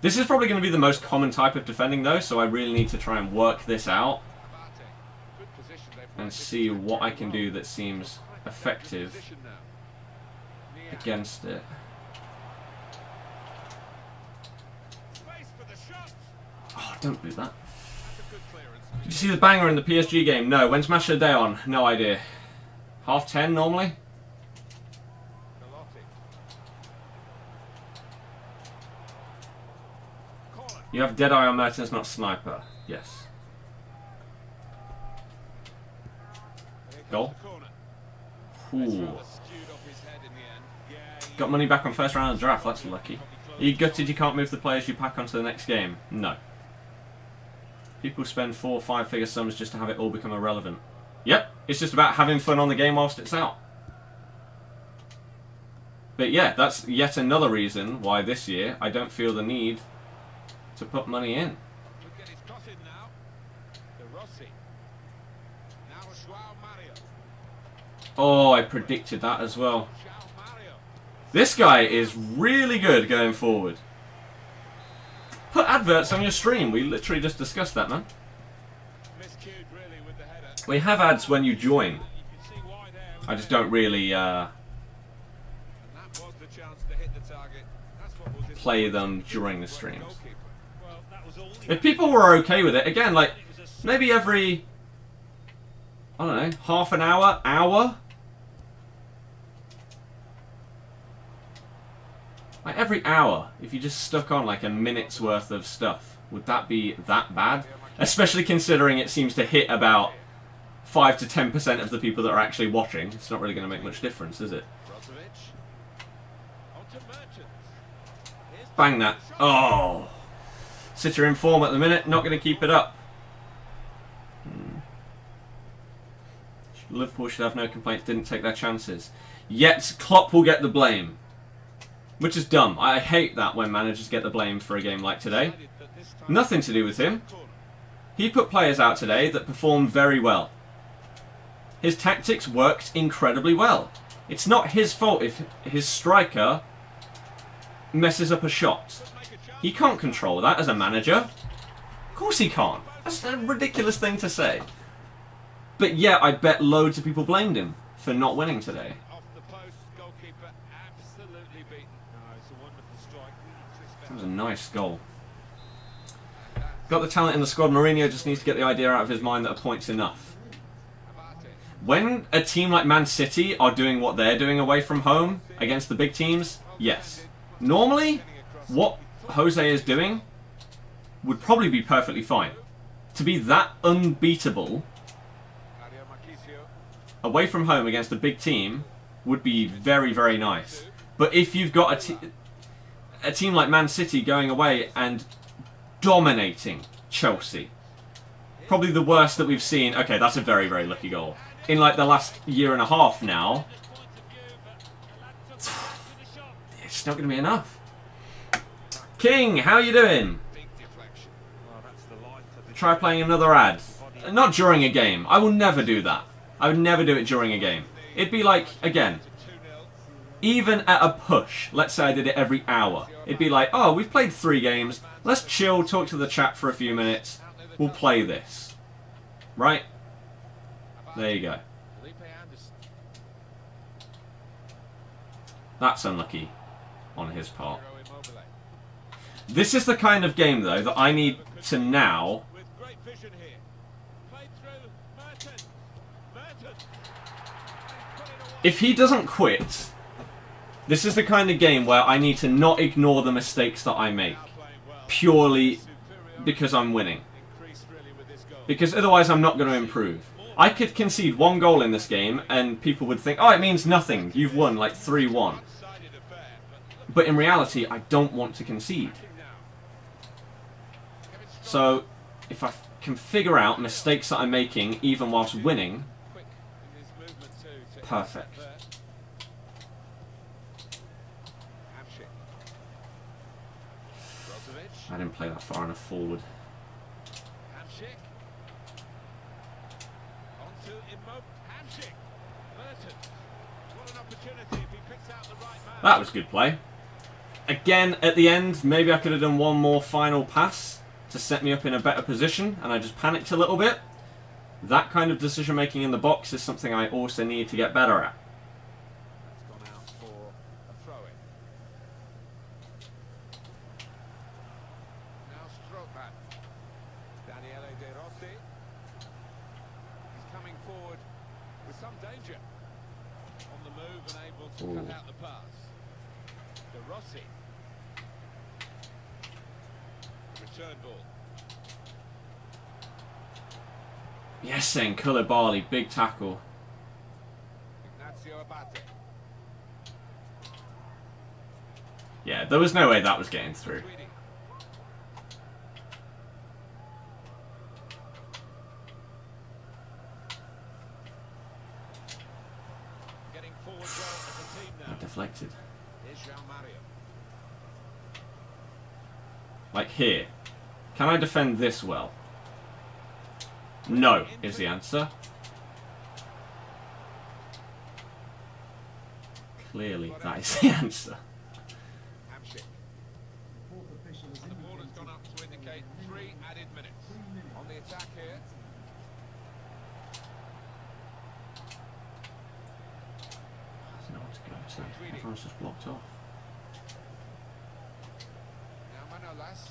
this is probably going to be the most common type of defending though, so I really need to try and work this out and see what I can do that seems effective against it. Oh, don't do that. Did you see the banger in the PSG game? No. When's match of the day on? No idea. 10:30 normally? You have Deadeye on Mertens, not Sniper. Yes. Goal. Ooh. Got money back on first round of the draft, that's lucky. Are you gutted you can't move the players you pack onto the next game? No. People spend 4 or 5 figure sums just to have it all become irrelevant. Yep, it's just about having fun on the game whilst it's out. But yeah, that's yet another reason why this year I don't feel the need to put money in. Oh, I predicted that as well. This guy is really good going forward. Put adverts on your stream. We literally just discussed that, man. We have ads when you join. I just don't really play them during the streams. If people were okay with it, again, like, maybe every, I don't know, half an hour, like every hour, if you just stuck on like a minute's worth of stuff, would that be that bad? Especially considering it seems to hit about 5 to 10% of the people that are actually watching. It's not really going to make much difference, is it? Bang that. Oh. City are in form at the minute, not going to keep it up. Liverpool should have no complaints, didn't take their chances. Yet, Klopp will get the blame. Which is dumb. I hate that when managers get the blame for a game like today. Nothing to do with him. He put players out today that performed very well. His tactics worked incredibly well. It's not his fault if his striker messes up a shot. He can't control that as a manager. Of course he can't. That's a ridiculous thing to say. But yeah, I bet loads of people blamed him for not winning today. That was a nice goal. Got the talent in the squad. Mourinho just needs to get the idea out of his mind that a point's enough. When a team like Man City are doing what they're doing away from home against the big teams, yes. Normally, what Jose is doing would probably be perfectly fine. To be that unbeatable away from home against a big team would be very, very nice. But if you've got a team like Man City going away and dominating Chelsea, probably the worst that we've seen. Okay, that's a very, very lucky goal. In like the last year and a half now, it's not going to be enough. King, how you doing? Try playing another ad. Not during a game. I will never do that. I would never do it during a game. It'd be like, again, even at a push, let's say I did it every hour. It'd be like, oh, we've played 3 games. Let's chill, talk to the chat for a few minutes. We'll play this. Right? There you go. That's unlucky on his part. This is the kind of game, though, that I need to now... If he doesn't quit, this is the kind of game where I need to not ignore the mistakes that I make. Purely because I'm winning. Because otherwise I'm not going to improve. I could concede 1 goal in this game and people would think, oh, it means nothing. You've won like 3-1. But in reality, I don't want to concede. So, if I can figure out mistakes that I'm making even whilst winning, perfect. I didn't play that far enough forward. That was good play. Again, at the end, maybe I could have done one more final pass to set me up in a better position, and I just panicked a little bit. That kind of decision making in the box is something I also need to get better at. That's gone out for a throw-in. Now stroke that. Daniele De Rossi. He's coming forward with some danger. On the move and able to cut out the pass. De Rossi. Return ball. Yes, saying Koulibaly, big tackle. Yeah, there was no way that was getting through. Not deflected. Like here. Can I defend this well? No, is the answer. Clearly, that is the answer. The ball has gone up to indicate 3 added minutes. On the attack here. I don't know what to go to. Everyone's just blocked off. Now Manolas.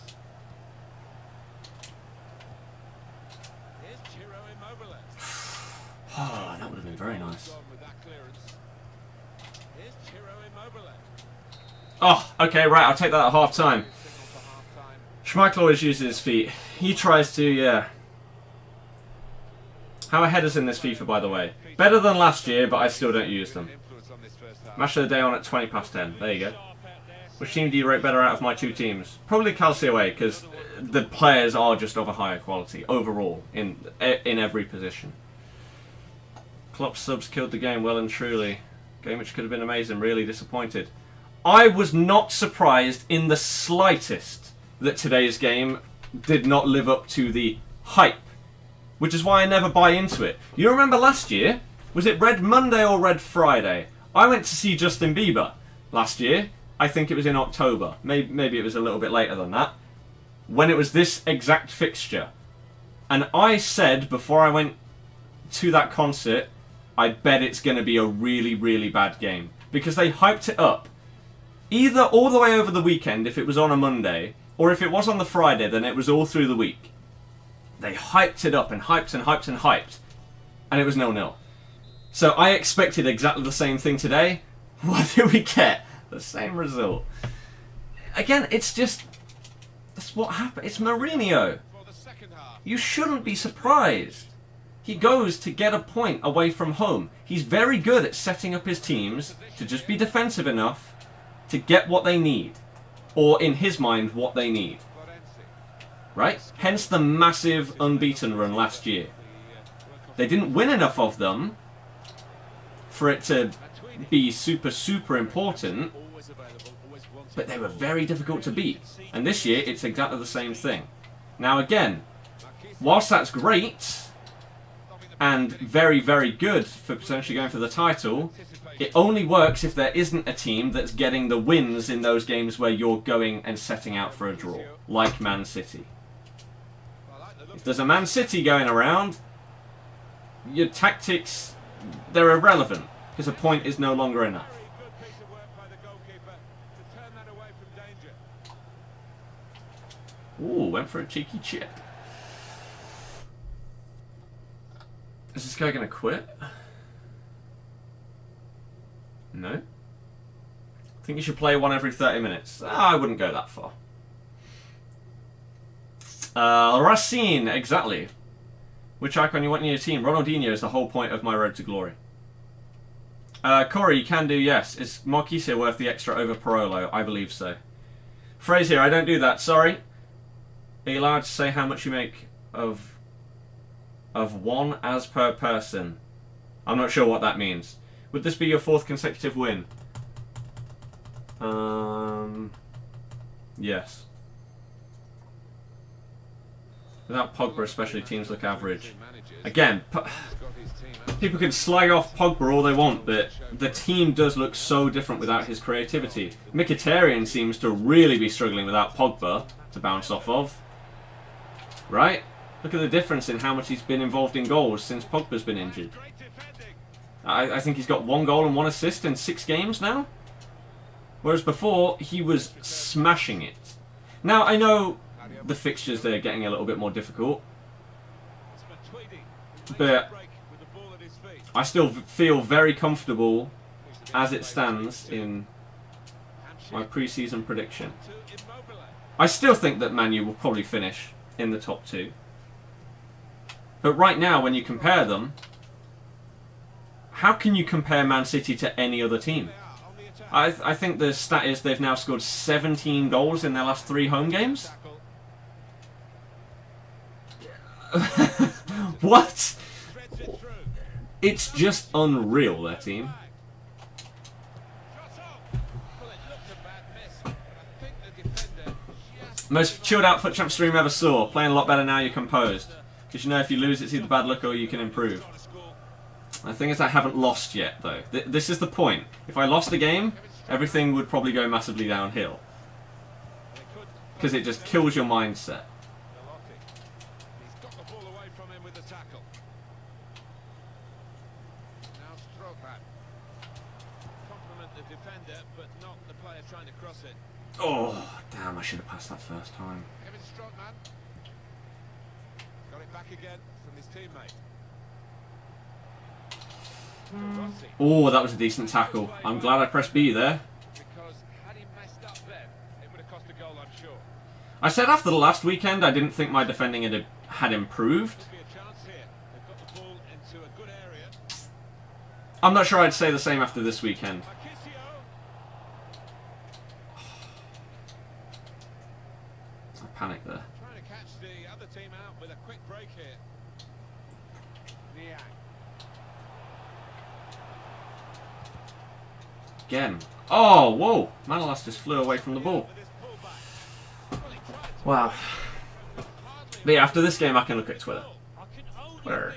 Oh, okay, right, I'll take that at half-time. Schmeichel always uses his feet. He tries to, yeah. How are headers in this FIFA, by the way? Better than last year, but I still don't use them. Match of the day on at 20 past 10. There you go. Which team do you rate better out of my two teams? Probably Calcio away, because the players are just of a higher quality overall in every position. Klopp subs killed the game well and truly. Game which could have been amazing. Really disappointed. I was not surprised in the slightest that today's game did not live up to the hype, which is why I never buy into it. You remember last year? Was it Red Monday or Red Friday? I went to see Justin Bieber last year. I think it was in October. Maybe it was a little bit later than that. When it was this exact fixture. And I said before I went to that concert, I bet it's going to be a really, really bad game. Because they hyped it up. Either all the way over the weekend, if it was on a Monday, or if it was on the Friday, then it was all through the week. They hyped it up and hyped and hyped and hyped. And it was 0-0. So I expected exactly the same thing today. What did we get? The same result. Again, it's just... that's what happened. It's Mourinho. You shouldn't be surprised. He goes to get a point away from home. He's very good at setting up his teams to just be defensive enough to get what they need. Or, in his mind, what they need. Right? Hence the massive unbeaten run last year. They didn't win enough of them for it to be super, super important, but they were very difficult to beat. And this year, it's exactly the same thing. Now again, whilst that's great, and very, very good for potentially going for the title, it only works if there isn't a team that's getting the wins in those games where you're going and setting out for a draw, like Man City. If there's a Man City going around, your tactics, they're irrelevant, because a point is no longer enough. Ooh, went for a cheeky chip. Is this guy going to quit? No. I think you should play one every 30 minutes. I wouldn't go that far. Racine, exactly. Which icon you want in your team? Ronaldinho is the whole point of my road to glory. Corey, you can do, yes. Is Marquisio worth the extra over Parolo? I believe so. Phrase here, I don't do that, sorry. Are you allowed to say how much you make of one as per person? I'm not sure what that means. Would this be your 4th consecutive win? Yes. Without Pogba especially, teams look average. Again, people can slag off Pogba all they want, but the team does look so different without his creativity. Mkhitaryan seems to really be struggling without Pogba to bounce off of. Right? Look at the difference in how much he's been involved in goals since Pogba's been injured. I think he's got 1 goal and 1 assist in 6 games now. Whereas before, he was smashing it. Now, I know the fixtures, they're getting a little bit more difficult. But I still feel very comfortable as it stands in my pre-season prediction. I still think that Man U will probably finish in the top 2. But right now, when you compare them, how can you compare Man City to any other team? I think the stat is they've now scored 17 goals in their last 3 home games. What? It's just unreal, their team. Most chilled out FUT Champ stream ever saw. Playing a lot better now, you're composed. Because you know if you lose, it's either bad luck or you can improve. The thing is, I haven't lost yet, though. This is the point. If I lost the game, everything would probably go massively downhill. Because it just kills your mindset. Oh, damn, I should have passed that first time. Got it back again from his teammate. Oh, that was a decent tackle. I'm glad I pressed B there. Because had he messed up then, it would have cost a goal, I'm sure. I said after the last weekend I didn't think my defending had improved. Could be a chance here. They've got the ball into a good area. I'm not sure I'd say the same after this weekend. I panicked there. Trying to catch the other team out with a quick break here. Niang. Again. Oh, whoa! Manolas just flew away from the ball. Wow. But yeah, after this game I can look at Twitter. Where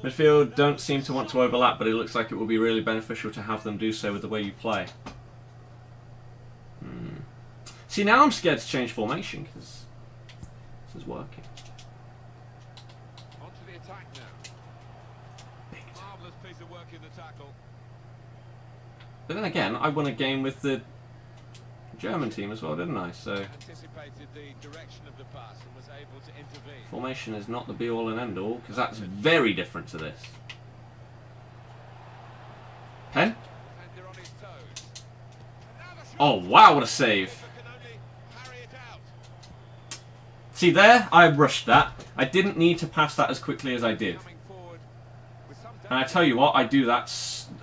midfield don't seem to want to overlap, but it looks like it will be really beneficial to have them do so with the way you play. See, now I'm scared to change formation because this is working. Onto the attack now. Marvellous piece of work in the tackle. But then again, I won a game with the German team as well, didn't I? So Anticipated the direction of the pass and was able to intervene. formation is not the be-all and end-all, because that's very different to this. Pen? Defender on his toes. And now the shot. Oh, wow, what a save. Can only parry it out. See there? I rushed that. I didn't need to pass that as quickly as I did. Coming forward with some And I tell you what, I do that,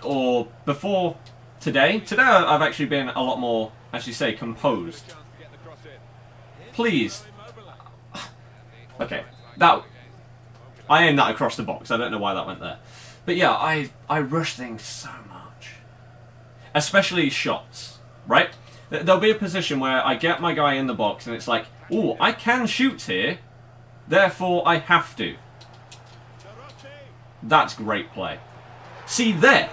or before today. Today I've actually been a lot more, as you say, composed. chance to get the cross in. Please. Okay, that I aimed that across the box. I don't know why that went there. But yeah, I rush things so much. Especially shots, right? There'll be a position where I get my guy in the box and it's like, oh, I can shoot here, therefore I have to. That's great play. See there?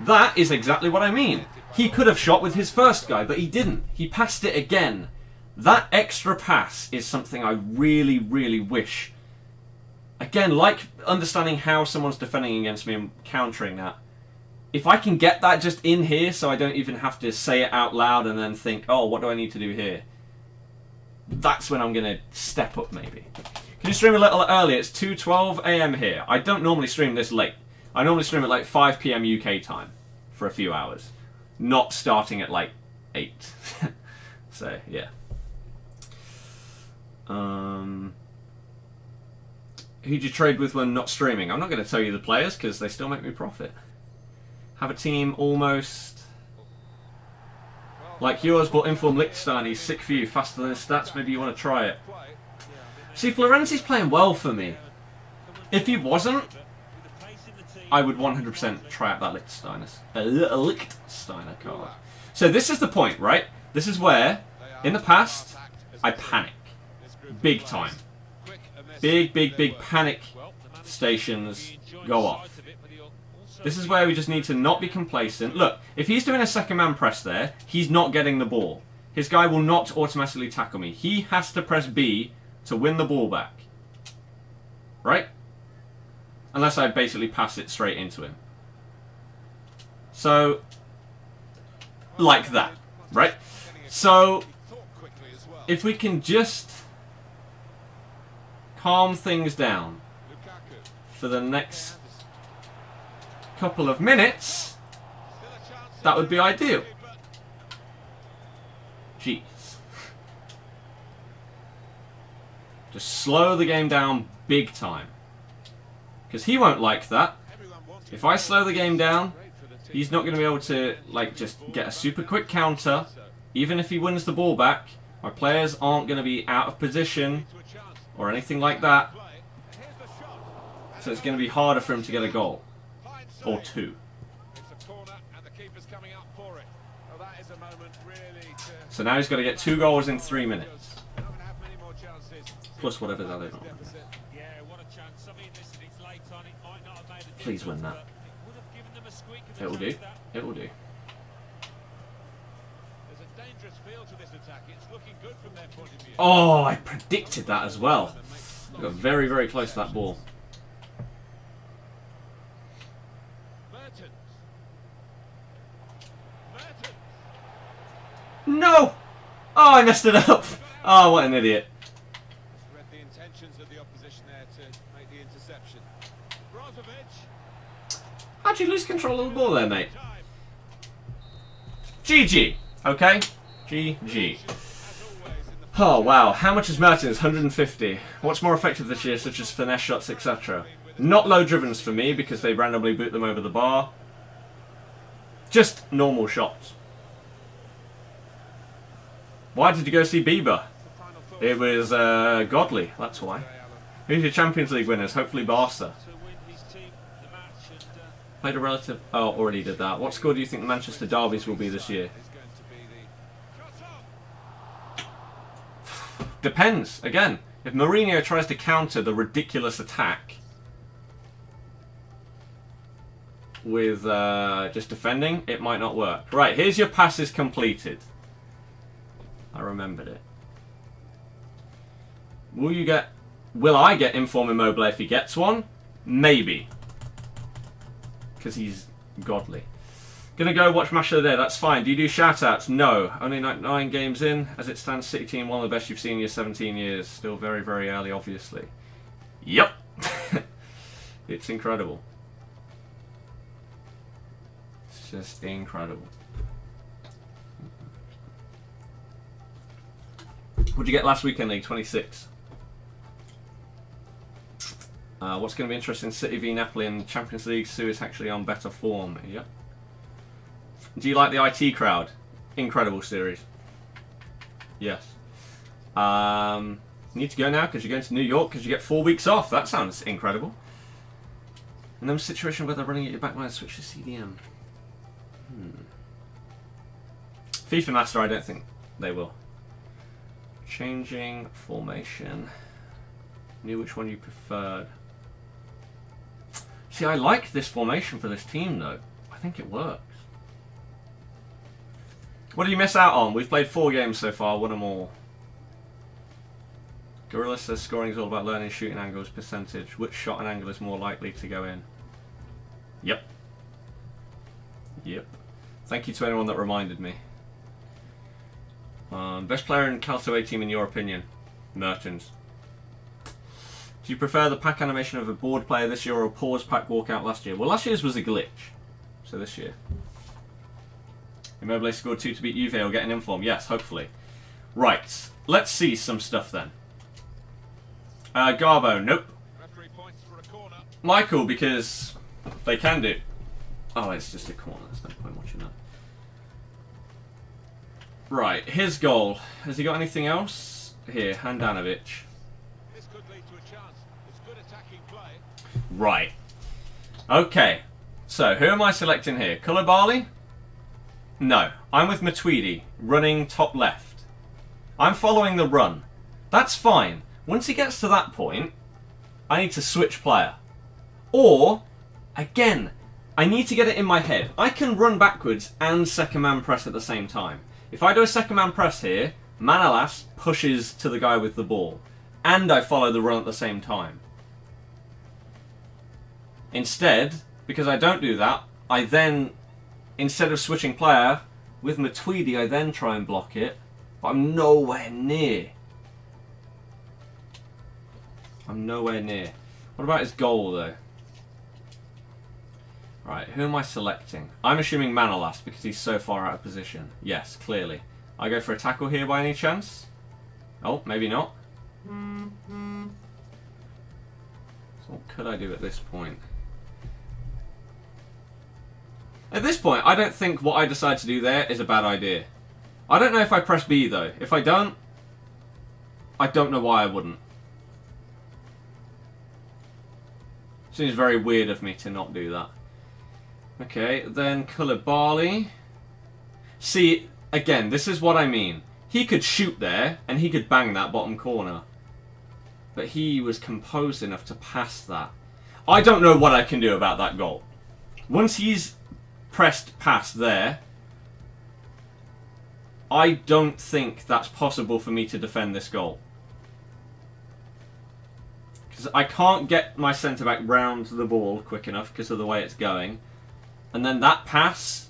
That is exactly what I mean. He could have shot with his first guy, but he didn't. He passed it again. That extra pass is something I really, really wish. Again, like understanding how someone's defending against me and countering that. If I can get that just in here so I don't even have to say it out loud and then think, oh, what do I need to do here? That's when I'm going to step up maybe. Can you stream a little early? It's 2:12 AM here. I don't normally stream this late. I normally stream at like 5 PM UK time for a few hours. Not starting at like 8. So, yeah. Who'd you trade with when not streaming? I'm not going to tell you the players because they still make me profit. Have a team almost like yours, but Inform Liechtenstein. He's sick for you, faster than his stats. Maybe you want to try it. See, Florenzi's playing well for me. If he wasn't, I would 100% try out that Liechtensteiner card. So this is the point, right? This is where, in the past, I panic. Big time. Big panic stations go off. This is where we just need to not be complacent. Look, if he's doing a second man press there, he's not getting the ball. His guy will not automatically tackle me. He has to press B to win the ball back. Right? Unless I basically pass it straight into him. So, like that. Right? So, if we can just calm things down for the next couple of minutes, that would be ideal. Jeez. Just slow the game down big time. Because he won't like that. If I slow the game down, he's not going to be able to like just get a super quick counter. Even if he wins the ball back, my players aren't going to be out of position or anything like that. So it's going to be harder for him to get a goal. Or two. So now he's got to get 2 goals in 3 minutes. Plus whatever's added on. Please win that. It will do. It will do. Oh, I predicted that as well. I got very close to that ball. No! Oh, I messed it up. Oh, what an idiot. Read the intentions of the opposition there to make the interception. How'd you lose control of the ball there, mate? GG. Okay? GG. Oh, wow. How much is Mertens? 150. What's more effective this year, such as finesse shots, etc.? Not low drivens for me, because they randomly boot them over the bar. Just normal shots. Why did you go see Bieber? It was godly, that's why. Who's your Champions League winners? Hopefully Barca. Played a relative... Oh, already did that. What score do you think the Manchester derbies will be this year? Depends. Again, if Mourinho tries to counter the ridiculous attack with just defending, it might not work. Right, here's your passes completed. I remembered it. Will I get Inform Immobile if he gets one? Maybe. Because he's godly. Gonna go watch Match of the Day, that's fine. Do you do shoutouts? No. Only 9 games in. As it stands, City team, one of the best you've seen in your 17 years. Still very, very early, obviously. Yep. It's incredible. It's just incredible. What'd you get last weekend, League? 26. What's going to be interesting? City v Napoli in Champions League. Sue is actually on better form. Yep. Do you like the IT crowd? Incredible series. Yes. You need to go now because you're going to New York because you get 4 weeks off. That sounds incredible. And then a situation where they're running at your back line, switch to CDM. FIFA Master, I don't think they will. Changing formation. Knew which one you preferred. See, I like this formation for this team, though. I think it works. What did you miss out on? We've played 4 games so far, won them all. Gorilla says scoring is all about learning shooting angles, percentage. Which shot and angle is more likely to go in? Yep. Yep. Thank you to anyone that reminded me. Best player in Calcio A team in your opinion? Mertens. Do you prefer the pack animation of a board player this year or a pause pack walkout last year? Well, last year's was a glitch. So this year. Immobile scored 2 to beat Juve or get an inform. Yes, hopefully. Right. Let's see some stuff then. Garbo, nope. Michael, because they can do. Oh, it's just a corner. There's no point watching that. Right, his goal. Has he got anything else? Here, Handanovic. This could lead to a chance. It's good attacking play. Right. Okay. So, who am I selecting here? Koulibaly? No. I'm with Matuidi, running top left. I'm following the run. That's fine. Once he gets to that point, I need to switch player. Or, again, I need to get it in my head. I can run backwards and second man press at the same time. If I do a second man press here, Manolas pushes to the guy with the ball. And I follow the run at the same time. Instead, because I don't do that, I then, instead of switching player, with Matuidi I then try and block it. But I'm nowhere near. I'm nowhere near. What about his goal though? Right, who am I selecting? I'm assuming Manolas because he's so far out of position. Yes, clearly. I go for a tackle here by any chance? Oh, maybe not. So what could I do at this point? At this point, I don't think what I decide to do there is a bad idea. I don't know if I press B though. If I don't know why I wouldn't. Seems very weird of me to not do that. Okay, then Koulibaly. See, again, this is what I mean. He could shoot there, and he could bang that bottom corner. But he was composed enough to pass that. I don't know what I can do about that goal. Once he's pressed past there, I don't think that's possible for me to defend this goal. Because I can't get my centre-back round the ball quick enough because of the way it's going. And then that pass,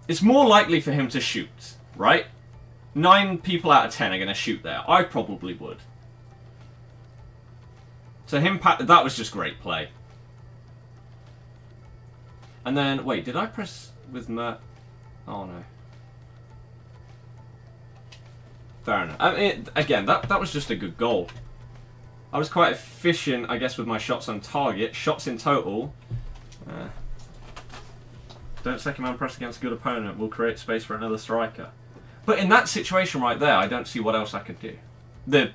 it's more likely for him to shoot, right? 9 people out of 10 are going to shoot there. I probably would. So him, that was just great play. And then, wait, did I press with Mert? Oh no. Fair enough. I mean, again, that was just a good goal. I was quite efficient, I guess, with my shots on target. Shots in total. Don't second man press against a good opponent. Will create space for another striker. But in that situation right there, I don't see what else I could do. The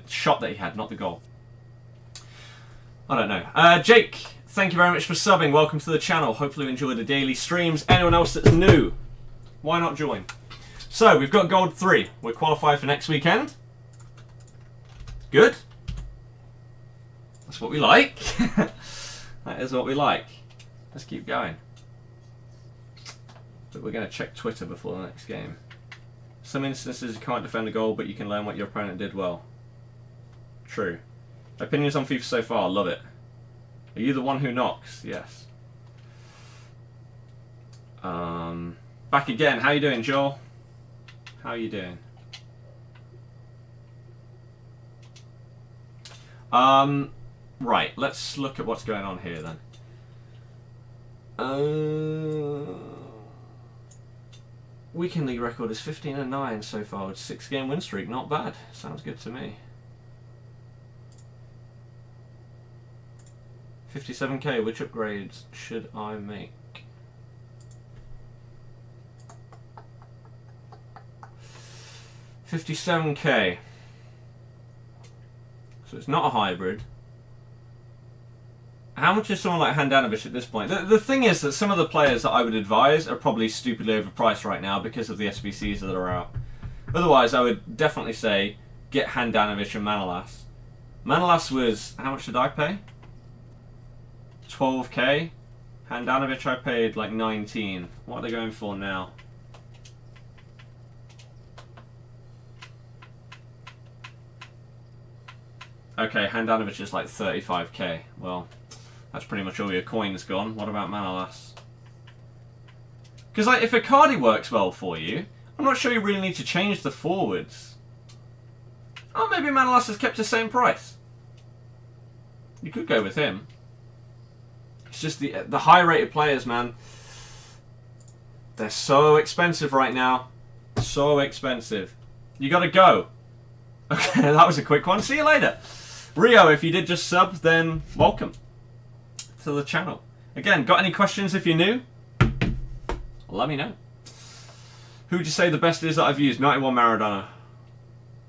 shot that he had, not the goal. I don't know. Jake, thank you very much for subbing. Welcome to the channel. Hopefully you enjoy the daily streams. Anyone else that's new, why not join? So, we've got Gold 3. We're qualified for next weekend. Good. That's what we like. That is what we like. Let's keep going. But we're going to check Twitter before the next game. Some instances you can't defend a goal, but you can learn what your opponent did well. True. Opinions on FIFA so far? Love it. Are you the one who knocks? Yes. Back again. How you doing, Joel? How are you doing? Right. Let's look at what's going on here then. Weekend league record is 15-9 so far. 6-game win streak. Not bad. Sounds good to me. 57k. Which upgrades should I make? $57k. So it's not a hybrid. How much is someone like Handanovic at this point? The thing is that some of the players that I would advise are probably stupidly overpriced right now because of the SBCs that are out. Otherwise, I would definitely say get Handanovic and Manolas. Manolas was... how much did I pay? 12k. Handanovic I paid like 19. What are they going for now? Okay, Handanovic is like 35k. Well... that's pretty much all your coins gone. What about Manolas? Because like, if Icardi works well for you, I'm not sure you really need to change the forwards. Oh, maybe Manolas has kept the same price. You could go with him. It's just the high-rated players, man. They're so expensive right now. So expensive. You gotta go. Okay, that was a quick one. See you later. Rio, if you did just sub, then welcome to the channel. Again, got any questions if you're new? Let me know. Who would you say the best is that I've used? 91 Maradona.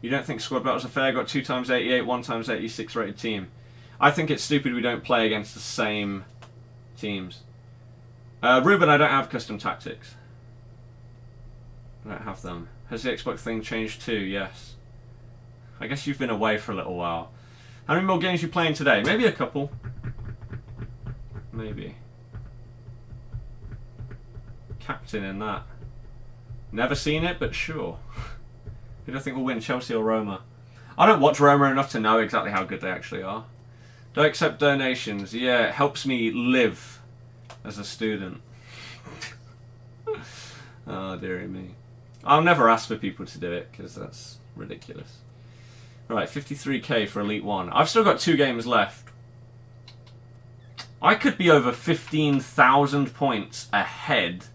You don't think squad battles are fair? Got 2 times 88, 1 times 86 rated team. I think it's stupid we don't play against the same teams. Ruben, I don't have custom tactics. I don't have them. Has the Xbox thing changed too? Yes. I guess you've been away for a little while. How many more games are you playing today? Maybe a couple. Maybe. Captain in that. Never seen it, but sure. Who do I think will win, Chelsea or Roma? I don't watch Roma enough to know exactly how good they actually are. Don't accept donations. Yeah, it helps me live as a student. Oh, dearie me. I'll never ask for people to do it, because that's ridiculous. Right, 53k for Elite 1. I've still got 2 games left. I could be over 15,000 points ahead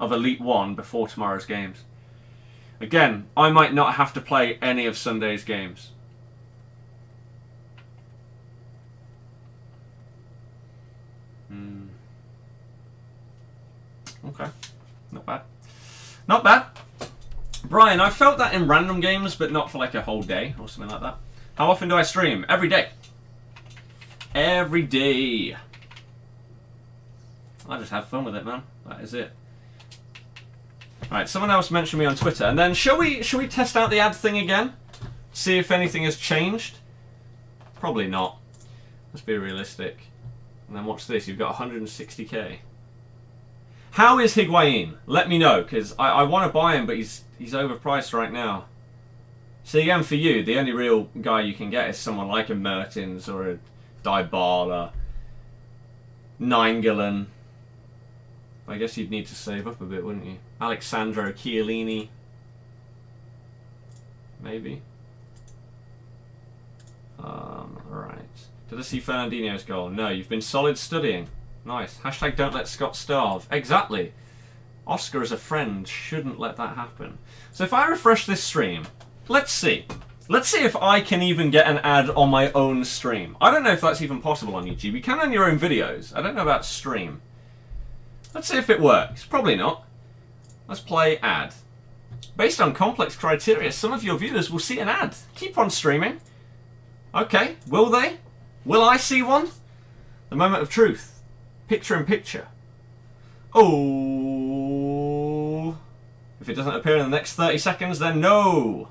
of Elite 1 before tomorrow's games. Again, I might not have to play any of Sunday's games. Okay, not bad. Not bad. Brian, I felt that in random games, but not for like a whole day or something like that. How often do I stream? Every day. Every day. I just have fun with it, man. That is it. Alright, someone else mentioned me on Twitter. And then, shall we test out the ad thing again? See if anything has changed? Probably not. Let's be realistic. And then watch this. You've got 160k. How is Higuain? Let me know, because I want to buy him, but he's overpriced right now. So again, for you, the only real guy you can get is someone like a Mertens or a Dybala, Nainggolan. I guess you'd need to save up a bit, wouldn't you? Alexandro Chiellini. Maybe. Alright. Did I see Fernandinho's goal? No, you've been solid studying. Nice. Hashtag don't let Scott starve. Exactly. Oscar as a friend shouldn't let that happen. So if I refresh this stream, let's see. Let's see if I can even get an ad on my own stream. I don't know if that's even possible on YouTube. You can on your own videos. I don't know about stream. Let's see if it works. Probably not. Let's play ad. Based on complex criteria, some of your viewers will see an ad. Keep on streaming. Okay, will they? Will I see one? The moment of truth. Picture in picture. Oh. If it doesn't appear in the next 30 seconds, then no.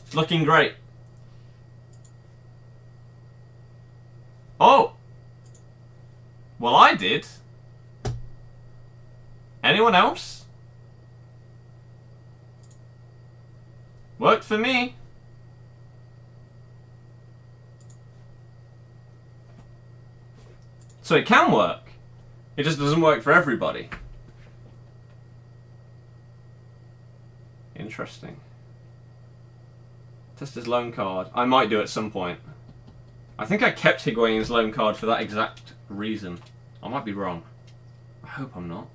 It's looking great. Oh. Well, I did. Anyone else? Worked for me. So it can work. It just doesn't work for everybody. Interesting. Test his loan card. I might do at some point. I think I kept Higuain's loan card for that exact reason. I might be wrong. I hope I'm not.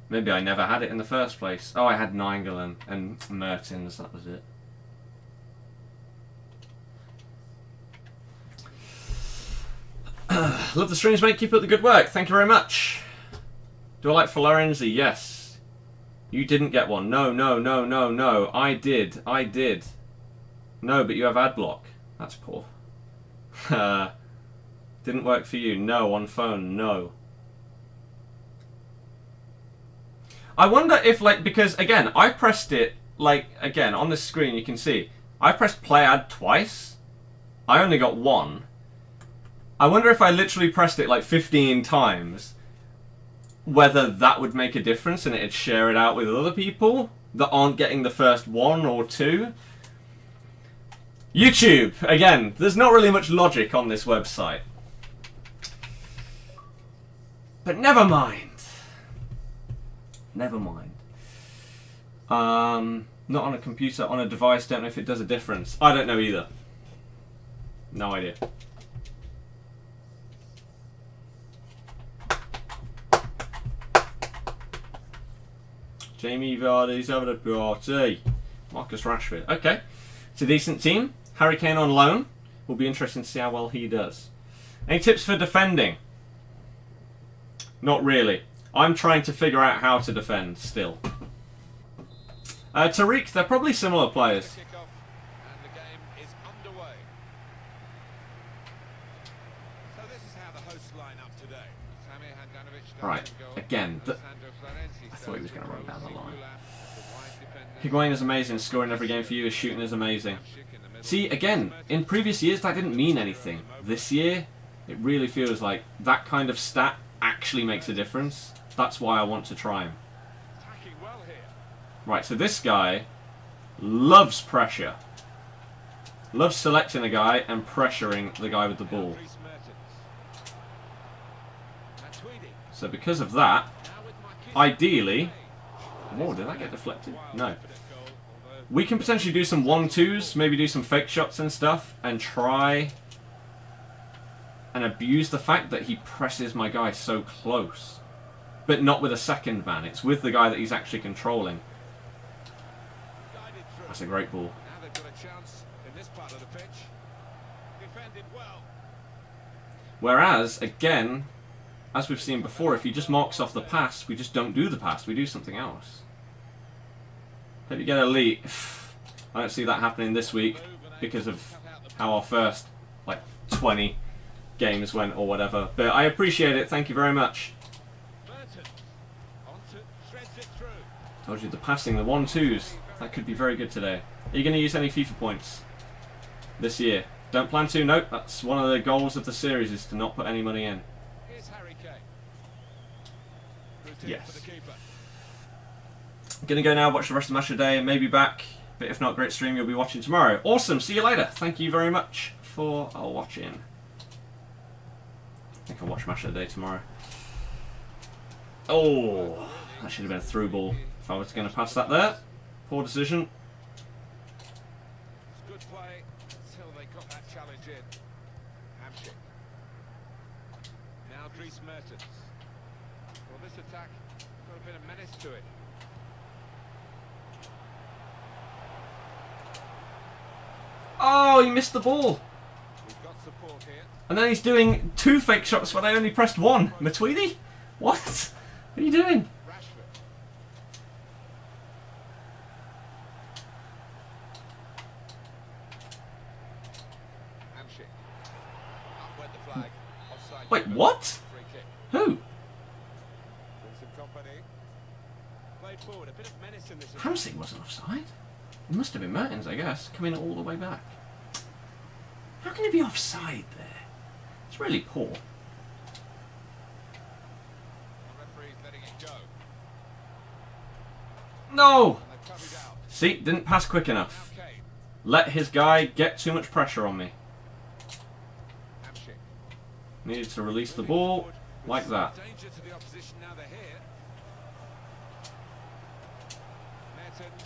Maybe I never had it in the first place. Oh, I had Nainggolan and Mertens, that was it. Love the streams, mate. Keep up the good work. Thank you very much. Do I like Florenzi? Yes. You didn't get one. No, no, no, no, no. I did. I did. No, but you have ad block. That's poor. Didn't work for you. No, on phone. No. I wonder if, like, because, again, I pressed it, like, again, on the screen you can see, I pressed play ad twice. I only got one. I wonder if I literally pressed it, like, 15 times, whether that would make a difference and it'd share it out with other people that aren't getting the first one or two. YouTube! Again, there's not really much logic on this website. But never mind. Never mind. Not on a computer, on a device, don't know if it does a difference. I don't know either. No idea. Jamie Vardy's having a party. Marcus Rashford. Okay. It's a decent team. Harry Kane on loan. Will be interesting to see how well he does. Any tips for defending? Not really. I'm trying to figure out how to defend still. Tariq, they're probably similar players. Right, again, I thought he was going to run down the line. Higuain is amazing, scoring every game for you, his shooting is amazing. See, again, in previous years that didn't mean anything. This year, it really feels like that kind of stat actually makes a difference. That's why I want to try him. Right, so this guy loves pressure. Loves selecting a guy and pressuring the guy with the ball. So because of that, ideally... Whoa, did that get deflected? No. We can potentially do some 1-2s, maybe do some fake shots and stuff, and try and abuse the fact that he presses my guy so close. But not with a second man, it's with the guy that he's actually controlling. That's a great ball. Whereas, again, as we've seen before, if he just marks off the pass, we just don't do the pass, we do something else. Hope you get elite. I don't see that happening this week because of how our first, like, 20 games went or whatever. But I appreciate it, thank you very much. Told you the passing, the 1-2s, that could be very good today. Are you going to use any FIFA points this year? Don't plan to? Nope, that's one of the goals of the series, is to not put any money in. Yes. Gonna go now, watch the rest of the match today, and maybe back. But if not, great stream you'll be watching tomorrow. Awesome, see you later. Thank you very much for watching. I think I'll watch match of the day tomorrow. Oh, that should have been a through ball if I was going to pass that there. Poor decision. good play until they got that challenge in. Hamsik. Now Dries Mertens. Well, this attack got a bit of menace to it. Oh, he missed the ball. We've got support here. And then he's doing 2 fake shots when I only pressed 1. Matuidi? What? What are you doing? Rashford. Hamsik. Up went the flag. Offside. Wait, what? Free kick. Who? Brings some company. Played forward. A bit of menace in this. Hamsik wasn't offside. It must have been Mertens, I guess, coming all the way back. How can he be offside there? It's really poor. The referee's letting it go. No! And they've cut it out. See, didn't pass quick Now enough. Kane. Let his guy get too much pressure on me. Hamsik. Needed to release the Moving ball forward with like some that. Danger to the opposition now they're here. Mertens.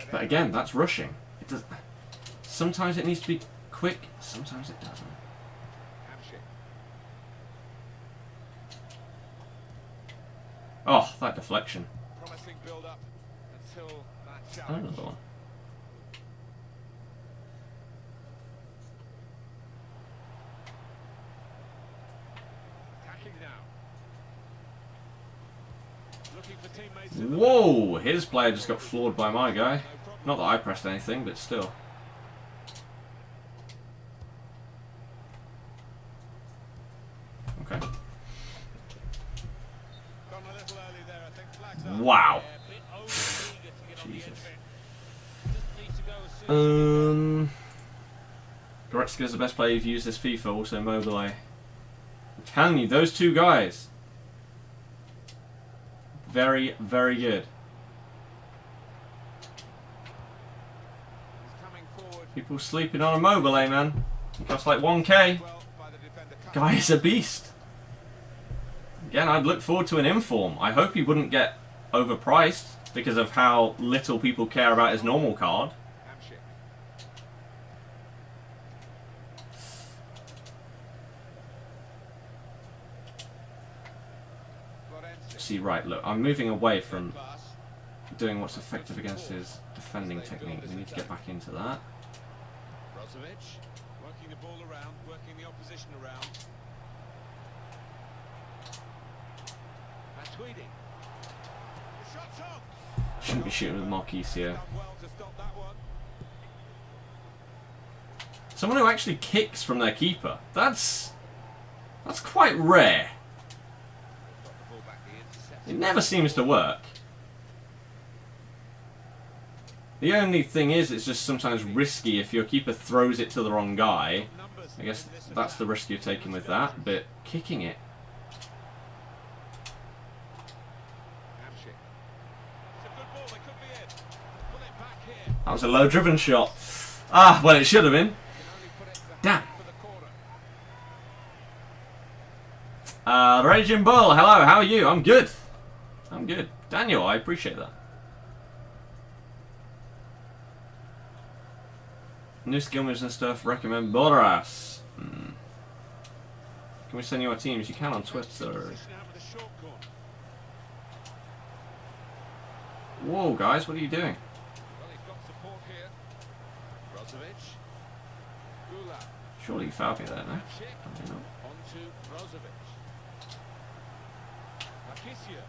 And, But again, that's rushing. It does. Sometimes it needs to be quick, sometimes it doesn't. Hamsik. Oh, that deflection. Promising build up until that Oh, challenge. another one. Attacking now. Looking for teammates in the Whoa! His player just got floored by my guy. Not that I pressed anything, but still. Okay. Gone a little early there, I think. Flags up. Wow. Yeah, a bit over-eager to get on the edge Jesus. of it. Doesn't need to go as soon as Goretzka's the best player you've used this FIFA, also Mobile. I'm telling you, those 2 guys. Very, very good. He's coming forward. People sleeping on a Mobile, man. It costs like 1k. Well by the defender. Guy is a beast. Again, I'd look forward to an inform. I hope he wouldn't get overpriced because of how little people care about his normal card. Hamsik. Florenzi. See, right, look, I'm moving away from Pass. doing what's effective against his defending technique. We need to get back into that. Brozovic. Working the ball around, working the opposition around. Matuidi. The shot's off. Shouldn't be shooting with Marquisio. Done well to stop that one. Someone who actually kicks from their keeper. That's quite rare. Got the ball back, the intercept. It never seems to work. The only thing is, it's just sometimes risky if your keeper throws it to the wrong guy. I guess that's the risk you're taking with that, but kicking it. Hamsik. It's a good ball, they could be in. Pull it back here. That was a low-driven shot. Ah, well, it should have been. Can only put it to the Damn. for the corner. Raging Bull, hello, how are you? I'm good. I'm good. Daniel, I appreciate that. New skill moves and stuff, recommend Boras. Can we send you our teams? You can on Twitter. Position out with a short corner. Whoa, guys, what are you doing? Well, he's got support here. Brozovic. Gula. Surely you fouled me there, no? Hamsik. Probably not. On to Brozovic. Marquisio.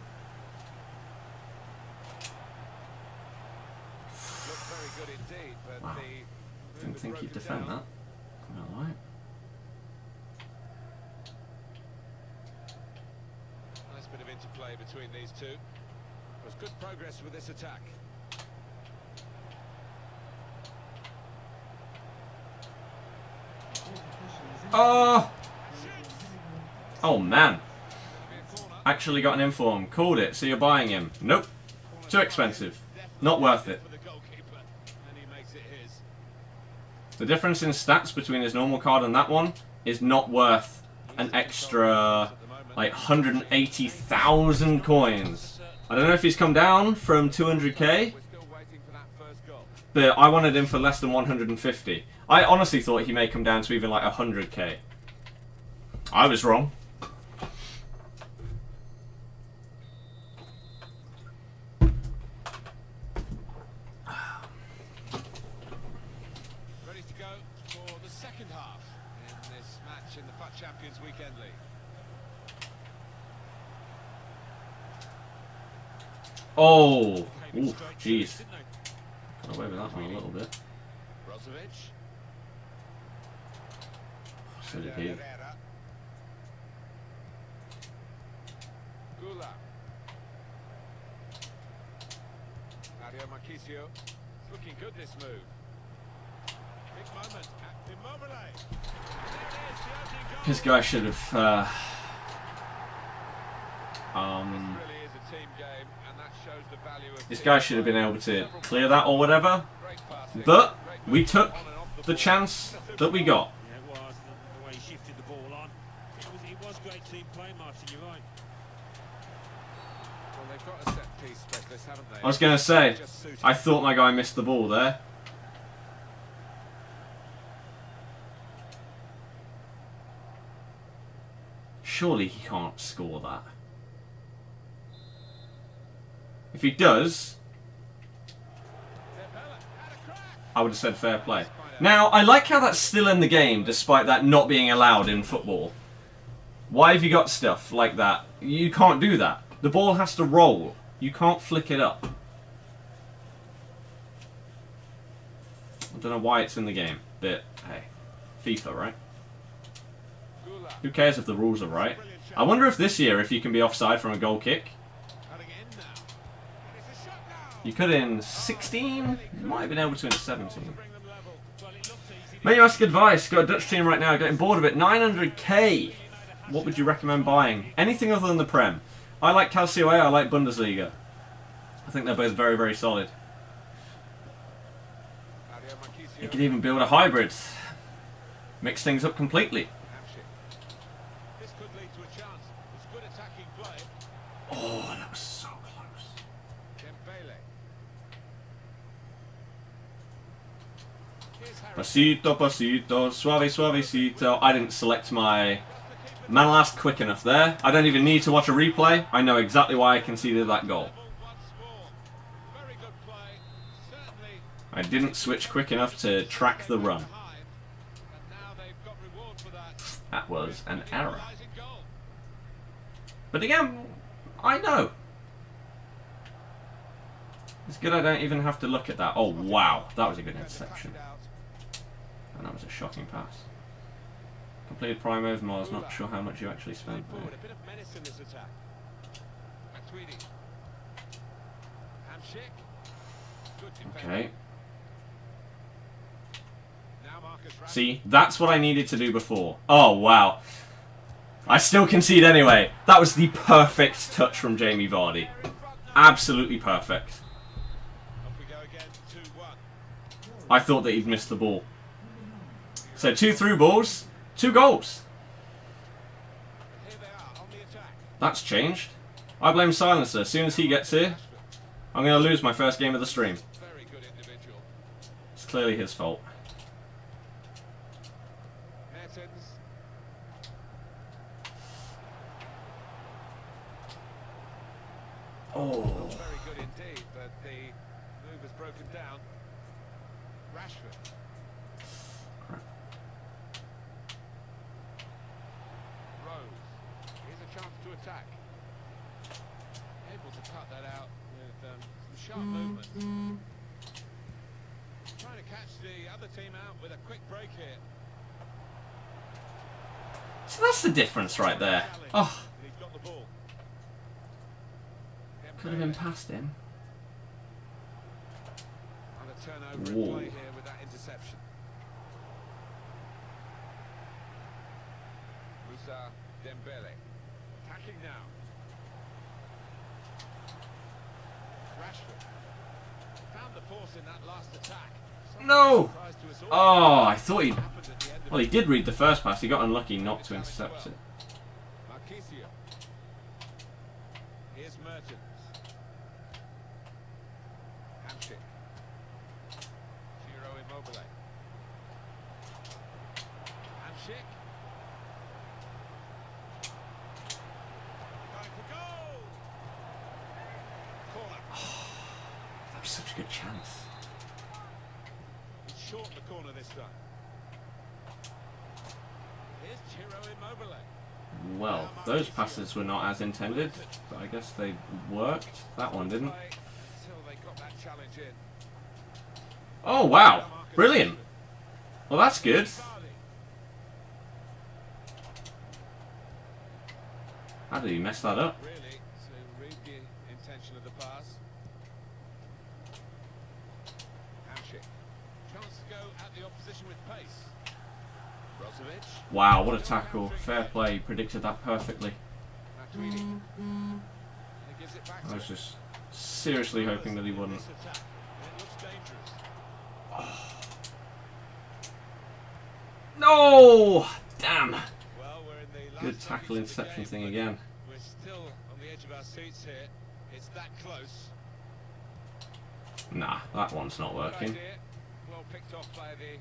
Looked very good indeed, but Wow. the Didn't think you'd defend that. I'm not lying. Nice bit of interplay between these two. There's good progress with this attack. Oh! Oh, man. Gonna be a corner. Actually got an inform. Called it, so you're buying him. Nope. Too expensive. Not worth it. For the goalkeeper, and he makes it his. The difference in stats between his normal card and that one is not worth an extra, like, 180,000 coins. I don't know if he's come down from 200k. We're still waiting for that first goal. but I wanted him for less than 150. I honestly thought he may come down to even like 100k. I was wrong. Ready to go for the second half in this match in the FUT Champions Weekend League. Oh, jeez. Got away with that one a little bit. Brozovic. So did he. Gula. Mario Marchisio. It's looking good, this move. Big moment. Immobile. This guy should have. This really is a team game, and that shows the value of This guy should have been able to clear that or whatever, but we took the chance that we got. Yeah, it was. The way he shifted the ball on. It was great team play, Martin, you're right. Well, they've got a set piece specialist, haven't they? I was going to say, I thought my guy missed the ball there. Surely he can't score that. If he does, I would have said fair play. Now, I like how that's still in the game, despite that not being allowed in football. Why have you got stuff like that? You can't do that. The ball has to roll. You can't flick it up. I don't know why it's in the game, but hey, FIFA, right? Who cares if the rules are right? I wonder if this year, if you can be offside from a goal kick. You could in 16, you might have been able to in 17. May you ask advice? Got a Dutch team right now, getting bored of it. 900k. What would you recommend buying? Anything other than the Prem. I like Calcio A, I like Bundesliga. I think they're both very, very solid. You could even build a hybrid. Mix things up completely. Oh, that was so close. Pasito, pasito, suave, suavecito. I didn't select my man last quick enough there. I don't even need to watch a replay. I know exactly why I conceded that goal. I didn't switch quick enough to track the run. That was an error. But again, I know. It's good I don't even have to look at that. Oh, wow. That was a good interception. And that was a shocking pass. Completed prime over Mars. Not sure how much you actually spent. Okay. See, that's what I needed to do before. Oh, wow. I still concede anyway. That was the perfect touch from Jamie Vardy. Absolutely perfect. I thought that he'd missed the ball. So 2 through balls, 2 goals. That's changed. I blame Silencer. As soon as he gets here, I'm going to lose my first game of the stream. It's clearly his fault. Oh. Very good indeed, but the move has broken down. Rashford. Rose. Here's a chance to attack. Able to cut that out with some sharp movement. Trying to catch the other team out with a quick break here. So that's the difference right there. Oh. He's got the ball. Could have been past him. And a turnover in play here with that interception. Musa Dembele. Attacking now. Rashford. Found the force in that last attack. No! Oh, I thought he... Well, he did read the first pass. He got unlucky not to intercept it. Marchisio. Here's Mertens. Hamsik. Going for goal. Corner. That was such a good chance. It's short the corner this time. Here's Ciro Immobile. Well, those passes were not as intended, but I guess they worked. That one didn't. Until they got that challenge in. Oh, wow. Brilliant. Well, that's good. How did he mess that up? Really, to read the intention of the pass. Hamsik. Chance to go at the opposition with pace. Brozovic. Wow, what a tackle. Fair play. He predicted that perfectly. Matuidi. And he gives it back I to was him. just seriously hoping that he wouldn't. This attack, and it looks dangerous. No! Damn. Well, we're in the last Good tackle seconds of the inception game, thing but again. We're still on the edge of our seats here. It's that close. Nah, that one's not Good working. idea. Well picked off by the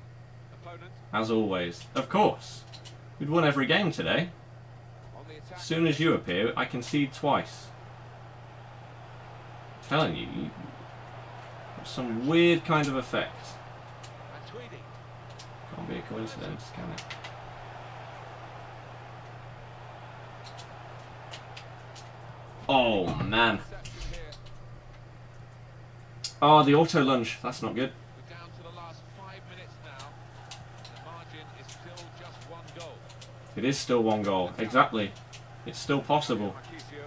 opponent. As always. Of course. We'd won every game today. On the attack. As soon as you appear, I concede twice. I'm telling you, you have some weird kind of effect. Matuidi. Can't be a coincidence, can it? Oh, man. Reception here. Oh, the auto lunge. That's not good. We're down to the last 5 minutes now. The margin is still just 1 goal. It is still 1 goal. Exactly. It's still possible. Marchisio.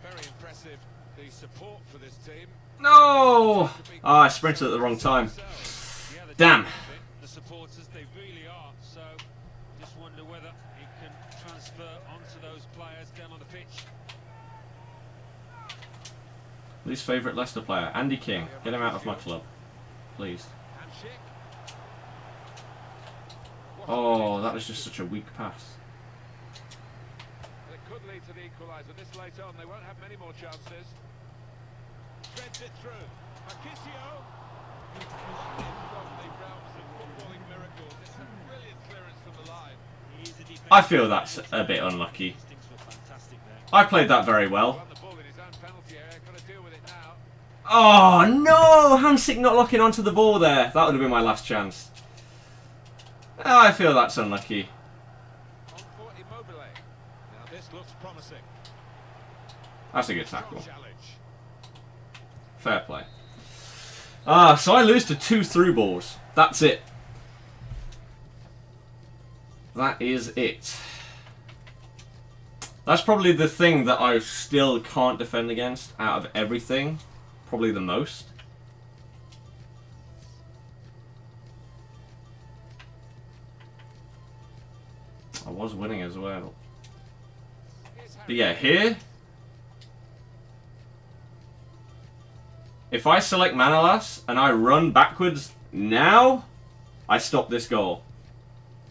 Very impressive, the support for this team. No! Ah, I sprinted at the wrong time. Yeah, the Damn. the supporters, they really are. So, just wonder whether he can transfer onto those players down on the pitch. Least favourite Leicester player, Andy King. Get him out of my club, please. Hamsik. Oh, that was just such a weak pass. It could lead to the equaliser. This late on, they won't have many more chances. Threads it through. Marchisio. It's from the realms of footballing miracles. It's a brilliant clearance from the line. He is a defender. I feel that's a bit unlucky. Instincts were fantastic there. I played that very well. Won the ball in his own penalty area. Got to deal with it now. Oh, no! Hamsik not locking onto the ball there. That would have been my last chance. Oh, I feel that's unlucky. On for Immobile. Now this looks promising. That's a good tackle. Challenge. Fair play. Ah, so I lose to 2 through balls. That's it. That is it. That's probably the thing that I still can't defend against out of everything. Probably the most. I was winning as well. But yeah, here, if I select Manolas and I run backwards now, I stop this goal.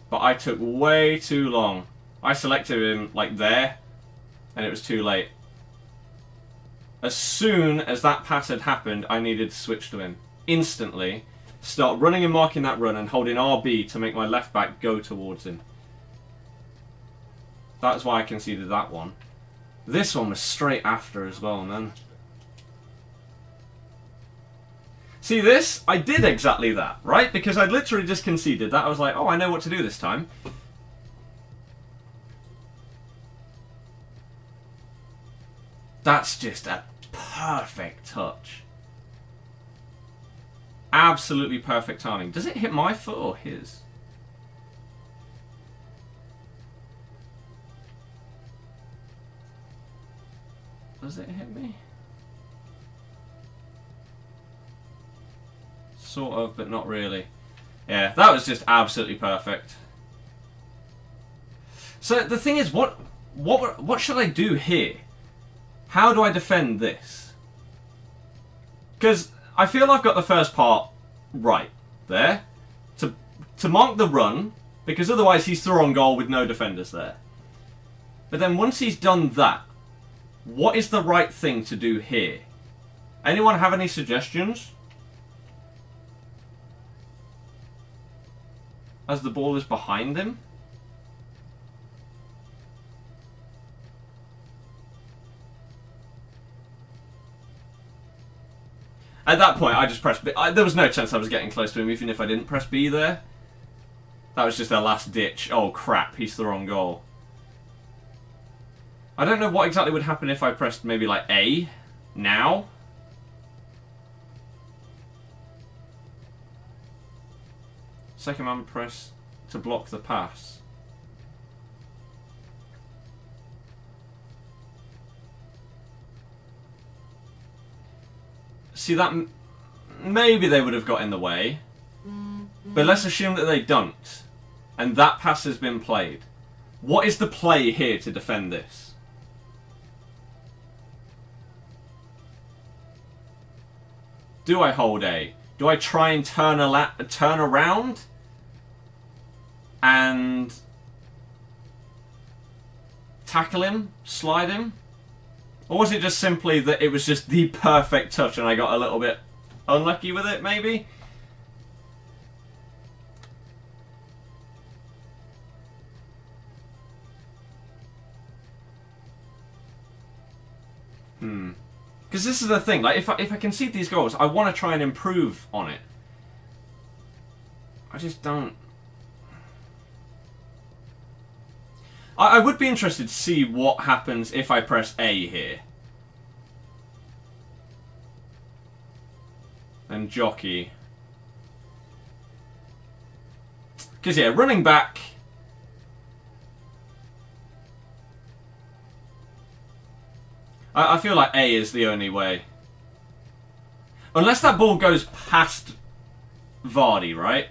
But I took way too long. I selected him like there, and it was too late. As soon as that pass had happened, I needed to switch to him. Instantly, start running and marking that run and holding RB to make my left back go towards him. That's why I conceded that one. This one was straight after as well, man. See this? I did exactly that, right? Because I'd literally just conceded that. I was like, oh, I know what to do this time. That's just a perfect touch. Absolutely perfect timing. Does it hit my foot or his? Does it hit me? Sort of, but not really. Yeah, that was just absolutely perfect. So the thing is, what should I do here? How do I defend this? Because I feel I've got the first part right there. To mark the run, because otherwise he's through on goal with no defenders there. But then once he's done that, what is the right thing to do here? Anyone have any suggestions? as the ball is behind him. At that point, I just pressed B. There was no chance I was getting close to him, even if I didn't press B there. That was just a last ditch. Oh crap, he's the wrong goal. I don't know what exactly would happen if I pressed maybe like A now. Second man press to block the pass. See, that maybe they would have got in the way, but let's assume that they don't, and that pass has been played. What is the play here to defend this? Do I hold A? Do I try and turn around and tackle him, slide him? Or was it just simply that it was just the perfect touch and I got a little bit unlucky with it, maybe? Because this is the thing, like, if I concede these goals, I want to try and improve on it. I just don't... I would be interested to see what happens if I press A here. And jockey. Because, yeah, running back... I feel like A is the only way. Unless that ball goes past Vardy, right?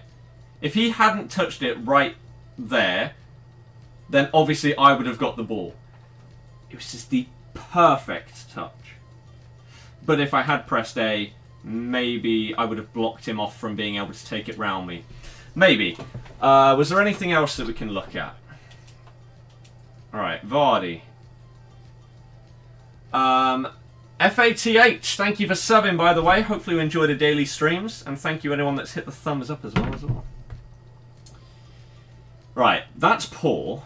If he hadn't touched it right there, then obviously I would have got the ball. It was just the perfect touch. But if I had pressed A, maybe I would have blocked him off from being able to take it round me. Maybe. Was there anything else that we can look at? Alright, Vardy. FATH, thank you for subbing, by the way. Hopefully you enjoy the daily streams. And thank you anyone that's hit the thumbs up as well. Right, that's poor.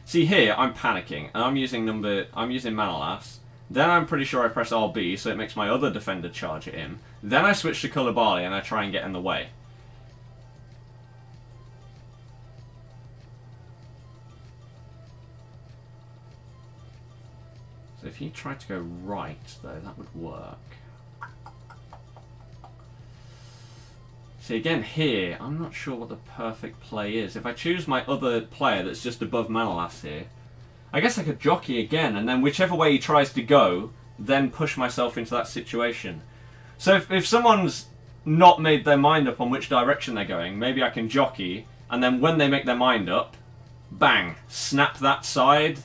See here, I'm panicking, and I'm using Manolas. Then I'm pretty sure I press RB, so it makes my other defender charge at him. Then I switch to Koulibaly and I try and get in the way. So if he tried to go right, though, that would work. See, again, here, I'm not sure what the perfect play is. If I choose my other player that's just above Manolas here, I guess I could jockey again, and then whichever way he tries to go, then push myself into that situation. So if someone's not made their mind up on which direction they're going, maybe I can jockey, and then when they make their mind up, bang, snap that side.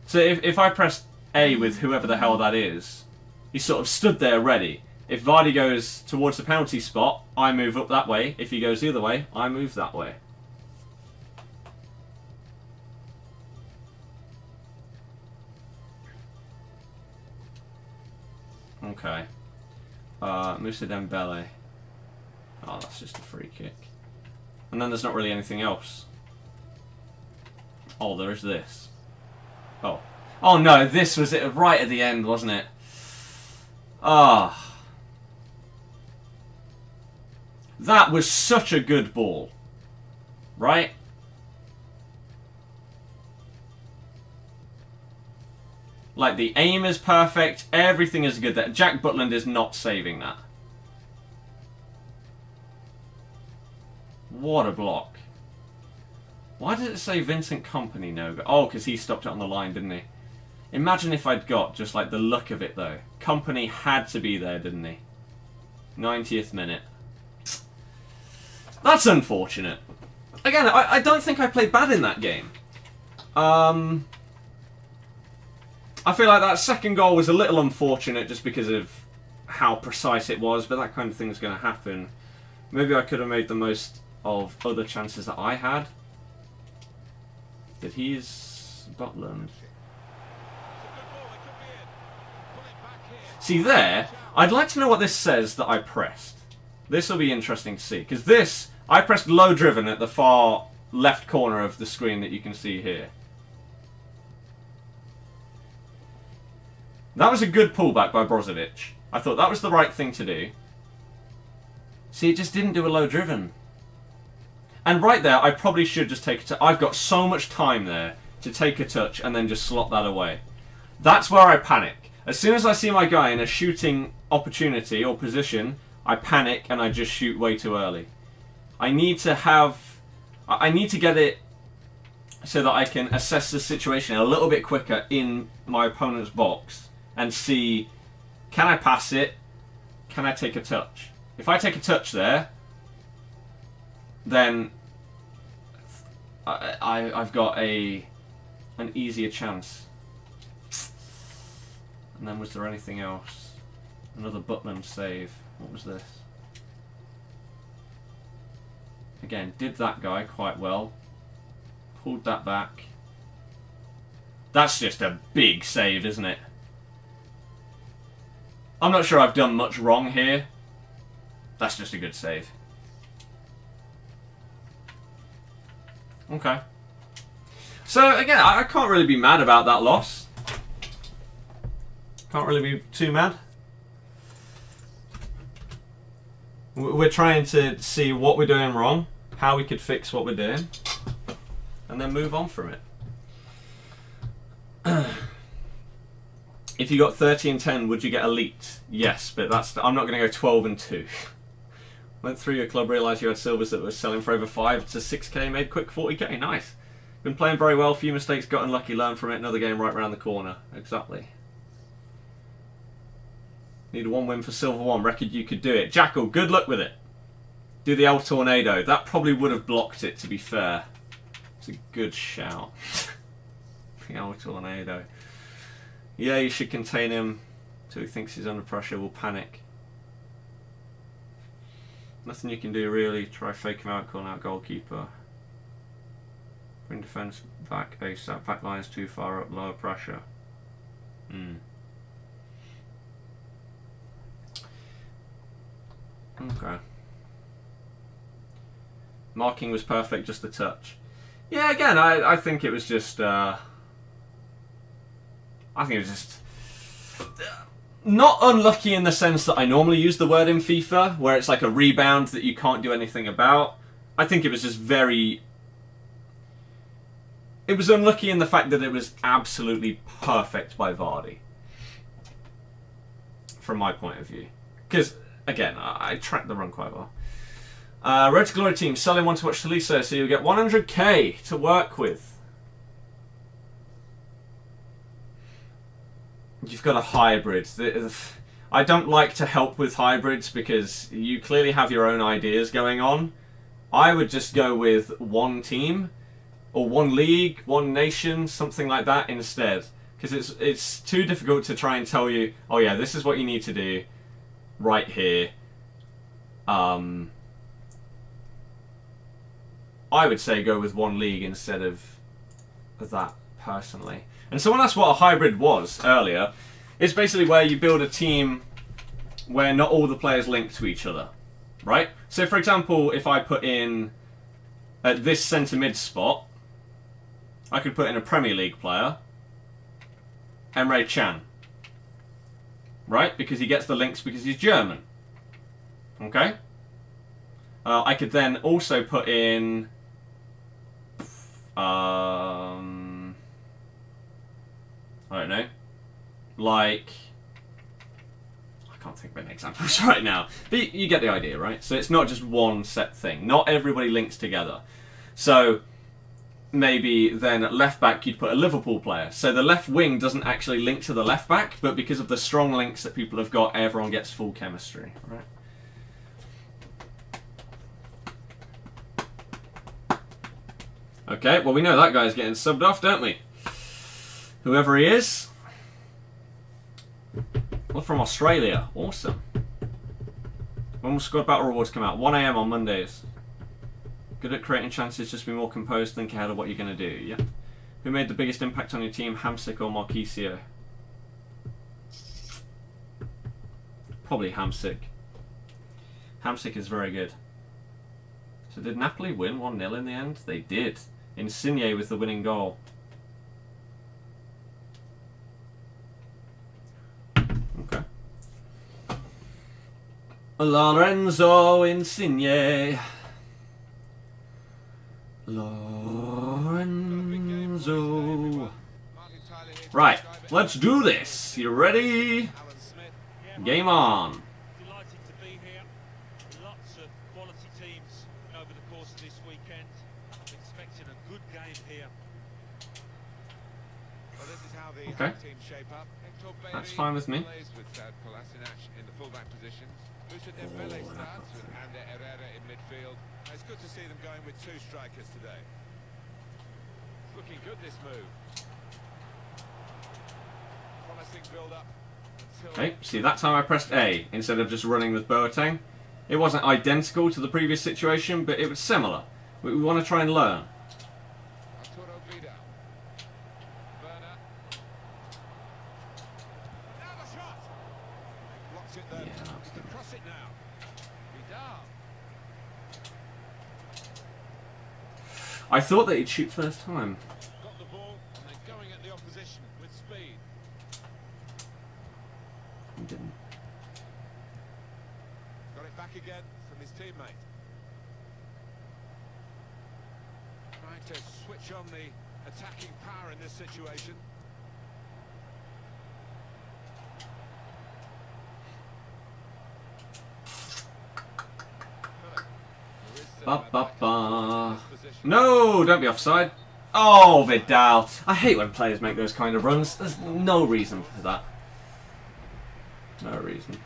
So if I press A with whoever the hell that is, he's sort of stood there ready. If Vardy goes towards the penalty spot, I move up that way. If he goes the other way, I move that way. Okay. Moussa Dembele. Oh, that's just a free kick. And then there's not really anything else. Oh, there is this. Oh. Oh no, this was it right at the end, wasn't it? Ah. Oh. That was such a good ball. Right? Like, the aim is perfect, everything is good there. Jack Butland is not saving that. What a block. Why did it say Vincent Kompany no go? Oh, because he stopped it on the line, didn't he? Imagine if I'd got just like the look of it, though. Kompany had to be there, didn't he? 90th minute. That's unfortunate. Again, I don't think I played bad in that game. I feel like that second goal was a little unfortunate just because of how precise it was, but that kind of thing is going to happen. Maybe I could have made the most of other chances that I had. But he's Butland. See there, I'd like to know what this says that I pressed. This will be interesting to see, because this, I pressed low driven at the far left corner of the screen that you can see here. That was a good pullback by Brozovic. I thought that was the right thing to do. See, it just didn't do a low driven. And right there, I probably should just take a touch. I've got so much time there to take a touch and then just slot that away. That's where I panic. As soon as I see my guy in a shooting opportunity or position, I panic and I just shoot way too early. I need to get it so that I can assess the situation a little bit quicker in my opponent's box and see, can I pass it? Can I take a touch? If I take a touch there, then I've got an easier chance. And then was there anything else? Another Butman save. What was this? Again, did that guy quite well. Pulled that back. That's just a big save, isn't it? I'm not sure I've done much wrong here. That's just a good save. Okay. So, again, I can't really be mad about that loss. Can't really be too mad. We're trying to see what we're doing wrong, how we could fix what we're doing, and then move on from it. If you got 30 and 10, would you get elite? Yes, but I'm not going to go 12 and 2. Went through your club, realised you had silvers that were selling for over 5 to 6k, made quick 40k. Nice. Been playing very well, few mistakes, got unlucky, learned from it, another game right round the corner. Exactly. Need 1 win for silver 1, reckon you could do it. Jackal, good luck with it. Do the El Tornado. That probably would have blocked it, to be fair. It's a good shout. The El Tornado. Yeah, you should contain him till he thinks he's under pressure, will panic. Nothing you can do really. Try fake him out, calling out goalkeeper. Bring defence back ASAP. Back line's too far up, lower pressure. Okay. Marking was perfect, just a touch. Yeah, again, I think it was just... I think it was just... not unlucky in the sense that I normally use the word in FIFA, where it's like a rebound that you can't do anything about. I think it was just very... It was unlucky in the fact that it was absolutely perfect by Vardy. From my point of view. Because, again, I tracked the run quite well. Road to Glory team, selling one to watch Taliso, so you'll get 100k to work with. You've got a hybrid. I don't like to help with hybrids because you clearly have your own ideas going on. I would just go with one team, or one league, one nation, something like that instead. Because it's too difficult to try and tell you, oh yeah, this is what you need to do right here. I would say go with one league instead of that, personally. And someone asked what a hybrid was earlier. It's basically where you build a team where not all the players link to each other, right? So for example, if I put in at this centre mid spot, I could put in a Premier League player, Emre Can, right? Because he gets the links because he's German. Okay? I could then also put in I don't know, like, I can't think of any examples right now, but you get the idea, right? So it's not just one set thing. Not everybody links together. So maybe then at left back you'd put a Liverpool player. So the left wing doesn't actually link to the left back, but because of the strong links that people have got, everyone gets full chemistry, right? Okay, well we know that guy's getting subbed off, don't we? Whoever he is. Well, from Australia. Awesome. When will Squad Battle Rewards come out? 1 AM on Mondays. Good at creating chances, just be more composed, think ahead of what you're going to do. Yeah. Who made the biggest impact on your team, Hamsik or Marquisio? probably Hamsik. Hamsik is very good. So did Napoli win 1-0 in the end? They did. Insigne with the winning goal. Okay. Lorenzo Insigne. Lorenzo. Right, let's do this. You ready? Game on. Delighted to be here. Lots of quality teams over the course of this weekend. I'm expecting a good game here. Well, this is how the Okay. teams shape up. That's fine with me. Plays with Kolasinac in the fullback positions. Dembele starts with Ander Herrera in midfield. It's good to see them going with two strikers today. It's looking good, this move. Promising build-up. Okay, see, that time I pressed A instead of just running with Boateng. It wasn't identical to the previous situation, but it was similar. We want to try and learn. Arturo Vidal. Werner. Now the shot. Blocks it there. Yeah, that was He can cross it now. Vidal. I thought that he'd shoot first time. Got the ball and they're going at the opposition with speed. He didn't. Got it back again from his teammate. Trying to switch on the attacking power in this situation. Ba, ba, ba. No, don't be offside. Oh, Vidal. I hate when players make those kind of runs. There's no reason for that. No reason.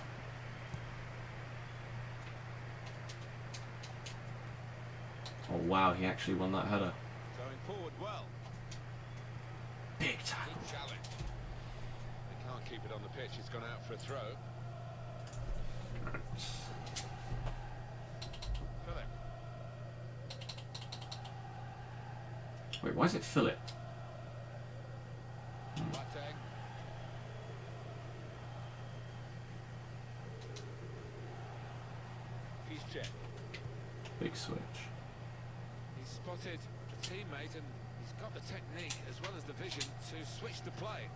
Oh, wow, he actually won that header. Going forward well. Big tackle. Good challenge. They can't keep it on the pitch. It's gone out for a throw. Philip. Wait, why is it Philip? Boateng. He's checked. Big switch. He's spotted a teammate and he's got the technique as well as the vision to switch the play.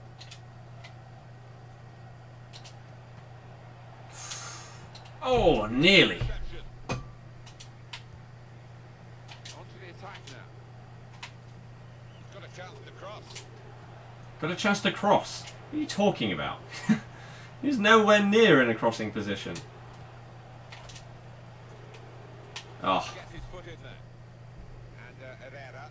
Oh, nearly. Reception. Onto the attack now. He's got a chance to cross. Got a chance to cross. What are you talking about? He's nowhere near in a crossing position. Oh. Gets his foot in there. And Herrera.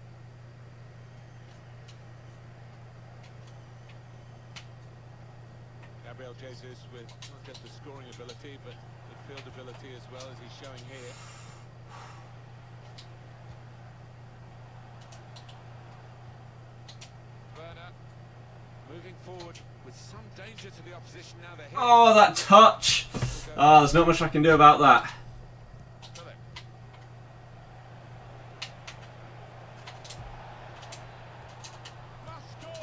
Gabriel Jesus with not just the scoring ability but midfield ability as well as he's showing here. Werner moving forward with some danger to the opposition now. They're here. Oh, that touch. Oh, there's not much I can do about that. Philip.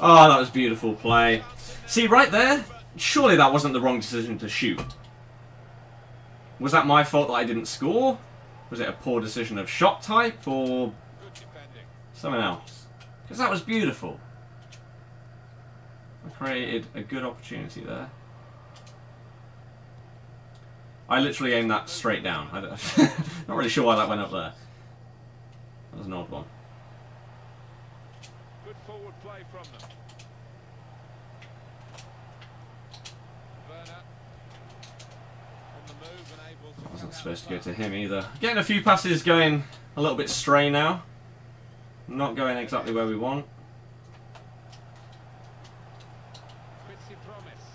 Oh, that was beautiful play. See, right there? Surely that wasn't the wrong decision to shoot. Was that my fault that I didn't score? Was it a poor decision of shot type or Good defending. something else? Because that was beautiful. I created a good opportunity there. I literally aimed that straight down. I don't, not really sure why that went up there. That was an odd one. Good forward play from them. Werner on the move and able to. Wasn't supposed to go to him either. Getting a few passes going a little bit stray now. Not going exactly where we want. Quincy promise.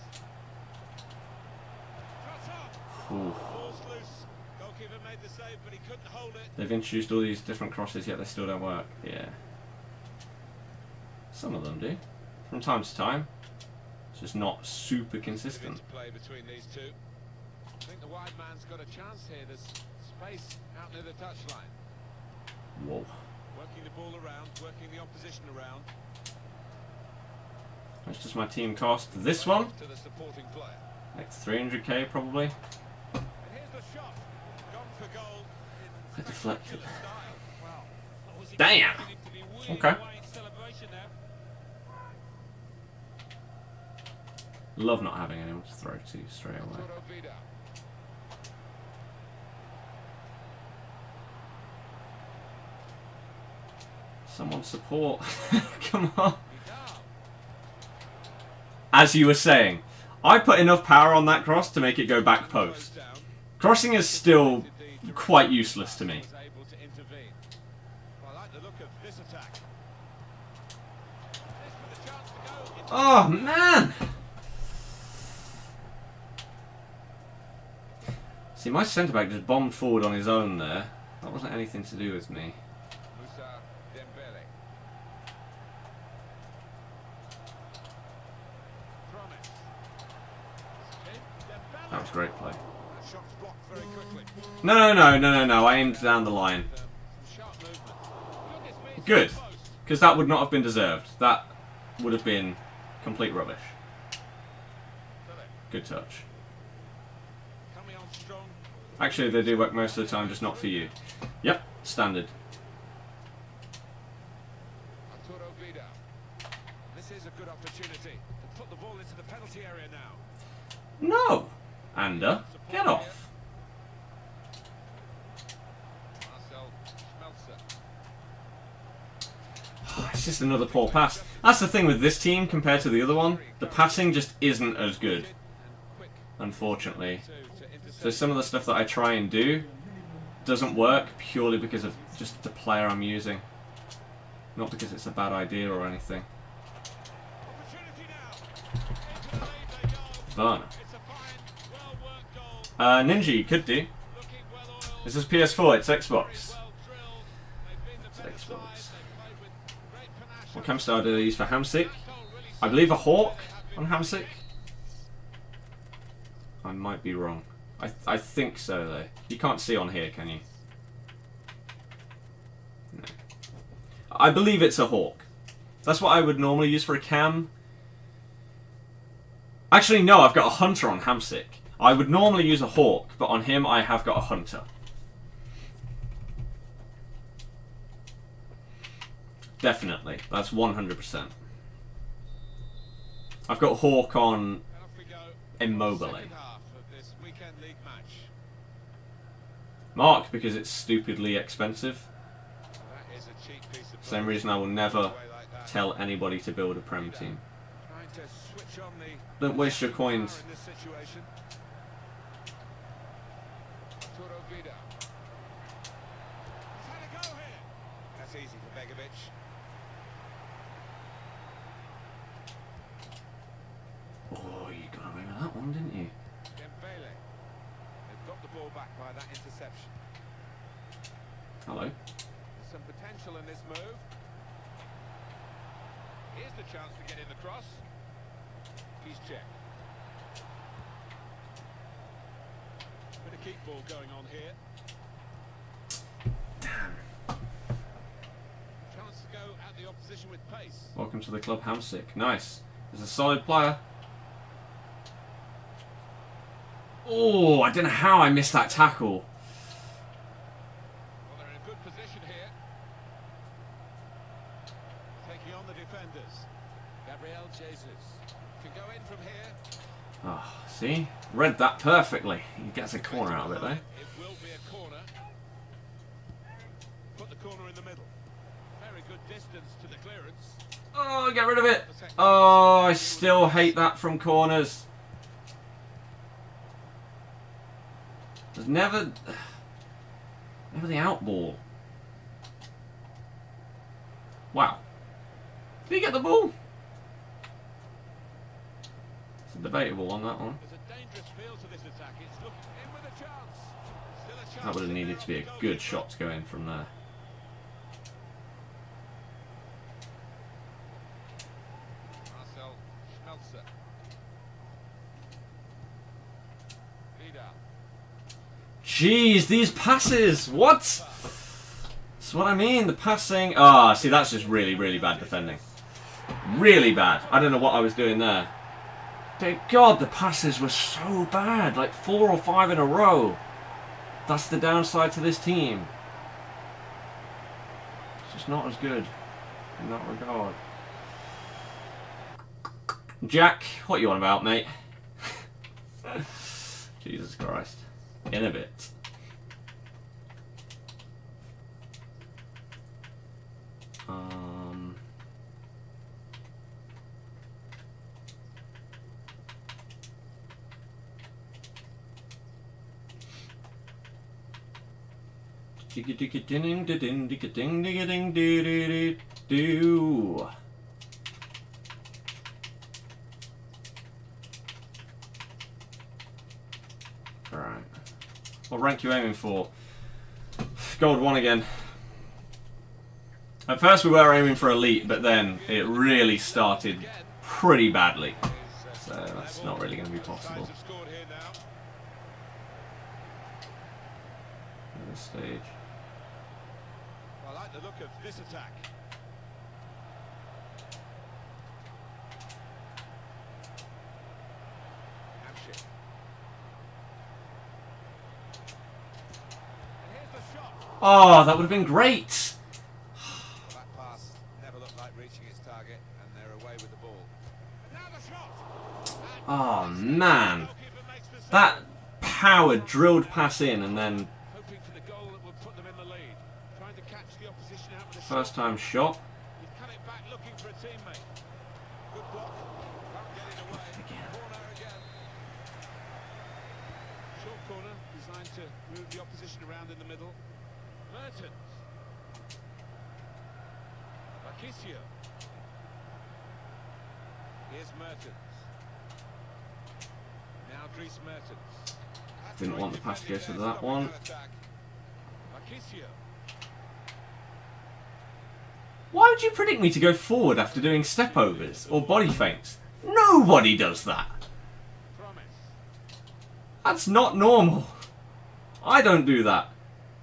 Shot up. Ooh. Ball's loose. Goalkeeper made the save, but he couldn't hold it. They've introduced all these different crosses, yet they still don't work. Yeah. Some of them do. From time to time. It's just not super consistent. Play between these two. I think the wide man's got a chance here. There's space out near the touchline. Whoa. Working the ball around, working the opposition around. That's just my team cost. This one. To the supporting player. Like 300k probably. And here's the shot. Gone for goal in I deflected. Well, that was Damn. expecting him to be wheeling Okay. away in celebration now. Love not having anyone to throw to straight away. Arturo Vidal. Someone support. Come on. Vidal. As you were saying, I put enough power on that cross to make it go back post. Down. Crossing is still quite useless to me. Was able to intervene. Well, I like the look of this attack. This with a chance to go into Oh, man! See, my centre-back just bombed forward on his own there. That wasn't anything to do with me. Musa Dembele. Promise. Dembele. That was great play. That shot's blocked very quickly. No. I aimed down the line. Some sharp movement. Goodness me, it's Good. so close. Because that would not have been deserved. That would have been complete rubbish. Good touch. Coming on strong. Actually, they do work most of the time, just not for you. Yep, standard. Arturo Vidal. This is a good opportunity to put the ball into the penalty area now. No! Ander, get off. Marcel Schmelzer. It's just another poor pass. That's the thing with this team compared to the other one. The passing just isn't as good, And quick unfortunately. to intercept. So some of the stuff that I try and do doesn't work purely because of just the player I'm using. Not because it's a bad idea or anything. Opportunity now. Into the lead they go. Varner. It's a fine, well-worked goal. Ninja, you could do. Looking well-oiled. This is PS4, it's Xbox. Well drilled. They've been the better It's side. Xbox. They've played with great panache. What cam style do they use for Hamsik? That goal really I believe a Hawk on Hamsik. I might be wrong. I think so though. You can't see on here, can you? No. I believe it's a Hawk. That's what I would normally use for a cam. Actually, no, I've got a Hunter on Hamsik. I would normally use a Hawk, but on him I have got a Hunter. Definitely. That's 100%. I've got Hawk on And off we go. Immobile. Second half of this weekend league match. Mark, because it's stupidly expensive. That is a cheap piece of Same play. reason I will never Away like that. tell anybody to build a Prem team. Trying to switch on the Don't waste your coins. in this situation. Arturo Vidal. He's had a go here. That's easy for Begovic. Oh, you got away with that one, didn't you? Dembele. They've got the ball back by that interception. Hello. There's some potential in this move. Here's the chance to get in the cross. He's checked. Bit of keep ball going on here. Damn. Chance to go at the opposition with pace. Welcome to the club, Hamsik. Nice. There's a solid player. Oh, I don't know how I missed that tackle. Well, they're in a good position here. Taking on the defenders. Gabriel Jesus can go in from here. Oh, see? Read that perfectly. He gets a corner out of it there. It will be a corner. Put the corner in the middle. Very good distance to the clearance. Oh, get rid of it. Oh, I still hate that from corners. There's never the out ball. Wow. Did he get the ball? It's debatable on that one. There's a dangerous feel to this attack. It's looking in with a chance. Still a chance. That would have in needed there to be a on the good goalkeeper. shot to go in from there. Marcel Schmelzer. Vidal. Jeez, these passes! What? That's what I mean, the passing. Ah, see, that's just really, really bad defending. Really bad. I don't know what I was doing there. Thank God the passes were so bad. Like 4 or 5 in a row. That's the downside to this team. It's just not as good in that regard. Jack, what you on about, mate? Jesus Christ. In a bit. Do. Alright. What rank you aiming for? Gold 1 again. At first we were aiming for elite, but then it really started pretty badly. So that's not really going to be possible. At this stage. I like the look of this attack. Oh, that would have been great. That pass never looked like reaching its target, and they're away with the ball. Now the shot. Oh man, that powered drilled pass in, and then hoping for the goal that would put them in the lead. Trying to catch the opposition out with a first time shot. He's cut it back, looking for a teammate. Good block. Can't get it away. Corner again. Short corner designed to move the opposition around in the middle. Mertens. Marquisio. Here's Mertens. Now Dries Mertens. Didn't want the pass to go to that one. Marquisio. Why would you predict me to go forward after doing step overs or body feints? Nobody does that. Promise. That's not normal. I don't do that.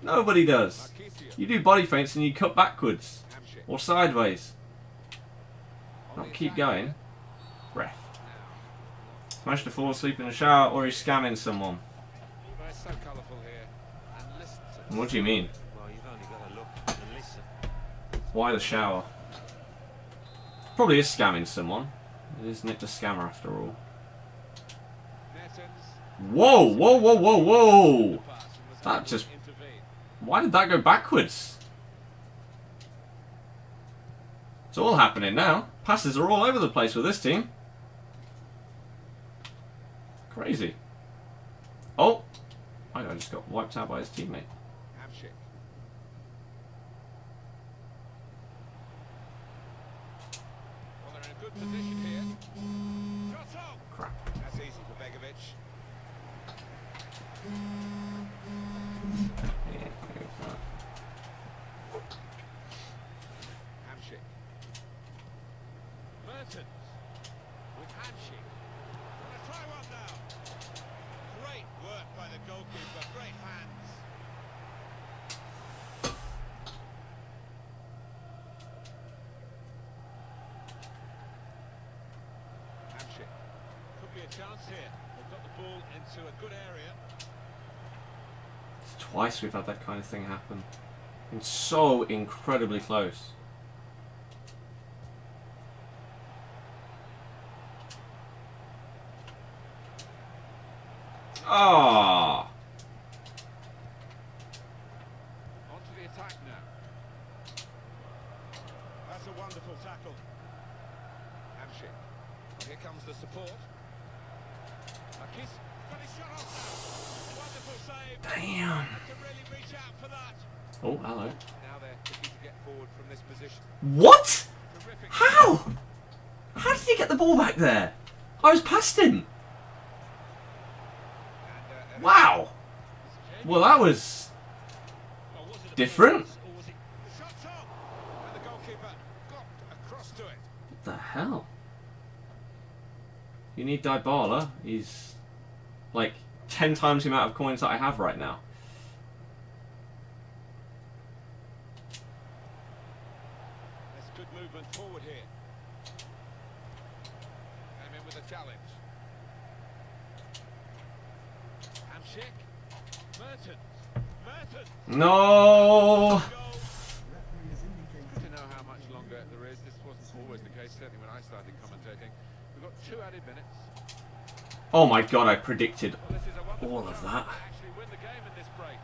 Nobody does. You do body feints and you cut backwards or sideways. Not keep going. Ref. Managed to fall asleep in the shower, or he's scamming someone. Well, it's so colourful here. And listen to What do you mean? Well, you've only got to look and listen. Why the shower? Probably is scamming someone. Isn't it the scammer after all? Mertens. Whoa, whoa, whoa, whoa, whoa! That just... Why did that go backwards? It's all happening now. Passes are all over the place with this team. Crazy. Oh! I just got wiped out by his teammate. Hamsik. Well, they're in a good position here. Shot off. Crap. That's easy for Begovic. Hamsik. Mertens with Hamsik. Gonna try one now. Great work by the goalkeeper. Great hands. Hamsik. Could be a chance here. They've got the ball into a good area. Twice we've had that kind of thing happen. Been so incredibly close. Ah! On to the attack now. That's a wonderful tackle. Hamsik. Here comes the support. Marquis. Got his shot off. Wonderful save. Damn. To really reach out for that. Oh, hello. Now they're looking to get forward from this position. What? Terrific. How? How did he get the ball back there? I was past him. And, Wow. Well, that was Well, was it a different. pass or was it the shot's on. And the goalkeeper got across to it. What the hell? You need Dybala. He's like 10 times the amount of coins that I have right now. That's good movement forward here. Came in with a challenge. No. To know how much longer there is. This wasn't always the case, certainly when I started commentating. We've got 2 added minutes. Oh my god, I predicted Well, this is a wonderful all of chance that. to actually win the game in this break.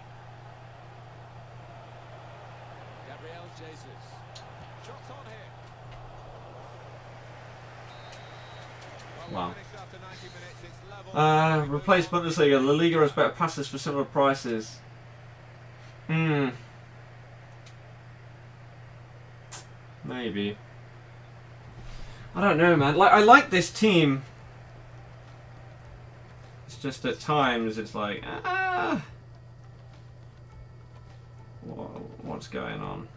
Gabriel Jesus. Shots on here. Well, Wow. finished after 90 minutes. It's level. Replace Bundesliga. La Liga has better passes for similar prices. Maybe. I don't know, man. Like, I like this team. It's just at times it's like, what's going on?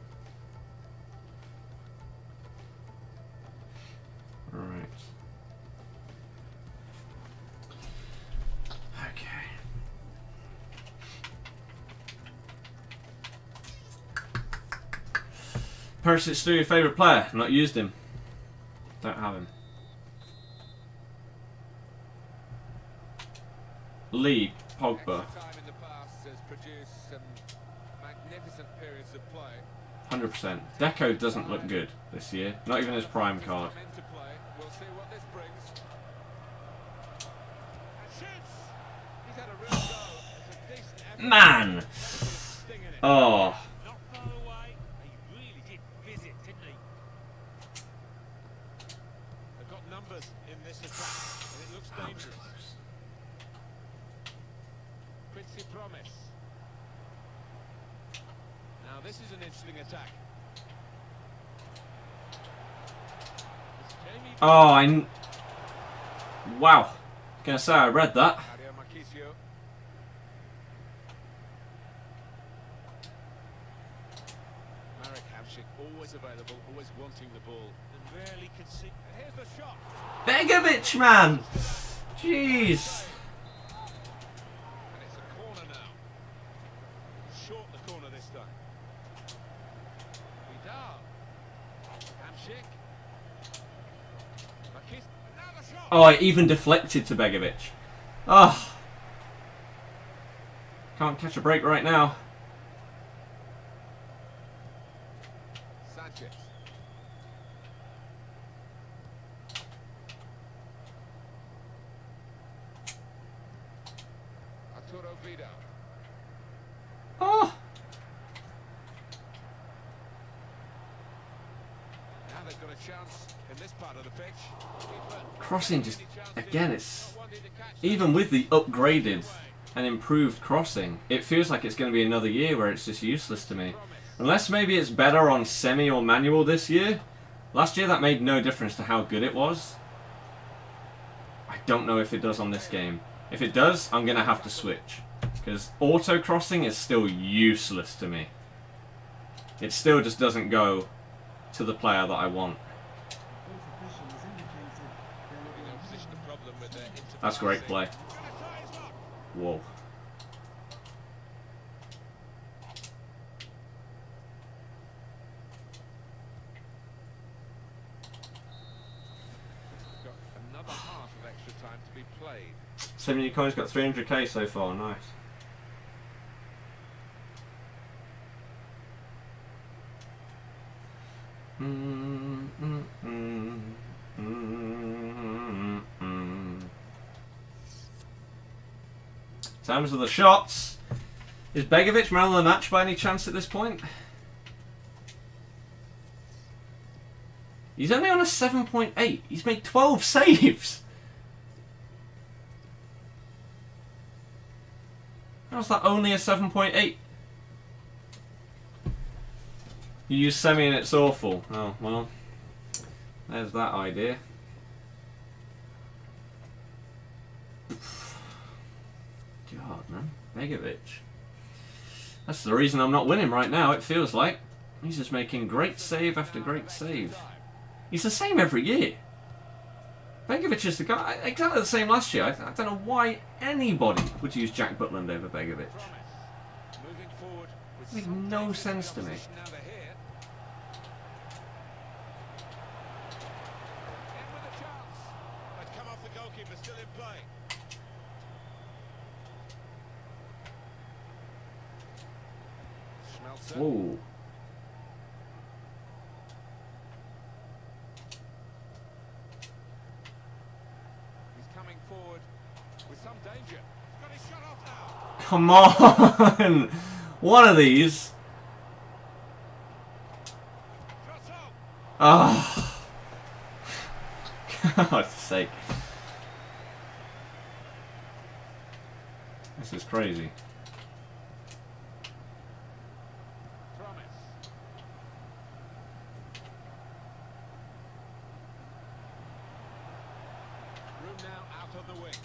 Right. Okay. Perisic, still your favourite player? Not used him. Don't have him. Lee, Pogba. Extra time in the past has produced some magnificent periods of play. 100%. Deco doesn't look good this year. Not even his prime card. Come into play. We'll see what this brings. And shoots. He's had a real go. It's a decent effort. Man! Sting in it. Oh. Not far away. He really did visit, didn't he? They've got numbers in this attack, and it looks dangerous. Quincy Promise. Now this is an interesting attack. It's Jamie Oh, wow. Gonna say I read that. Mario Marchisio. Marek Hamšík always available, always wanting the ball. And rarely concede. Here's the shot. Begovic, man! Jeez. And it's a corner now. Short the corner this time. Vidal. Hamšík. Marquis. Now the shot. Oh, I even deflected to Begovic. Oh. Can't catch a break right now. Sanchez. Arturo Vidal. Oh. Now they've got a chance in this part of the pitch. Crossing just, again, it's, even with the upgraded and improved crossing, it feels like it's going to be another year where it's just useless to me. Unless maybe it's better on semi or manual this year. Last year that made no difference to how good it was. I don't know if it does on this game. If it does, I'm going to have to switch. Because auto crossing is still useless to me. It still just doesn't go to the player that I want. That's great play. Whoa. Got another half of extra time to be played. 70 coins, got 300k so far, nice. In terms of the shots, is Begovic man of the match by any chance at this point? He's only on a 7.8. He's made 12 saves. How's that only a 7.8? You use semi and it's awful. Oh, well. There's that idea. God, man. Begovic. That's the reason I'm not winning right now, it feels like. He's just making great save after great save. He's the same every year. Begovic is the guy, exactly the same last year. I don't know why anybody would use Jack Butland over Begovic. It makes no sense to me. Ooh. He's coming forward with some danger. He's got his shot off now. Come on! One of these. Shot off. Oh. God's sake. This is crazy. Promise. Room now out on the wing.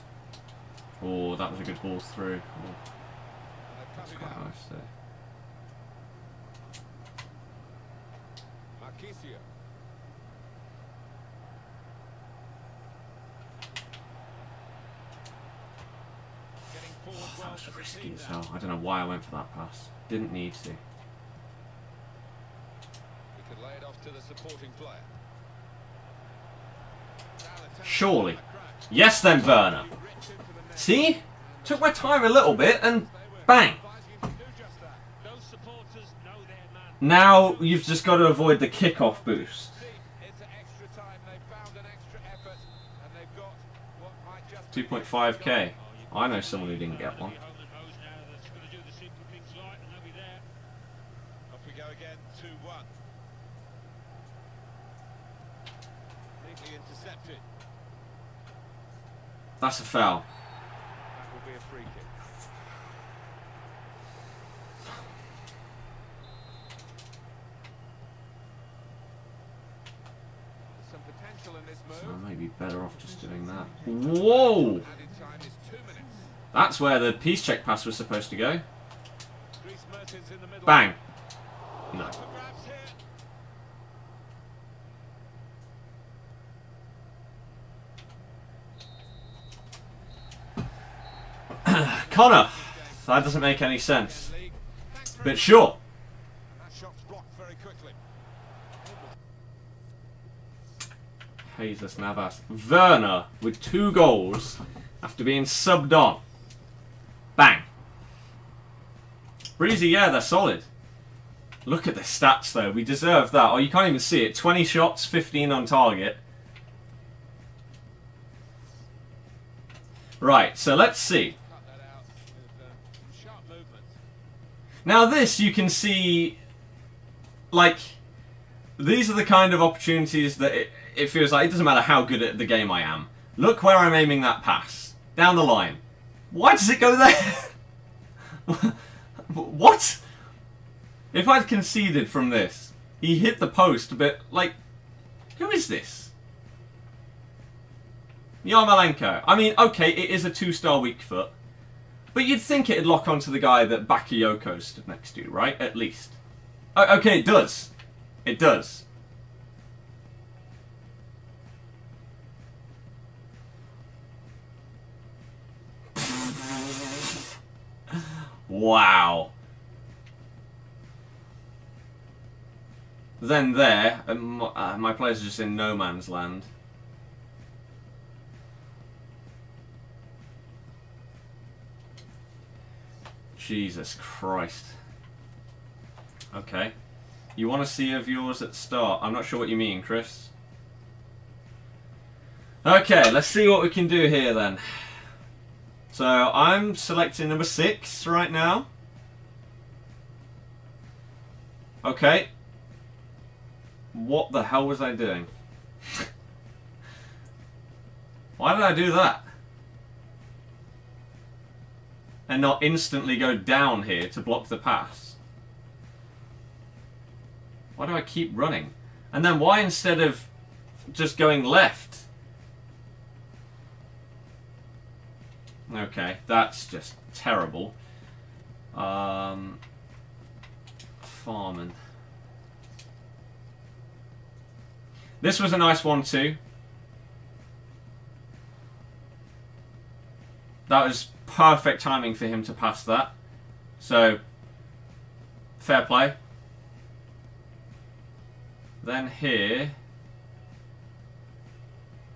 Oh, that was a good ball through. Oh, And they've cut that's it quite out. nice there. Marquisio. Getting forward Oh, well that was for the risky team as now. hell. I don't know why I went for that pass. Didn't need to. He could lay it off to the supporting player. Surely. Yes then, Werner. See? Took my time a little bit and bang. Now you've just got to avoid the kick-off boost. 2.5k. I know someone who didn't get one. Off we go again, 2-1. Neatly intercepted. That's a foul. That will be a free kick. There's some potential in this So move. I may be better off just doing that. Whoa! Added time is 2 minutes. That's where the peace check pass was supposed to go. Dries Mertens in the middle. Bang. No. For grabs here. Connor! That doesn't make any sense. League. Thanks very But much. sure. That shot's blocked very quickly. Jesus Navas. Werner with 2 goals after being subbed on. Bang. Breezy, yeah, they're solid. Look at the stats though. We deserve that. Oh, you can't even see it. 20 shots, 15 on target. Right, so let's see. Cut that out with sharp movement. Now this, you can see, like, these are the kind of opportunities that it feels like it doesn't matter how good at the game I am. Look where I'm aiming that pass. Down the line. Why does it go there? What? If I'd conceded from this, he hit the post, but, like, who is this? Yarmolenko. I mean, okay, it is a 2-star weak foot. But you'd think it'd lock onto the guy that Bakayoko stood next to, right? At least. Okay, it does. It does. Wow. Then there, my players are just in no man's land. Jesus Christ. Okay. You want to see of yours at the start? I'm not sure what you mean, Chris. Okay, let's see what we can do here then. So, I'm selecting number 6 right now. Okay. What the hell was I doing? Why did I do that? And not instantly go down here to block the pass? Why do I keep running? And then why instead of just going left? Okay, that's just terrible. Farman. This was a nice one too. That was perfect timing for him to pass that. So, fair play. Then here.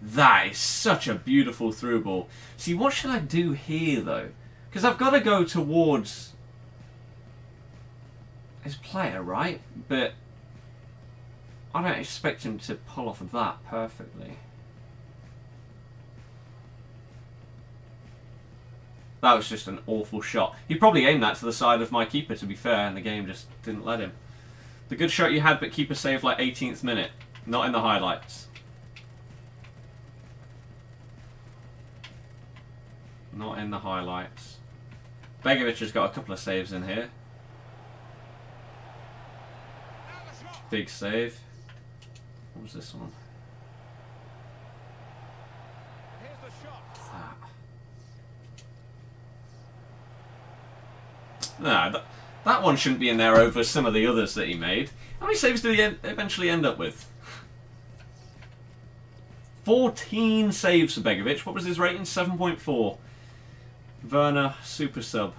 That is such a beautiful through ball. See, what should I do here though? Because I've got to go towards... his player, right? But I don't expect him to pull off of that perfectly. That was just an awful shot. He probably aimed that to the side of my keeper, to be fair, and the game just didn't let him. The good shot you had, but keeper saved like 18th minute. Not in the highlights. Not in the highlights. Begovic has got a couple of saves in here. Big save. What was this one? Nah, that one shouldn't be in there over some of the others that he made. How many saves did he eventually end up with? 14 saves for Begovic. What was his rating? 7.4. Werner, super sub.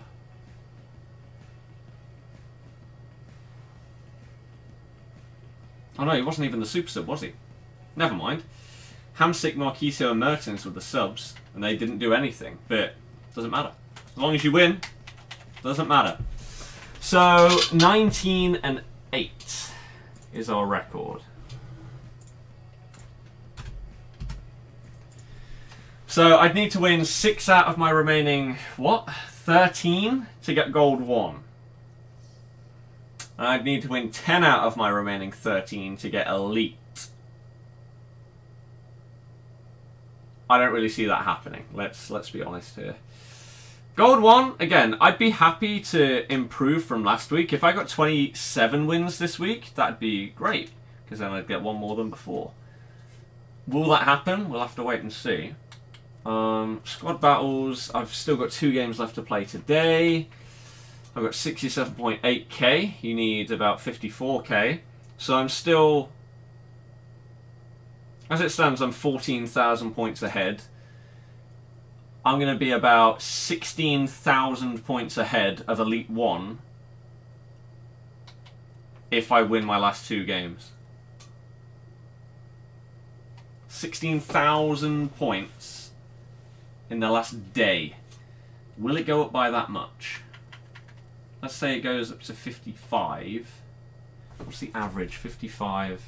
Oh no, he wasn't even the super sub, was he? Never mind. Hamsik, Marquisio and Mertens were the subs, and they didn't do anything. But, doesn't matter. As long as you win, doesn't matter. So, 19 and 8 is our record. So, I'd need to win 6 out of my remaining, what? 13 to get gold 1. And I'd need to win 10 out of my remaining 13 to get elite. I don't really see that happening. Let's be honest here. Gold 1, again, I'd be happy to improve from last week. If I got 27 wins this week, that'd be great, because then I'd get 1 more than before. Will that happen? We'll have to wait and see. Squad battles, I've still got 2 games left to play today. I've got 67.8k. You need about 54k. So I'm still, as it stands, I'm 14,000 points ahead. I'm going to be about 16,000 points ahead of Elite 1 if I win my last 2 games. 16,000 points in the last day. Will it go up by that much? Let's say it goes up to 55. What's the average? 55.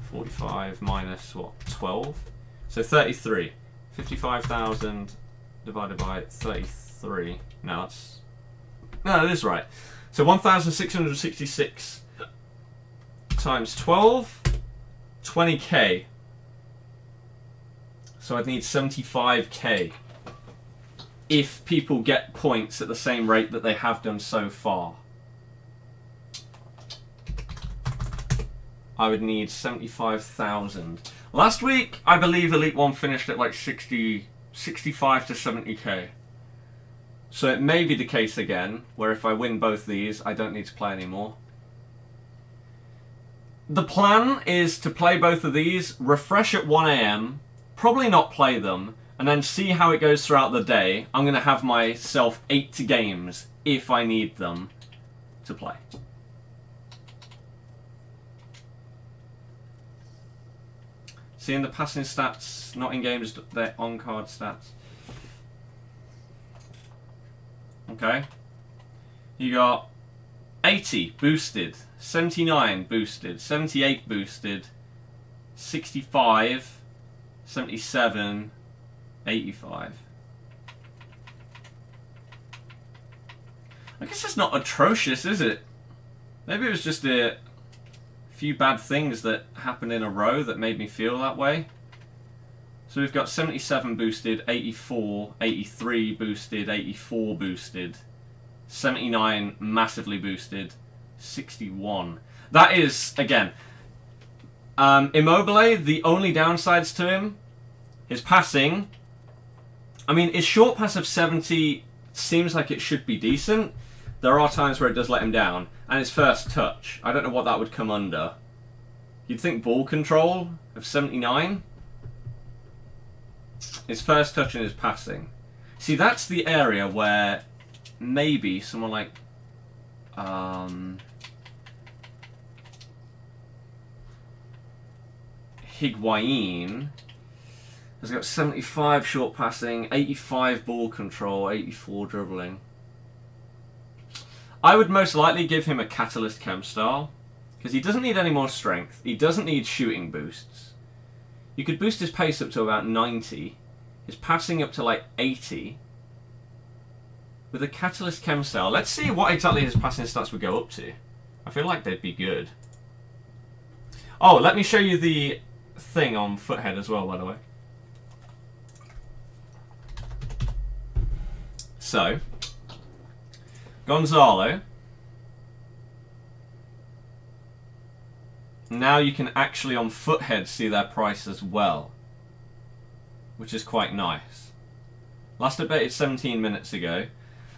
45 minus what? 12? So 33. 55,000 divided by 33. No, that's... No, it is right. So 1,666 times 12. 20k. So I'd need 75k. If people get points at the same rate that they have done so far. I would need 75,000. Last week, I believe Elite 1 finished at like 65 to 70k. So it may be the case again, where if I win both these, I don't need to play anymore. The plan is to play both of these, refresh at 1 AM, probably not play them, and then see how it goes throughout the day. I'm going to have myself 8 games, if I need them, to play. Seeing the passing stats, not in games, they're on-card stats. Okay. You got 80 boosted, 79 boosted, 78 boosted, 65, 77, 85. I guess it's not atrocious, is it? Maybe it was just a few bad things that happened in a row that made me feel that way. So we've got 77 boosted, 84, 83 boosted, 84 boosted, 79 massively boosted, 61. That is, again, Immobile, the only downsides to him, his passing. I mean, his short pass of 70 seems like it should be decent. There are times where it does let him down. And his first touch, I don't know what that would come under. You'd think ball control of 79. His first touch and his passing. See, that's the area where maybe someone like Higuain has got 75 short passing, 85 ball control, 84 dribbling. I would most likely give him a Catalyst Chem style, because he doesn't need any more strength. He doesn't need shooting boosts. You could boost his pace up to about 90, his passing up to like 80. With a Catalyst Chem style, let's see what exactly his passing stats would go up to. I feel like they'd be good. Oh, let me show you the thing on Foothead as well, by the way. So, Gonzalo. Now you can actually on Foothead see their price as well, which is quite nice. Last updated 17 minutes ago.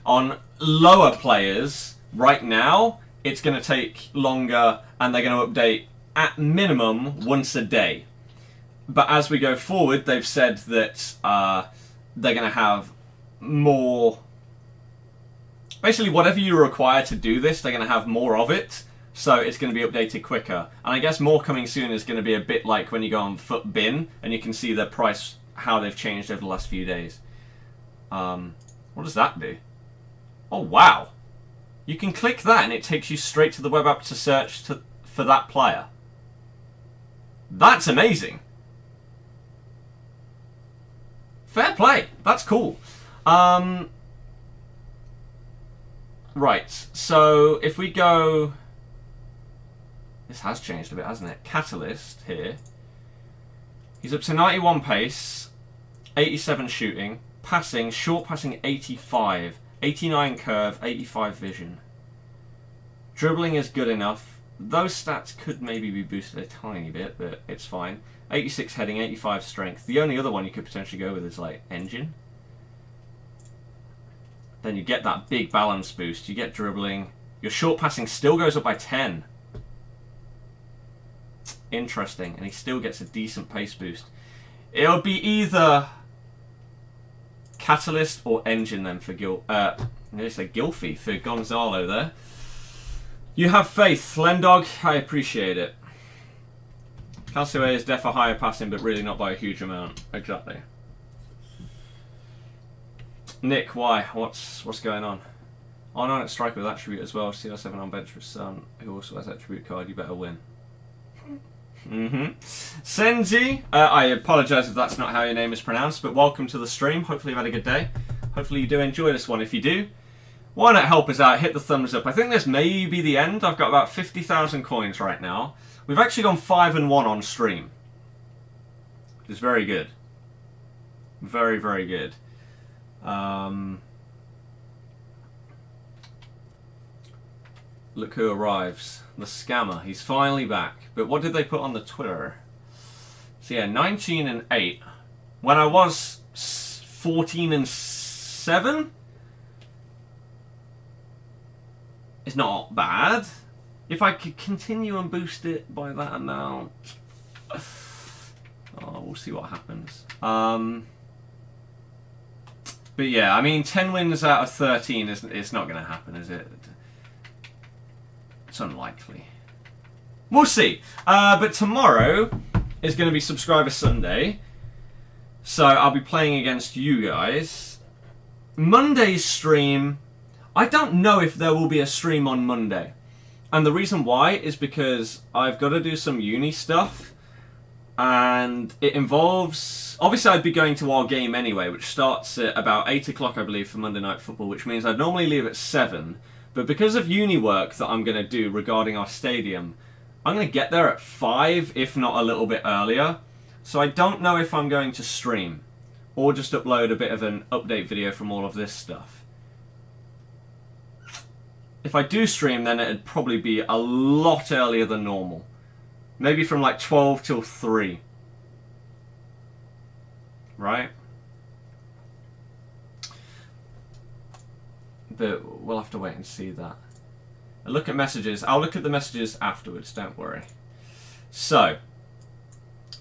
On lower players, right now, it's going to take longer and they're going to update at minimum once a day. But as we go forward, they've said that they're going to have more. Basically, whatever you require to do this, they're going to have more of it. So it's going to be updated quicker. And I guess more coming soon is going to be a bit like when you go on FUT Bin and you can see their price, how they've changed over the last few days. What does that do? Oh, wow. You can click that and it takes you straight to the web app to search for that player. That's amazing. Fair play. That's cool. Right, so if we go... This has changed a bit, hasn't it? Catalyst here. He's up to 91 pace, 87 shooting, passing, short passing 85, 89 curve, 85 vision. Dribbling is good enough. Those stats could maybe be boosted a tiny bit, but it's fine. 86 heading, 85 strength. The only other one you could potentially go with is like engine. Then you get that big balance boost. You get dribbling. Your short passing still goes up by 10. Interesting. And he still gets a decent pace boost. It'll be either Catalyst or engine then for Gilfy for Gonzalo there. You have faith, Lendog. I appreciate it. Calcium is def a higher passing, but really not by a huge amount. Exactly. Nick, why? What's going on? R9 at striker with attribute as well. CR7 on bench with Sun, who also has attribute card. You better win. Senji, I apologise if that's not how your name is pronounced, but welcome to the stream. Hopefully you've had a good day. Hopefully you do enjoy this one. If you do, why not help us out? Hit the thumbs up. I think this may be the end. I've got about 50,000 coins right now. We've actually gone 5-1 on stream, which is very good. Very, very good. Look who arrives. The scammer. He's finally back. But what did they put on the Twitter? So yeah, 19-8. When I was 14-7, it's not bad. If I could continue and boost it by that amount, we'll see what happens. But yeah, I mean, 10 wins out of 13 it's not going to happen, is it? It's unlikely. We'll see. But tomorrow is going to be Subscriber Sunday, so I'll be playing against you guys. Monday's stream, I don't know if there will be a stream on Monday. And the reason why is because I've got to do some uni stuff. And it involves... Obviously, I'd be going to our game anyway, which starts at about 8 o'clock, I believe, for Monday Night Football, which means I'd normally leave at 7. But because of uni work that I'm going to do regarding our stadium, I'm going to get there at 5, if not a little bit earlier. So I don't know if I'm going to stream, or just upload a bit of an update video from all of this stuff. If I do stream, then it'd probably be a lot earlier than normal. Maybe from like 12 till 3. Right? But we'll have to wait and see that. A look at messages. I'll look at the messages afterwards, don't worry. So,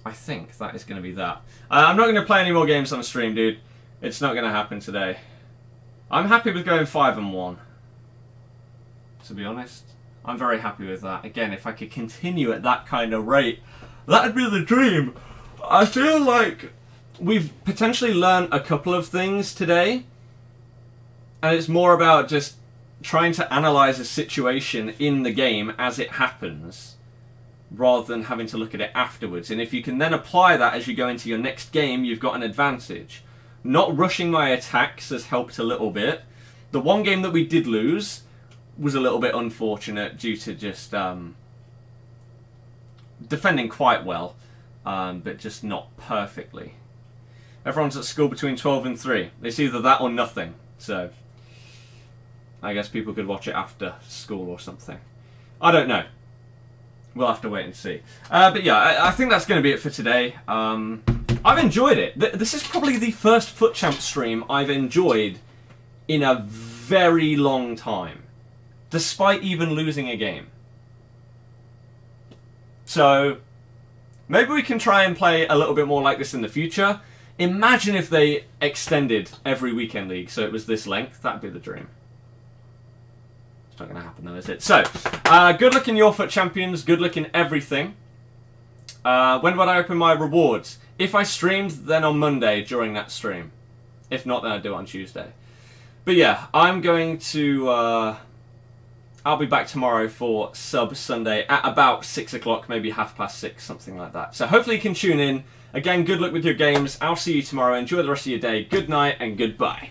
I think that is going to be that. I'm not going to play any more games on the stream, dude. It's not going to happen today. I'm happy with going 5-1. To be honest, I'm very happy with that. Again, if I could continue at that kind of rate, that'd be the dream. I feel like we've potentially learned a couple of things today, and it's more about just trying to analyse a situation in the game as it happens, rather than having to look at it afterwards. And if you can then apply that as you go into your next game, you've got an advantage. Not rushing my attacks has helped a little bit. The one game that we did lose was a little bit unfortunate due to just defending quite well, but just not perfectly. Everyone's at school between 12 and 3. It's either that or nothing. So I guess people could watch it after school or something. I don't know. We'll have to wait and see. But yeah, I think that's going to be it for today. I've enjoyed it. This is probably the first FUT Champ stream I've enjoyed in a very long time, despite even losing a game. So maybe we can try and play a little bit more like this in the future. Imagine if they extended every weekend league so it was this length. That'd be the dream. It's not going to happen though, is it? So, good luck in your FUT Champions. Good luck in everything. When would I open my rewards? If I streamed, then on Monday during that stream. If not, then I'd do it on Tuesday. But yeah, I'm going to... I'll be back tomorrow for Sub Sunday at about 6 o'clock, maybe 6:30, something like that. So hopefully you can tune in. Again, good luck with your games. I'll see you tomorrow. Enjoy the rest of your day. Good night and goodbye.